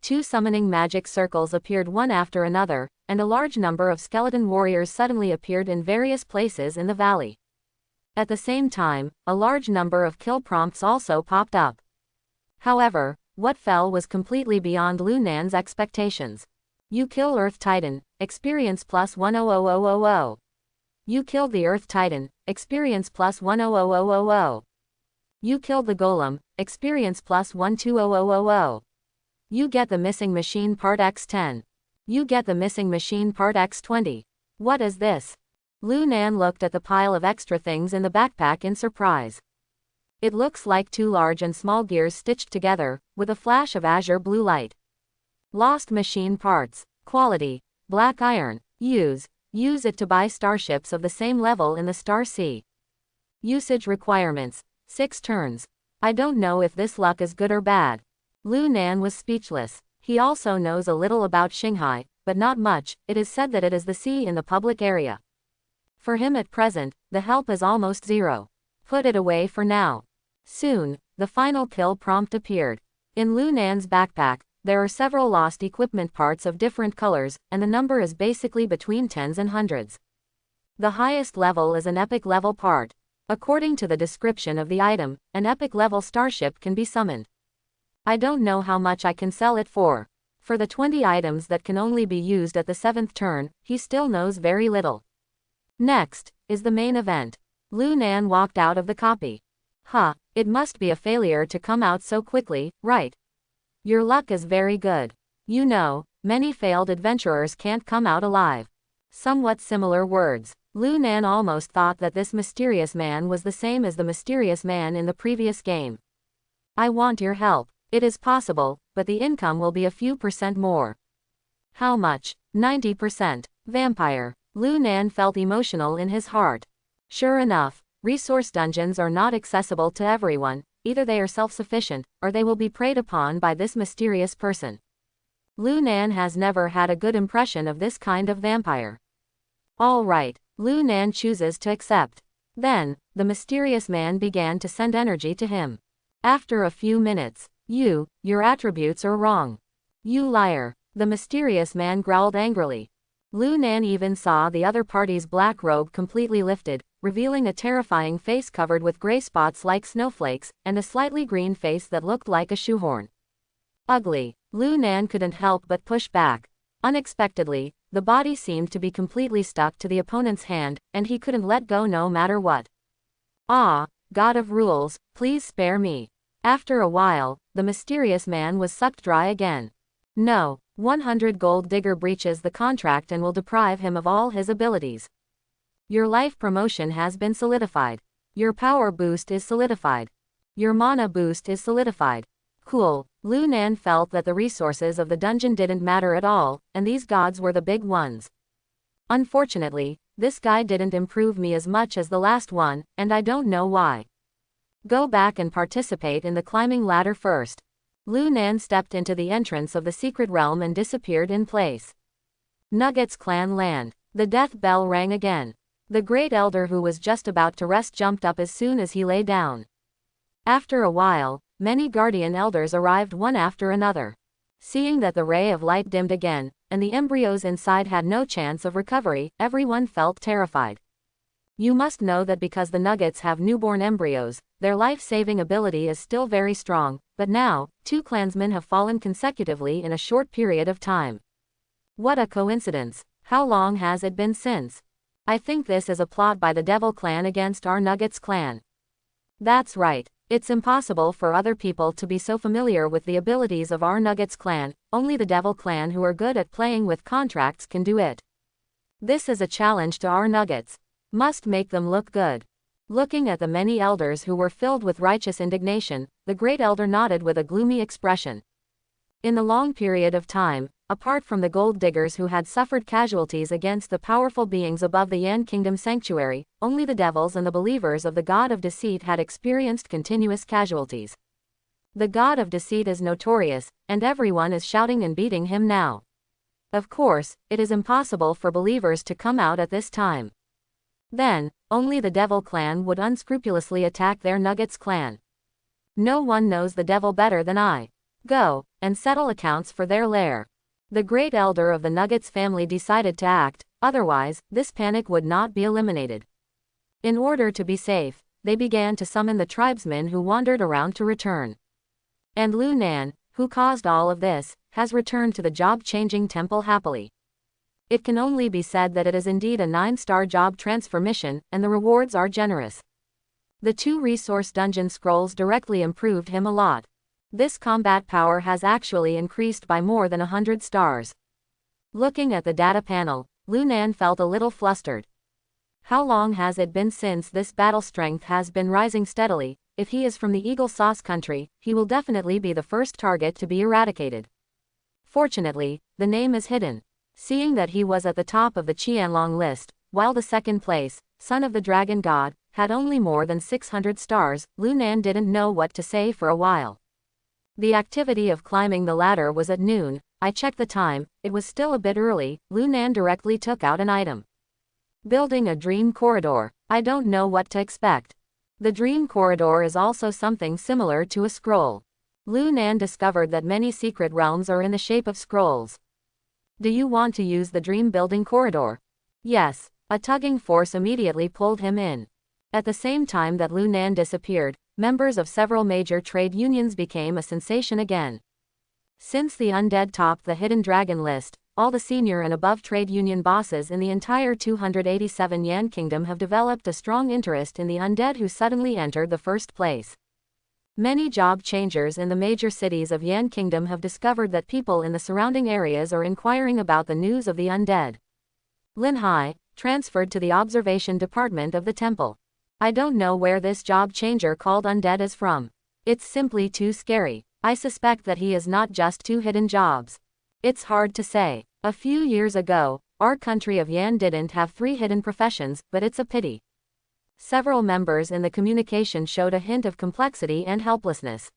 2 summoning magic circles appeared one after another, and a large number of skeleton warriors suddenly appeared in various places in the valley. At the same time, a large number of kill prompts also popped up. However, what fell was completely beyond Lu Nan's expectations. You kill Earth Titan, experience plus 100,000. You killed the Earth Titan, experience plus 100,000. You killed the Golem, experience plus 120,000. You get the missing machine part x10. You get the missing machine part x20. What is this? Lu Nan looked at the pile of extra things in the backpack in surprise. It looks like 2 large and small gears stitched together, with a flash of azure blue light. Lost machine parts. Quality. Black iron. Use it to buy starships of the same level in the Star Sea. Usage requirements. 6 turns. I don't know if this luck is good or bad. Lu Nan was speechless. He also knows a little about Shanghai, but not much. It is said that it is the sea in the public area. For him at present, the help is almost zero. Put it away for now. Soon, the final kill prompt appeared. In Lu Nan's backpack, there are several lost equipment parts of different colors, and the number is basically between tens and hundreds. The highest level is an epic level part. According to the description of the item, an epic level starship can be summoned. I don't know how much I can sell it for. For the 20 items that can only be used at the 7th turn, he still knows very little. Next, is the main event. Lu Nan walked out of the copy. It must be a failure to come out so quickly, right? Your luck is very good. You know, many failed adventurers can't come out alive. Somewhat similar words. Lu Nan almost thought that this mysterious man was the same as the mysterious man in the previous game. I want your help. It is possible, but the income will be a few % more. How much? 90%. Vampire. Lu Nan felt emotional in his heart. Sure enough, resource dungeons are not accessible to everyone, either they are self-sufficient, or they will be preyed upon by this mysterious person. Lu Nan has never had a good impression of this kind of vampire. All right, Lu Nan chooses to accept. Then, the mysterious man began to send energy to him. After a few minutes, your attributes are wrong. You liar, the mysterious man growled angrily. Lu Nan even saw the other party's black robe completely lifted, revealing a terrifying face covered with gray spots like snowflakes, and a slightly green face that looked like a shoehorn. Ugly. Lu Nan couldn't help but push back. Unexpectedly, the body seemed to be completely stuck to the opponent's hand, and he couldn't let go no matter what. Ah, God of rules, please spare me. After a while, the mysterious man was sucked dry again. No, 100 gold digger breaches the contract and will deprive him of all his abilities. Your life promotion has been solidified. Your power boost is solidified. Your mana boost is solidified. Cool. Lu Nan felt that the resources of the dungeon didn't matter at all, and these gods were the big ones. Unfortunately, this guy didn't improve me as much as the last one, and I don't know why. Go back and participate in the climbing ladder first. Lu Nan stepped into the entrance of the secret realm and disappeared in place. Nuggets Clan Land. The death bell rang again. The great elder who was just about to rest jumped up as soon as he lay down. After a while, many guardian elders arrived one after another. Seeing that the ray of light dimmed again, and the embryos inside had no chance of recovery, everyone felt terrified. You must know that because the Nuggets have newborn embryos, their life-saving ability is still very strong, but now, 2 clansmen have fallen consecutively in a short period of time. What a coincidence. How long has it been since? I think this is a plot by the Devil Clan against our Nuggets clan. That's right. It's impossible for other people to be so familiar with the abilities of our Nuggets clan, only the Devil clan who are good at playing with contracts can do it. This is a challenge to our Nuggets. Must make them look good. Looking at the many elders who were filled with righteous indignation, the great elder nodded with a gloomy expression. In the long period of time, apart from the gold diggers who had suffered casualties against the powerful beings above the Yan Kingdom sanctuary, only the devils and the believers of the god of deceit had experienced continuous casualties. The god of deceit is notorious, and everyone is shouting and beating him now. Of course, it is impossible for believers to come out at this time. Then, only the Devil clan would unscrupulously attack their Nuggets clan. No one knows the devil better than I. Go, and settle accounts for their lair. The great elder of the Nuggets family decided to act, otherwise, this panic would not be eliminated. In order to be safe, they began to summon the tribesmen who wandered around to return. And Lu Nan, who caused all of this, has returned to the job-changing temple happily. It can only be said that it is indeed a 9-star job transfer mission, and the rewards are generous. The 2 resource dungeon scrolls directly improved him a lot. This combat power has actually increased by more than 100 stars. Looking at the data panel, Lu Nan felt a little flustered. How long has it been since this battle strength has been rising steadily? If he is from the Eagle Sauce country, he will definitely be the first target to be eradicated. Fortunately, the name is hidden. Seeing that he was at the top of the Qianlong list, while the second place, Son of the Dragon God, had only more than 600 stars, Lu Nan didn't know what to say for a while. The activity of climbing the ladder was at noon. I checked the time, it was still a bit early. Lu Nan directly took out an item. Building a dream corridor. I don't know what to expect. The dream corridor is also something similar to a scroll. Lu Nan discovered that many secret realms are in the shape of scrolls. Do you want to use the dream building corridor? Yes. A tugging force immediately pulled him in. At the same time that Lu Nan disappeared, members of several major trade unions became a sensation again. Since the undead topped the hidden dragon list, all the senior and above trade union bosses in the entire 287 Yan Kingdom have developed a strong interest in the undead who suddenly entered the first place. Many job changers in the major cities of Yan Kingdom have discovered that people in the surrounding areas are inquiring about the news of the undead. Lin Hai, transferred to the observation department of the temple. I don't know where this job changer called undead is from. It's simply too scary. I suspect that he is not just 2 hidden jobs. It's hard to say. A few years ago, our country of Yan didn't have 3 hidden professions, but it's a pity. Several members in the communication showed a hint of complexity and helplessness.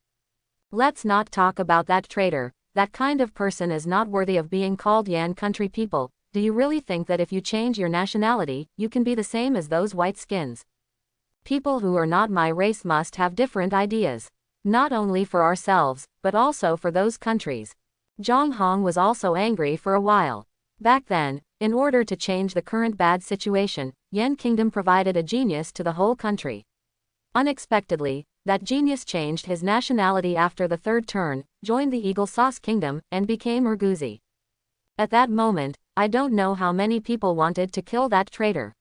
Let's not talk about that traitor. That kind of person is not worthy of being called Yan country people. Do you really think that if you change your nationality, you can be the same as those white skins? People who are not my race must have different ideas. Not only for ourselves, but also for those countries. Zhang Hong was also angry for a while. Back then, in order to change the current bad situation, Yan Kingdom provided a genius to the whole country. Unexpectedly, that genius changed his nationality after the 3rd turn, joined the Eagle Sauce Kingdom, and became Urguzi. At that moment, I don't know how many people wanted to kill that traitor.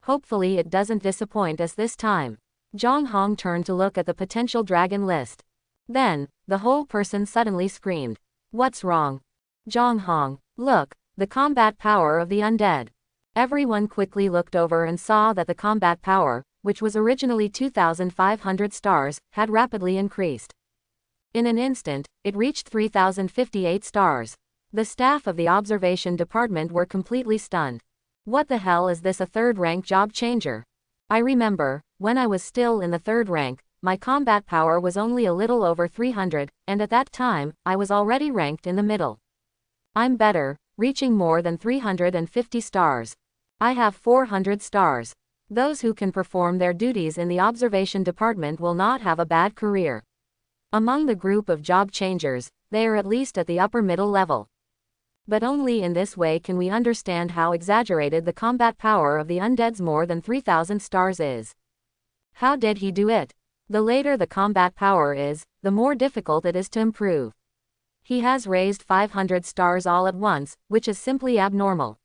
Hopefully it doesn't disappoint us this time. Zhang Hong turned to look at the potential dragon list. Then, the whole person suddenly screamed. What's wrong? Zhang Hong, look, the combat power of the undead. Everyone quickly looked over and saw that the combat power, which was originally 2,500 stars, had rapidly increased. In an instant, it reached 3,058 stars. The staff of the observation department were completely stunned. What the hell is this, a 3rd rank job changer? I remember, when I was still in the 3rd rank, my combat power was only a little over 300, and at that time, I was already ranked in the middle. I'm better, reaching more than 350 stars. I have 400 stars. Those who can perform their duties in the observation department will not have a bad career. Among the group of job changers, they are at least at the upper middle level. But only in this way can we understand how exaggerated the combat power of the undead's more than 3,000 stars is. How did he do it? The later the combat power is, the more difficult it is to improve. He has raised 500 stars all at once, which is simply abnormal.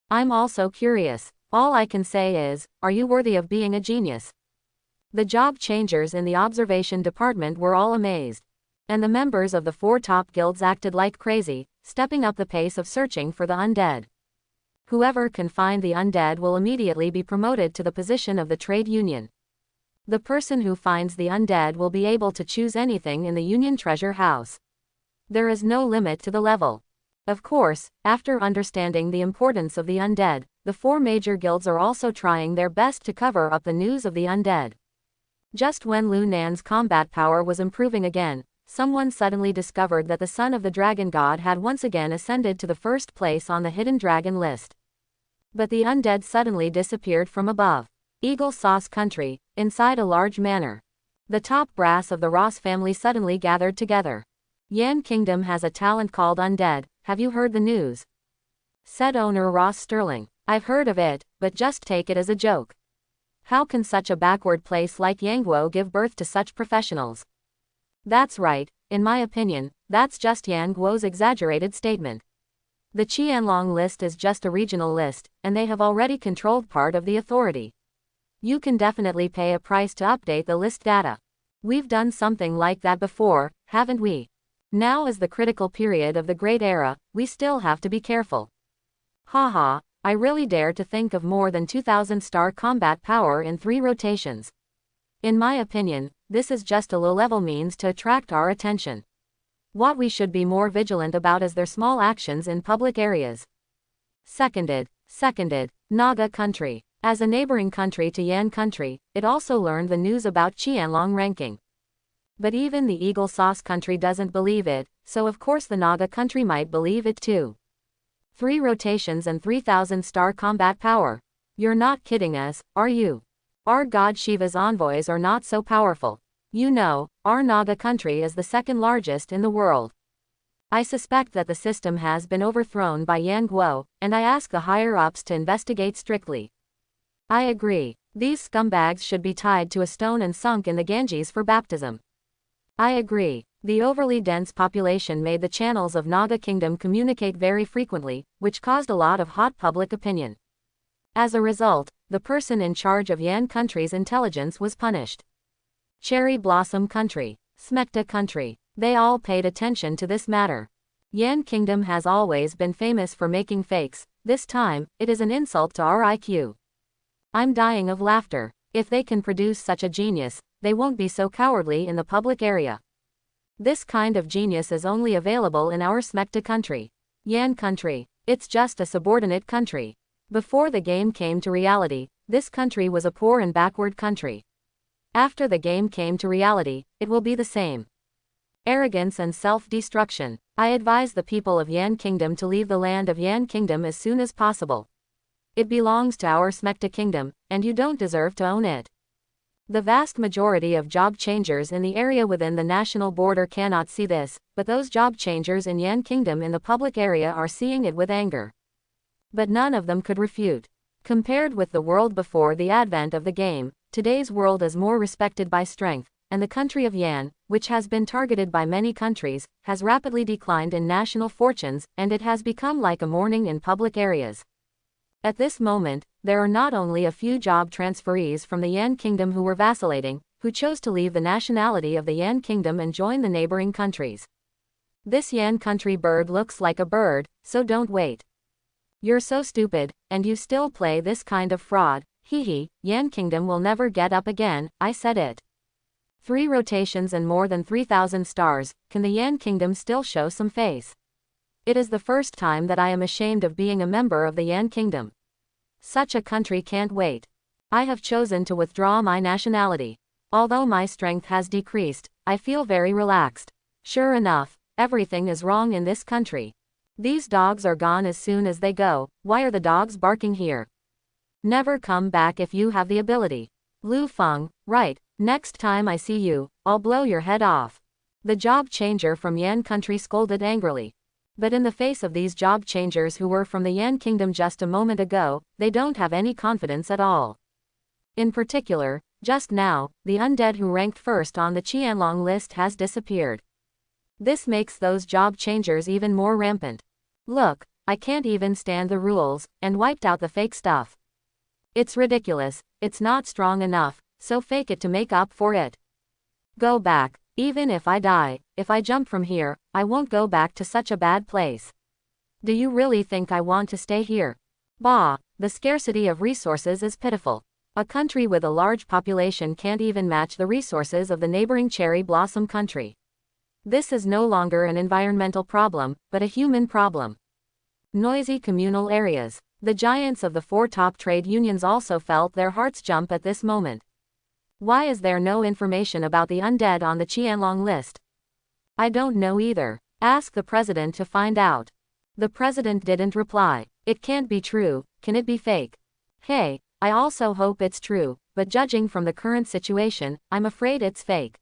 I'm also curious. All I can say is, are you worthy of being a genius? The job changers in the observation department were all amazed. And the members of the 4 top guilds acted like crazy, stepping up the pace of searching for the undead. Whoever can find the undead will immediately be promoted to the position of the trade union. The person who finds the undead will be able to choose anything in the union treasure house. There is no limit to the level. Of course, after understanding the importance of the undead, the 4 major guilds are also trying their best to cover up the news of the undead. Just when Lu Nan's combat power was improving again, someone suddenly discovered that the son of the dragon god had once again ascended to the first place on the hidden dragon list. But the undead suddenly disappeared from above. Eagle Sauce Country, inside a large manor. The top brass of the Ross family suddenly gathered together. Yan Kingdom has a talent called Undead, have you heard the news? Said owner Ross Sterling. I've heard of it, but just take it as a joke. How can such a backward place like Yangguo give birth to such professionals? That's right, in my opinion, that's just Yangguo's exaggerated statement. The Qianlong list is just a regional list, and they have already controlled part of the authority. You can definitely pay a price to update the list data. We've done something like that before, haven't we? Now is the critical period of the Great Era, we still have to be careful. Haha, I really dare to think of more than 2,000 star combat power in 3 rotations. In my opinion, this is just a low-level means to attract our attention. What we should be more vigilant about is their small actions in public areas. Seconded, Naga Country. As a neighboring country to Yan Country, it also learned the news about Qianlong ranking. But even the Eagle Sauce Country doesn't believe it, so of course the Naga Country might believe it too. 3 rotations and 3,000 star combat power. You're not kidding us, are you? Our god Shiva's envoys are not so powerful. You know, our Naga country is the 2nd largest in the world. I suspect that the system has been overthrown by Yangguo, and I ask the higher-ups to investigate strictly. I agree. These scumbags should be tied to a stone and sunk in the Ganges for baptism. I agree. The overly dense population made the channels of Naga Kingdom communicate very frequently, which caused a lot of hot public opinion. As a result, the person in charge of Yan Country's intelligence was punished. Cherry Blossom Country, Smecta Country, they all paid attention to this matter. Yan Kingdom has always been famous for making fakes, this time, it is an insult to our IQ. I'm dying of laughter. If they can produce such a genius, they won't be so cowardly in the public area. This kind of genius is only available in our Smecta country. Yan country. It's just a subordinate country. Before the game came to reality, this country was a poor and backward country. After the game came to reality, it will be the same. Arrogance and self-destruction. I advise the people of Yan Kingdom to leave the land of Yan Kingdom as soon as possible. It belongs to our Smecta Kingdom, and you don't deserve to own it. The vast majority of job changers in the area within the national border cannot see this, but those job changers in Yan Kingdom in the public area are seeing it with anger. But none of them could refute. Compared with the world before the advent of the game, today's world is more respected by strength, and the country of Yan, which has been targeted by many countries, has rapidly declined in national fortunes, and it has become like a mourning in public areas. At this moment, there are not only a few job transferees from the Yan Kingdom who were vacillating, who chose to leave the nationality of the Yan Kingdom and join the neighboring countries. This Yan country bird looks like a bird, so don't wait. You're so stupid, and you still play this kind of fraud, hee. Yan Kingdom will never get up again, I said it. 3 rotations and more than 3,000 stars, can the Yan Kingdom still show some face? It is the first time that I am ashamed of being a member of the Yan Kingdom. Such a country can't wait. I have chosen to withdraw my nationality. Although my strength has decreased, I feel very relaxed. Sure enough, everything is wrong in this country. These dogs are gone as soon as they go. Why are the dogs barking here? Never come back if you have the ability. Lu Feng, right, next time I see you, I'll blow your head off. The job changer from Yan country scolded angrily. But in the face of these job changers who were from the Yan Kingdom just a moment ago, they don't have any confidence at all. In particular, just now, the undead who ranked first on the Qianlong list has disappeared. This makes those job changers even more rampant. Look, I can't even stand the rules, and wiped out the fake stuff. It's ridiculous, it's not strong enough, so fake it to make up for it. Go back. Even if I die, if I jump from here, I won't go back to such a bad place. Do you really think I want to stay here? Bah, the scarcity of resources is pitiful. A country with a large population can't even match the resources of the neighboring cherry blossom country. This is no longer an environmental problem, but a human problem. Noisy communal areas. The giants of the 4 top trade unions also felt their hearts jump at this moment. Why is there no information about the undead on the Qianlong list? I don't know either. Ask the president to find out. The president didn't reply. It can't be true, can it be fake? Hey, I also hope it's true, but judging from the current situation, I'm afraid it's fake.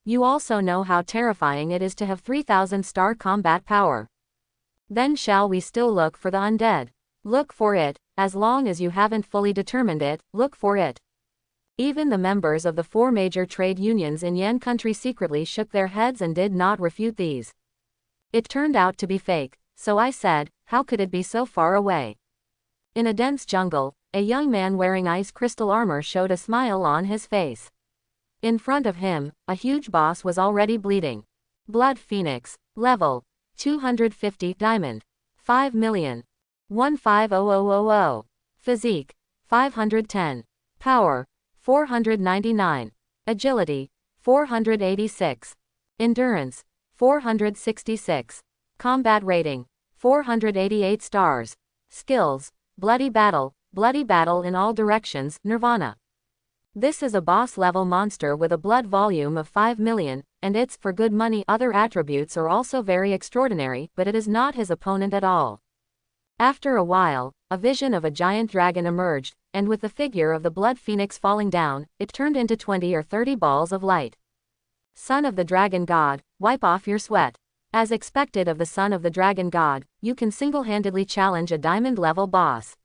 You also know how terrifying it is to have 3,000-star combat power. Then shall we still look for the undead? Look for it, as long as you haven't fully determined it, look for it. Even the members of the 4 major trade unions in Yan country secretly shook their heads and did not refute these. It turned out to be fake, so I said, how could it be so far away? In a dense jungle, a young man wearing ice crystal armor showed a smile on his face. In front of him, a huge boss was already bleeding. Blood Phoenix, level 250 diamond, 5 million, 150000, physique 510, power 499, agility 486, endurance 466, combat rating 488 stars, skills bloody battle in all directions, Nirvana. This is a boss level monster with a blood volume of 5 million, and it's for good money. Other attributes are also very extraordinary, but it is not his opponent at all. After a while, a vision of a giant dragon emerged, and with the figure of the blood phoenix falling down, it turned into 20 or 30 balls of light. Son of the Dragon God, wipe off your sweat. As expected of the Son of the Dragon God, you can single-handedly challenge a diamond-level boss.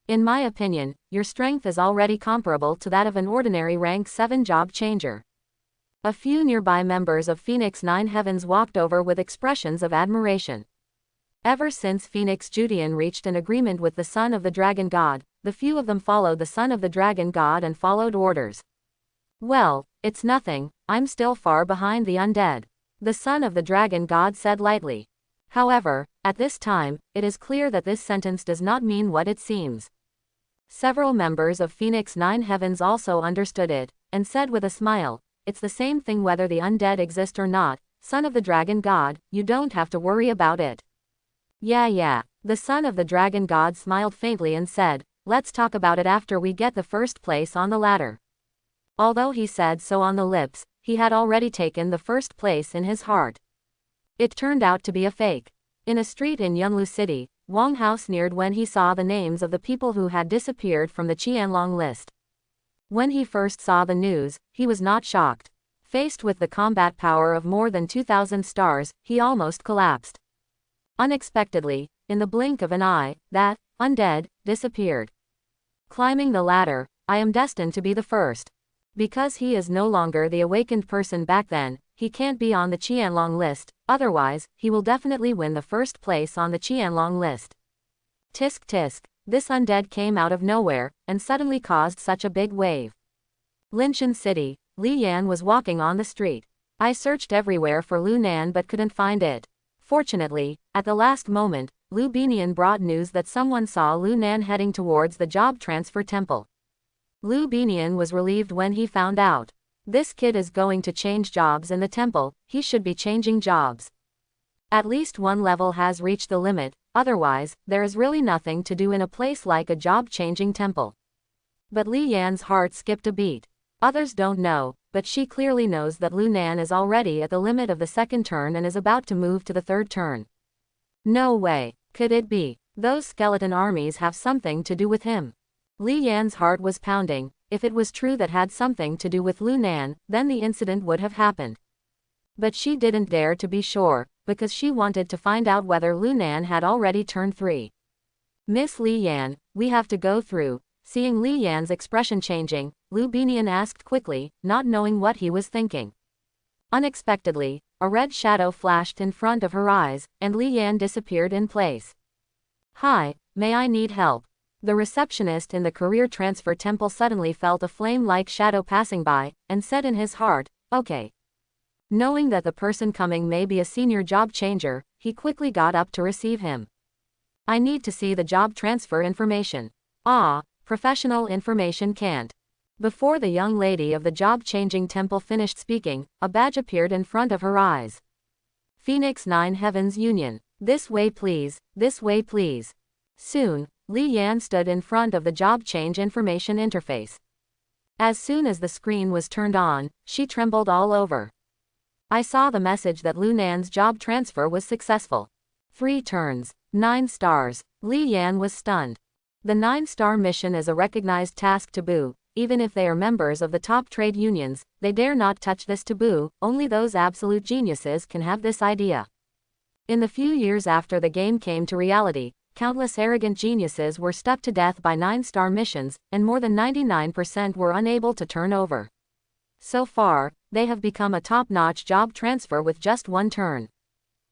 In my opinion, your strength is already comparable to that of an ordinary rank 7 job changer. A few nearby members of Phoenix 9 Heavens walked over with expressions of admiration. Ever since Phoenix Judean reached an agreement with the Son of the Dragon God, the few of them followed the Son of the Dragon God and followed orders. Well, it's nothing, I'm still far behind the undead, the Son of the Dragon God said lightly. However, at this time, it is clear that this sentence does not mean what it seems. Several members of Phoenix 9 Heavens also understood it, and said with a smile, it's the same thing whether the undead exist or not, Son of the Dragon God, you don't have to worry about it. Yeah, the Son of the Dragon God smiled faintly and said, let's talk about it after we get the first place on the ladder. Although he said so on the lips, he had already taken the first place in his heart. It turned out to be a fake. In a street in Yunlu City, Wang Hao sneered when he saw the names of the people who had disappeared from the Qianlong list. When he first saw the news, he was not shocked. Faced with the combat power of more than 2,000 stars, he almost collapsed. Unexpectedly, in the blink of an eye, that undead disappeared. Climbing the ladder, I am destined to be the first. Because he is no longer the awakened person back then, he can't be on the Qianlong list, otherwise, he will definitely win the first place on the Qianlong list. Tisk tisk, this undead came out of nowhere, and suddenly caused such a big wave. Linshan City, Li Yan was walking on the street. I searched everywhere for Lu Nan but couldn't find it. Fortunately, at the last moment, Lu Binian brought news that someone saw Lu Nan heading towards the job transfer temple. Lu Binian was relieved when he found out. This kid is going to change jobs in the temple, he should be changing jobs. At least one level has reached the limit, otherwise, there is really nothing to do in a place like a job-changing temple. But Li Yan's heart skipped a beat. Others don't know, but she clearly knows that Lu Nan is already at the limit of the second turn and is about to move to the third turn. No way, could it be? Those skeleton armies have something to do with him. Li Yan's heart was pounding. If it was true that had something to do with Lu Nan, then the incident would have happened. But she didn't dare to be sure, because she wanted to find out whether Lu Nan had already turned 3. Miss Li Yan, we have to go through. Seeing Li Yan's expression changing, Lu Binian asked quickly, not knowing what he was thinking. Unexpectedly, a red shadow flashed in front of her eyes, and Li Yan disappeared in place. Hi, may I need help? The receptionist in the career transfer temple suddenly felt a flame-like shadow passing by, and said in his heart, "Okay." Knowing that the person coming may be a senior job changer, he quickly got up to receive him. "I need to see the job transfer information." "Ah, professional information can't." Before the young lady of the job-changing temple finished speaking, a badge appeared in front of her eyes. Phoenix 9 Heavens Union. "This way please, this way please." Soon, Li Yan stood in front of the job change information interface. As soon as the screen was turned on, she trembled all over. "I saw the message that Lunan's job transfer was successful. 3 turns, 9 stars. Li Yan was stunned. The 9-star mission is a recognized task taboo. Even if they are members of the top trade unions, they dare not touch this taboo. Only those absolute geniuses can have this idea. In the few years after the game came to reality, countless arrogant geniuses were stuck to death by 9-star missions, and more than 99% were unable to turn over. So far, they have become a top-notch job transfer with just 1 turn.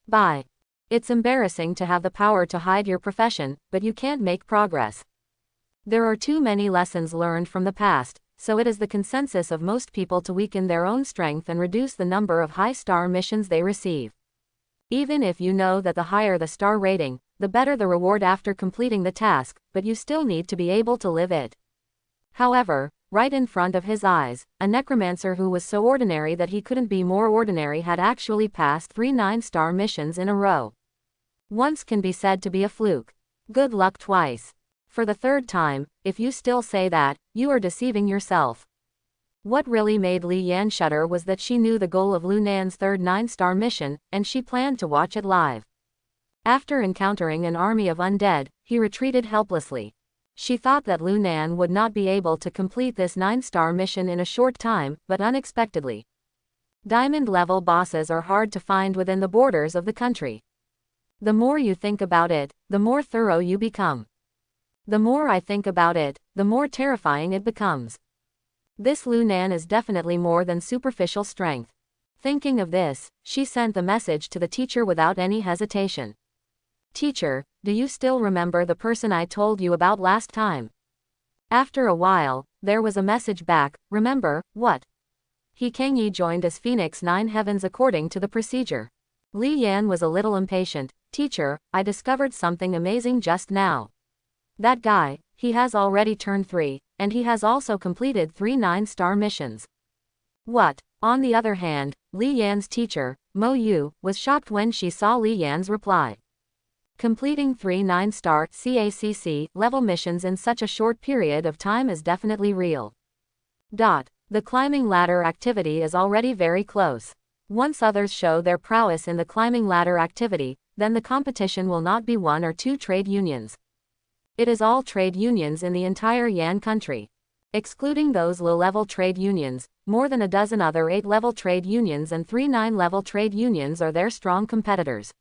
Bye. It's embarrassing to have the power to hide your profession, but you can't make progress. There are too many lessons learned from the past, so it is the consensus of most people to weaken their own strength and reduce the number of high-star missions they receive. Even if you know that the higher the star rating, the better the reward after completing the task, but you still need to be able to live it. However, right in front of his eyes, a necromancer who was so ordinary that he couldn't be more ordinary had actually passed 3 9-star missions in a row. Once can be said to be a fluke. Good luck twice. For the 3rd time, if you still say that, you are deceiving yourself. What really made Li Yan shudder was that she knew the goal of Lunan's 3rd 9-star mission, and she planned to watch it live. After encountering an army of undead, he retreated helplessly. She thought that Lunan would not be able to complete this 9-star mission in a short time, but unexpectedly. Diamond-level bosses are hard to find within the borders of the country. The more you think about it, the more thorough you become. The more I think about it, the more terrifying it becomes. This Lunan is definitely more than superficial strength. Thinking of this, she sent the message to the teacher without any hesitation. "Teacher, do you still remember the person I told you about last time?" After a while, there was a message back, "Remember, what?" He Kangyi joined as Phoenix 9 Heavens according to the procedure. Li Yan was a little impatient. "Teacher, I discovered something amazing just now. That guy, he has already turned 3, and he has also completed 3 9-star missions." "What?" On the other hand, Li Yan's teacher, Mo Yu, was shocked when she saw Li Yan's reply. Completing 3 9-star CACC level missions in such a short period of time is definitely real. The climbing ladder activity is already very close. Once others show their prowess in the climbing ladder activity, then the competition will not be 1 or 2 trade unions. It is all trade unions in the entire Yan country. Excluding those low-level trade unions, more than a dozen other 8-level trade unions and 3 9-level trade unions are their strong competitors.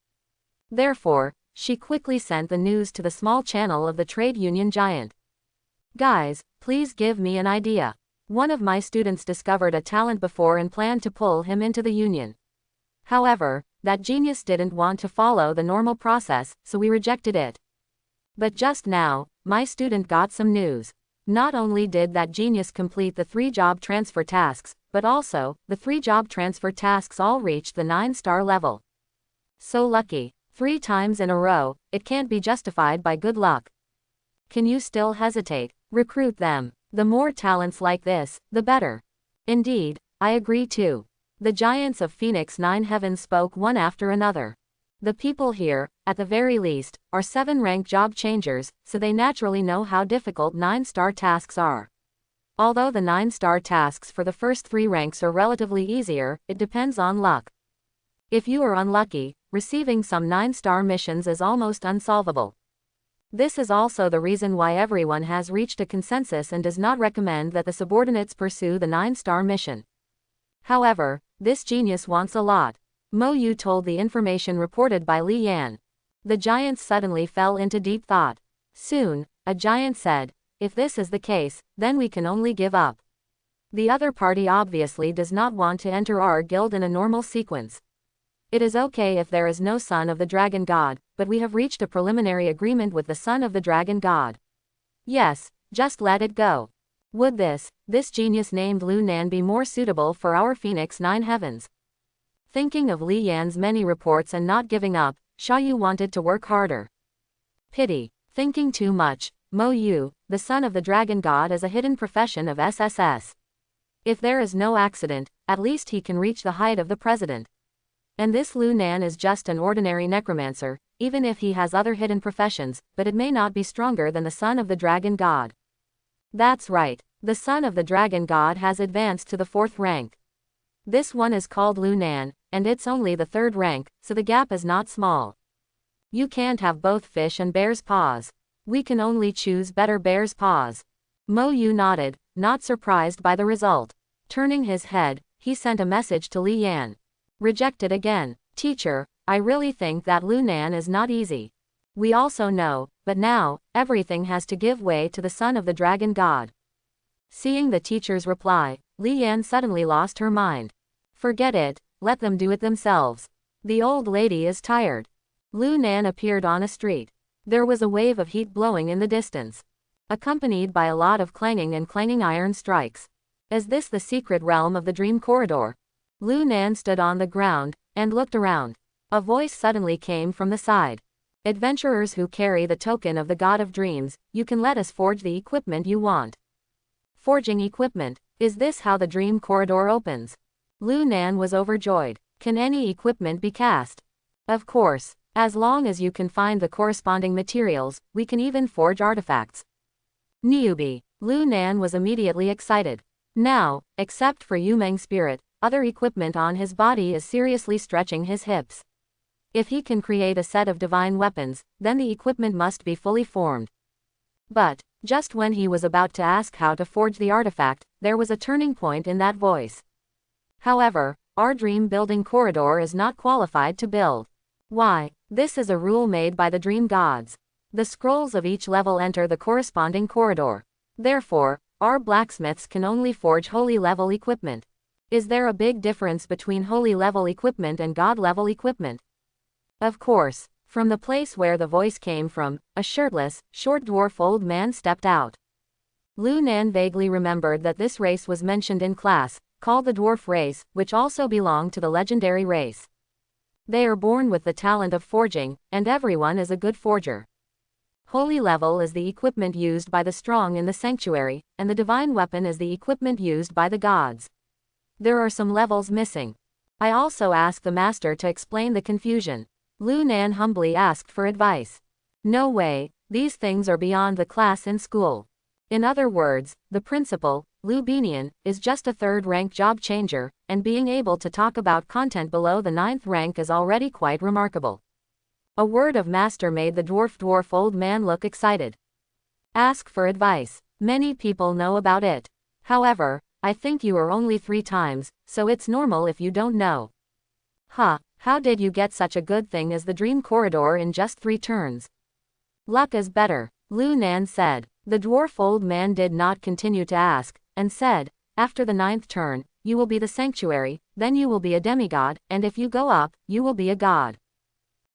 Therefore, she quickly sent the news to the small channel of the trade union giant. "Guys, please give me an idea. One of my students discovered a talent before and planned to pull him into the union. However, that genius didn't want to follow the normal process, so we rejected it. But just now, my student got some news. Not only did that genius complete the 3 job transfer tasks, but also, the 3 job transfer tasks all reached the 9-star level. So lucky. 3 times in a row, it can't be justified by good luck. Can you still hesitate? Recruit them. The more talents like this, the better." "Indeed, I agree too." The giants of Phoenix 9 Heavens spoke one after another. The people here, at the very least, are 7-rank job changers, so they naturally know how difficult 9-star tasks are. Although the 9-star tasks for the first 3 ranks are relatively easier, it depends on luck. If you are unlucky, receiving some 9-star missions is almost unsolvable. This is also the reason why everyone has reached a consensus and does not recommend that the subordinates pursue the 9-star mission. However, this genius wants a lot. Mo Yu told the information reported by Li Yan. The giants suddenly fell into deep thought. Soon, a giant said, "If this is the case, then we can only give up. The other party obviously does not want to enter our guild in a normal sequence. It is okay if there is no son of the dragon god, but we have reached a preliminary agreement with the son of the dragon god. Yes, just let it go. Would this genius named Lu Nan be more suitable for our Phoenix 9 heavens? Thinking of Li Yan's many reports and not giving up, Sha Yu wanted to work harder. Pity. Thinking too much. Mo Yu, the son of the dragon god, is a hidden profession of SSS. If there is no accident, at least he can reach the height of the president. And this Lu Nan is just an ordinary necromancer, even if he has other hidden professions, but it may not be stronger than the son of the dragon god. That's right, the son of the dragon god has advanced to the 4th rank. This one is called Lu Nan, and it's only the 3rd rank, so the gap is not small. You can't have both fish and bear's paws. We can only choose better bear's paws. Mo Yu nodded, not surprised by the result. Turning his head, he sent a message to Li Yan. Rejected again. Teacher, I really think that Lu Nan is not easy. We also know, but now, everything has to give way to the son of the dragon god. Seeing the teacher's reply, Li Yan suddenly lost her mind. Forget it, let them do it themselves. The old lady is tired. Lu Nan appeared on a street. There was a wave of heat blowing in the distance, accompanied by a lot of clanging and clanging iron strikes. Is this the secret realm of the dream corridor? Lu Nan stood on the ground, and looked around. A voice suddenly came from the side. Adventurers who carry the token of the god of dreams, you can let us forge the equipment you want. Forging equipment. Is this how the dream corridor opens? Lu Nan was overjoyed. Can any equipment be cast? Of course. As long as you can find the corresponding materials, we can even forge artifacts. Newbie. Lu Nan was immediately excited. Now, except for Yumeng spirit, other equipment on his body is seriously stretching his hips. If he can create a set of divine weapons, then the equipment must be fully formed. But, just when he was about to ask how to forge the artifact, there was a turning point in that voice. However, our dream building corridor is not qualified to build. Why? This is a rule made by the dream gods. The scrolls of each level enter the corresponding corridor. Therefore, our blacksmiths can only forge holy level equipment. Is there a big difference between holy level equipment and god level equipment? Of course. From the place where the voice came from, a shirtless, short dwarf old man stepped out. Lu Nan vaguely remembered that this race was mentioned in class, called the dwarf race, which also belonged to the legendary race. They are born with the talent of forging, and everyone is a good forger. Holy level is the equipment used by the strong in the sanctuary, and the divine weapon is the equipment used by the gods. There are some levels missing. I also asked the master to explain the confusion. Lu Nan humbly asked for advice. No way, these things are beyond the class in school. In other words, the principal, Lu Binian, is just a 3rd rank job changer, and being able to talk about content below the 9th rank is already quite remarkable. A word of master made the dwarf old man look excited. Ask for advice. Many people know about it. However, I think you are only 3 times, so it's normal if you don't know. Huh, how did you get such a good thing as the dream corridor in just 3 turns? Luck is better, Lu Nan said. The dwarf old man did not continue to ask, and said, after the 9th turn, you will be the sanctuary, then you will be a demigod, and if you go up, you will be a god.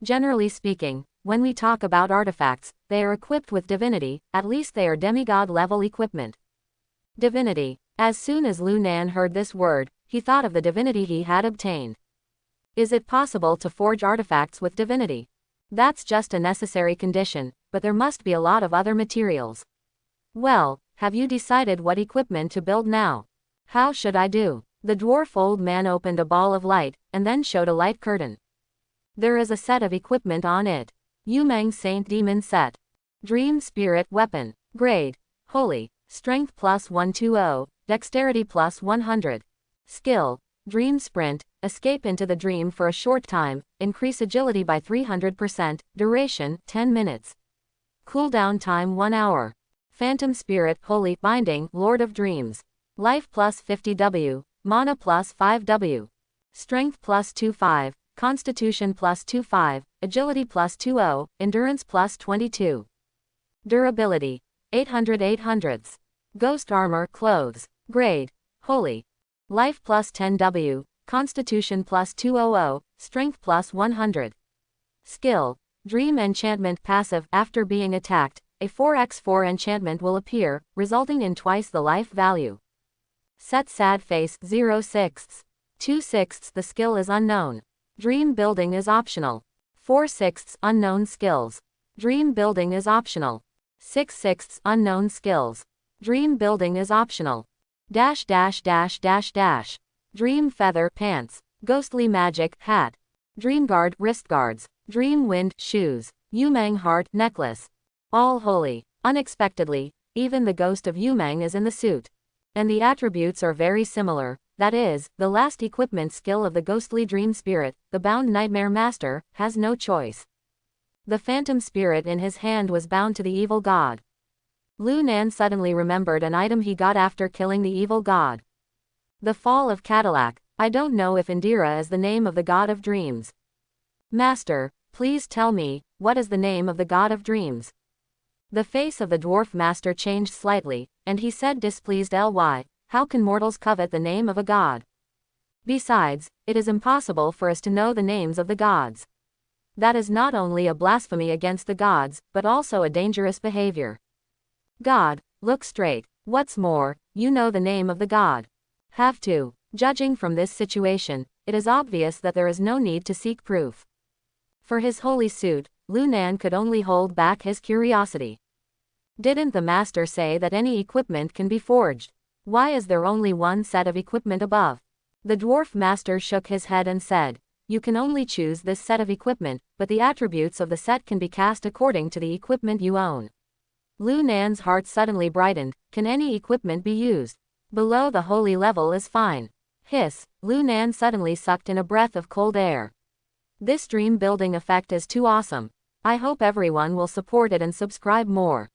Generally speaking, when we talk about artifacts, they are equipped with divinity, at least they are demigod level equipment. Divinity. As soon as Lu Nan heard this word, he thought of the divinity he had obtained. Is it possible to forge artifacts with divinity? That's just a necessary condition, but there must be a lot of other materials. Well, have you decided what equipment to build now? How should I do? The dwarf old man opened a ball of light, and then showed a light curtain. There is a set of equipment on it. Yumeng Saint Demon Set. Dream Spirit Weapon. Grade. Holy. Strength plus 120, Dexterity plus 100. Skill. Dream Sprint. Escape into the dream for a short time, increase agility by 300%, duration 10 minutes. Cooldown time 1 hour. Phantom Spirit Holy Binding Lord of Dreams. Life plus 50W, Mana plus 5W. Strength plus 25, Constitution plus 25, Agility plus 20, Endurance plus 22. Durability. 800/800. Ghost Armor Clothes. Grade. Holy. Life plus 10W, Constitution plus 200, Strength plus 100. Skill. Dream Enchantment Passive. After being attacked, a 4x4 enchantment will appear, resulting in twice the life value. Set sad face 0/6. 2/6 the skill is unknown. Dream building is optional. 4/6 unknown skills. Dream building is optional. 6/6 unknown skills. Dream building is optional. Dash dash dash dash dash. Dream feather pants. Ghostly magic hat. Dream guard wrist guards. Dream wind shoes. Yumang heart necklace. All holy. Unexpectedly, even the ghost of Yumang is in the suit. And the attributes are very similar, that is, the last equipment skill of the ghostly dream spirit, the bound nightmare master, has no choice. The phantom spirit in his hand was bound to the evil god. Lu Nan suddenly remembered an item he got after killing the evil god. The Fall of Cadillac. I don't know if Indira is the name of the god of dreams. Master, please tell me, what is the name of the god of dreams? The face of the dwarf master changed slightly, and he said displeased, "Ly, how can mortals covet the name of a god? Besides, it is impossible for us to know the names of the gods. That is not only a blasphemy against the gods, but also a dangerous behavior. God, look straight. What's more, you know the name of the god. Have to. Judging from this situation, it is obvious that there is no need to seek proof." For his holy suit, Lu Nan could only hold back his curiosity. Didn't the master say that any equipment can be forged? Why is there only one set of equipment above? The dwarf master shook his head and said, "You can only choose this set of equipment, but the attributes of the set can be cast according to the equipment you own." Lu Nan's heart suddenly brightened. Can any equipment be used? Below the holy level is fine. Hiss, Lu Nan suddenly sucked in a breath of cold air. This dream building effect is too awesome. I hope everyone will support it and subscribe more.